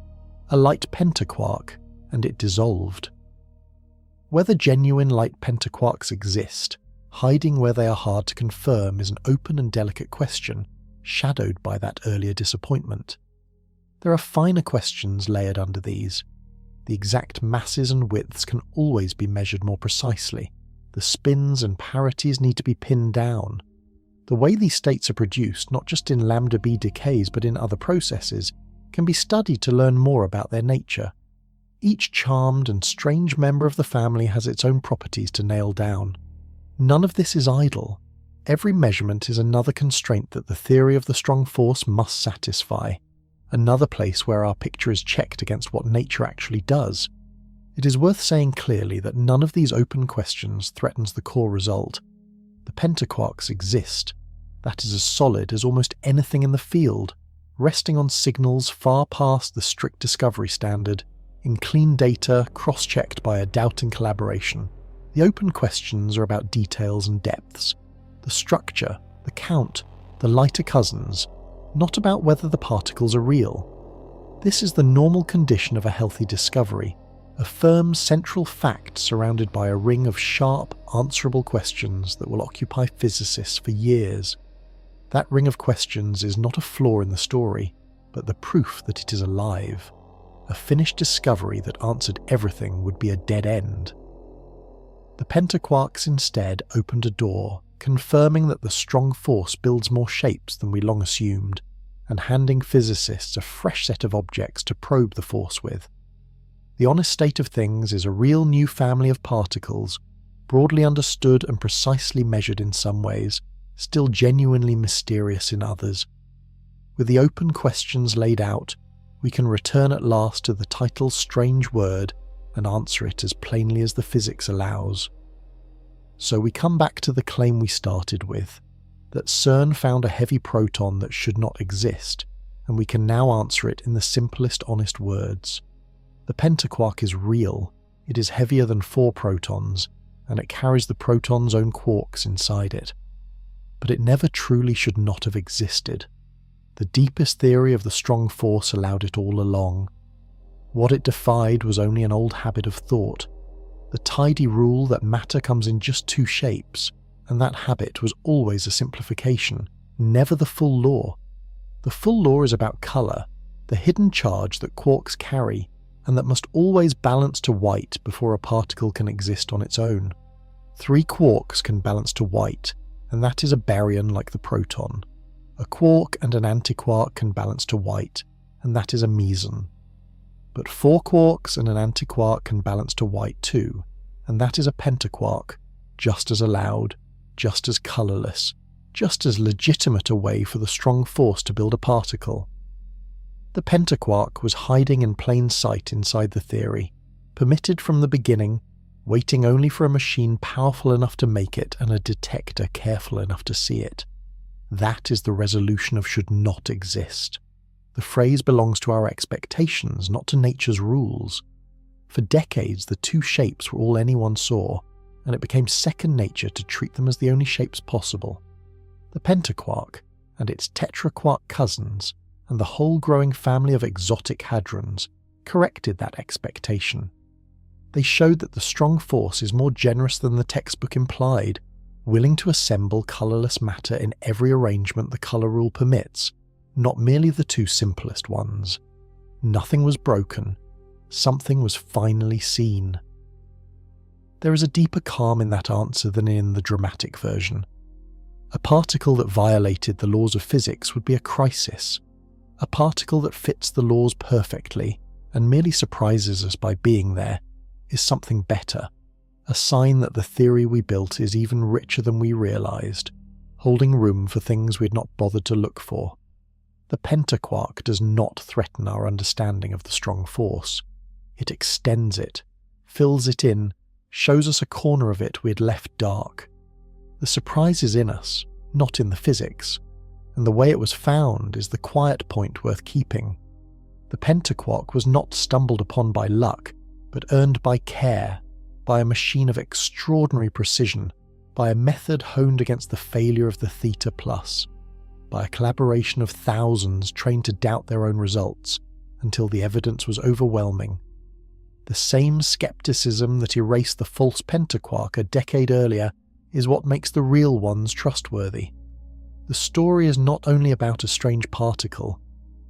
a light pentaquark, and it dissolved. Whether genuine light pentaquarks exist, hiding where they are hard to confirm, is an open and delicate question, shadowed by that earlier disappointment. There are finer questions layered under these. The exact masses and widths can always be measured more precisely. The spins and parities need to be pinned down. The way these states are produced, not just in lambda B decays but in other processes, can be studied to learn more about their nature. Each charmed and strange member of the family has its own properties to nail down. None of this is idle. Every measurement is another constraint that the theory of the strong force must satisfy, another place where our picture is checked against what nature actually does. It is worth saying clearly that none of these open questions threatens the core result. The pentaquarks exist. That is as solid as almost anything in the field, resting on signals far past the strict discovery standard, in clean data cross-checked by a doubting collaboration. The open questions are about details and depths, the structure, the count, the lighter cousins, not about whether the particles are real. This is the normal condition of a healthy discovery, a firm central fact surrounded by a ring of sharp, answerable questions that will occupy physicists for years. That ring of questions is not a flaw in the story, but the proof that it is alive. A finished discovery that answered everything would be a dead end. The pentaquarks instead opened a door, confirming that the strong force builds more shapes than we long assumed, and handing physicists a fresh set of objects to probe the force with. The honest state of things is a real new family of particles, broadly understood and precisely measured in some ways, still genuinely mysterious in others. With the open questions laid out, we can return at last to the title's strange word and answer it as plainly as the physics allows. So we come back to the claim we started with, that CERN found a heavy proton that should not exist, and we can now answer it in the simplest honest words. The pentaquark is real, it is heavier than 4 protons, and it carries the proton's own quarks inside it. But it never truly should not have existed. The deepest theory of the strong force allowed it all along. What it defied was only an old habit of thought, the tidy rule that matter comes in just 2 shapes, and that habit was always a simplification, never the full law. The full law is about colour, the hidden charge that quarks carry, and that must always balance to white before a particle can exist on its own. 3 quarks can balance to white, and that is a baryon like the proton. A quark and an antiquark can balance to white, and that is a meson. But 4 quarks and an antiquark can balance to white too, and that is a pentaquark, just as allowed, just as colourless, just as legitimate a way for the strong force to build a particle. The pentaquark was hiding in plain sight inside the theory, permitted from the beginning, waiting only for a machine powerful enough to make it and a detector careful enough to see it. That is the resolution of should not exist. The phrase belongs to our expectations, not to nature's rules. For decades, the 2 shapes were all anyone saw, and it became second nature to treat them as the only shapes possible. The pentaquark and its tetraquark cousins, and the whole growing family of exotic hadrons, corrected that expectation. They showed that the strong force is more generous than the textbook implied, willing to assemble colourless matter in every arrangement the colour rule permits, not merely the 2 simplest ones. Nothing was broken. Something was finally seen. There is a deeper calm in that answer than in the dramatic version. A particle that violated the laws of physics would be a crisis. A particle that fits the laws perfectly and merely surprises us by being there is something better, a sign that the theory we built is even richer than we realised, holding room for things we'd not bothered to look for. The pentaquark does not threaten our understanding of the strong force. It extends it, fills it in, shows us a corner of it we had left dark. The surprise is in us, not in the physics, and the way it was found is the quiet point worth keeping. The pentaquark was not stumbled upon by luck, but earned by care, by a machine of extraordinary precision, by a method honed against the failure of the Theta-plus, by a collaboration of thousands trained to doubt their own results until the evidence was overwhelming. The same skepticism that erased the false pentaquark a decade earlier is what makes the real ones trustworthy. The story is not only about a strange particle,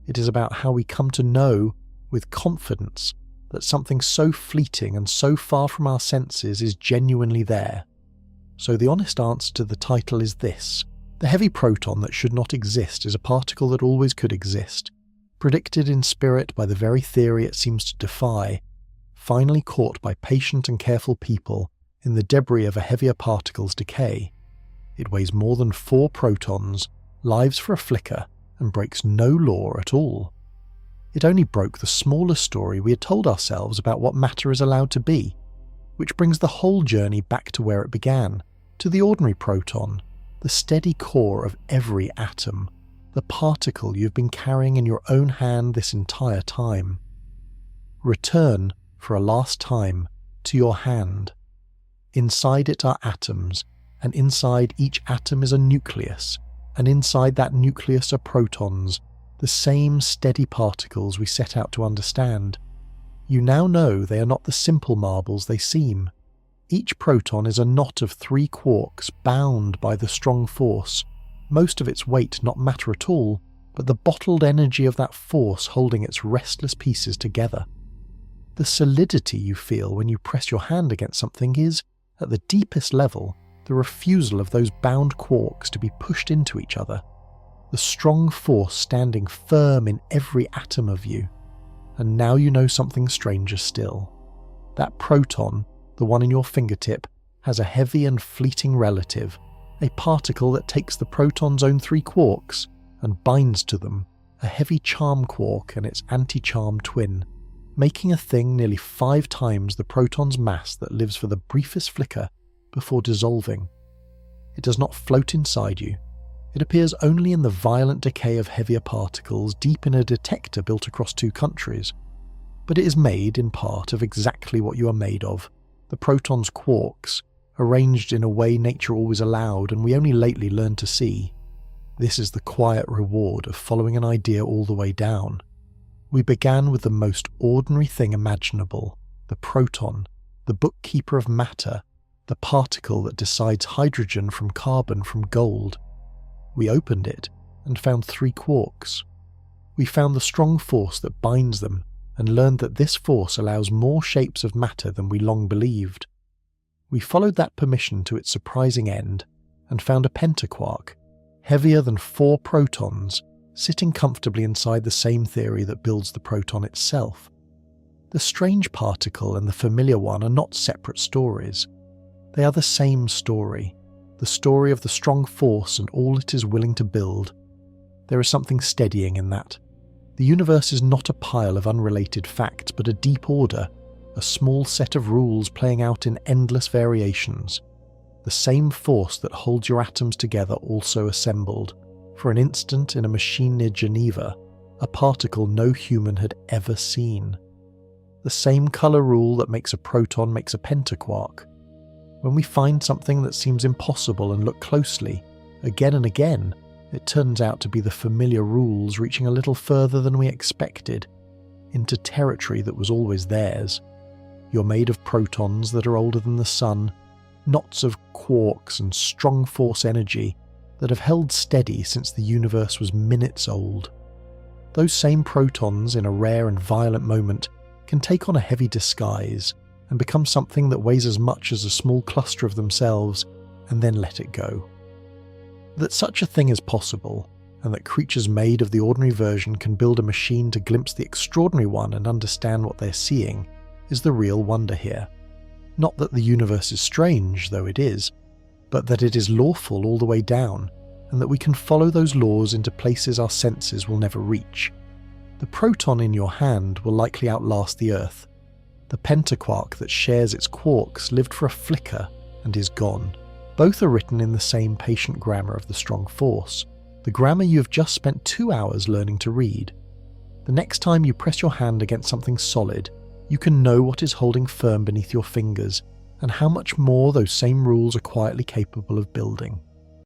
it is about how we come to know, with confidence, that something so fleeting and so far from our senses is genuinely there. So the honest answer to the title is this: the heavy proton that should not exist is a particle that always could exist, predicted in spirit by the very theory it seems to defy, finally caught by patient and careful people in the debris of a heavier particle's decay. It weighs more than 4 protons, lives for a flicker, and breaks no law at all. It only broke the smallest story we had told ourselves about what matter is allowed to be, which brings the whole journey back to where it began, to the ordinary proton, the steady core of every atom, the particle you've been carrying in your own hand this entire time. Return, for a last time, to your hand. Inside it are atoms, and inside each atom is a nucleus, and inside that nucleus are protons, the same steady particles we set out to understand. You now know they are not the simple marbles they seem. Each proton is a knot of 3 quarks bound by the strong force, most of its weight not matter at all, but the bottled energy of that force holding its restless pieces together. The solidity you feel when you press your hand against something is, at the deepest level, the refusal of those bound quarks to be pushed into each other. The strong force standing firm in every atom of you. And now you know something stranger still. That proton, the one in your fingertip, has a heavy and fleeting relative, a particle that takes the proton's own 3 quarks and binds to them, a heavy charm quark and its anti-charm twin, making a thing nearly 5 times the proton's mass that lives for the briefest flicker before dissolving. It does not float inside you. It appears only in the violent decay of heavier particles deep in a detector built across 2 countries. But it is made, in part, of exactly what you are made of, the proton's quarks, arranged in a way nature always allowed and we only lately learned to see. This is the quiet reward of following an idea all the way down. We began with the most ordinary thing imaginable, the proton, the bookkeeper of matter, the particle that decides hydrogen from carbon from gold. We opened it and found 3 quarks. We found the strong force that binds them and learned that this force allows more shapes of matter than we long believed. We followed that permission to its surprising end and found a pentaquark, heavier than 4 protons, sitting comfortably inside the same theory that builds the proton itself. The strange particle and the familiar one are not separate stories. They are the same story, the story of the strong force and all it is willing to build. There is something steadying in that. The universe is not a pile of unrelated facts, but a deep order, a small set of rules playing out in endless variations. The same force that holds your atoms together also assembled, for an instant in a machine near Geneva, a particle no human had ever seen. The same colour rule that makes a proton makes a pentaquark. When we find something that seems impossible and look closely, again and again, it turns out to be the familiar rules reaching a little further than we expected, into territory that was always theirs. You're made of protons that are older than the sun, knots of quarks and strong force energy that have held steady since the universe was minutes old. Those same protons, in a rare and violent moment, can take on a heavy disguise and become something that weighs as much as a small cluster of themselves and then let it go. That such a thing is possible, and that creatures made of the ordinary version can build a machine to glimpse the extraordinary one and understand what they're seeing, is the real wonder here. Not that the universe is strange, though it is, but that it is lawful all the way down, and that we can follow those laws into places our senses will never reach. The proton in your hand will likely outlast the Earth. The pentaquark that shares its quarks lived for a flicker and is gone. Both are written in the same patient grammar of the strong force, the grammar you have just spent 2 hours learning to read. The next time you press your hand against something solid, you can know what is holding firm beneath your fingers and how much more those same rules are quietly capable of building.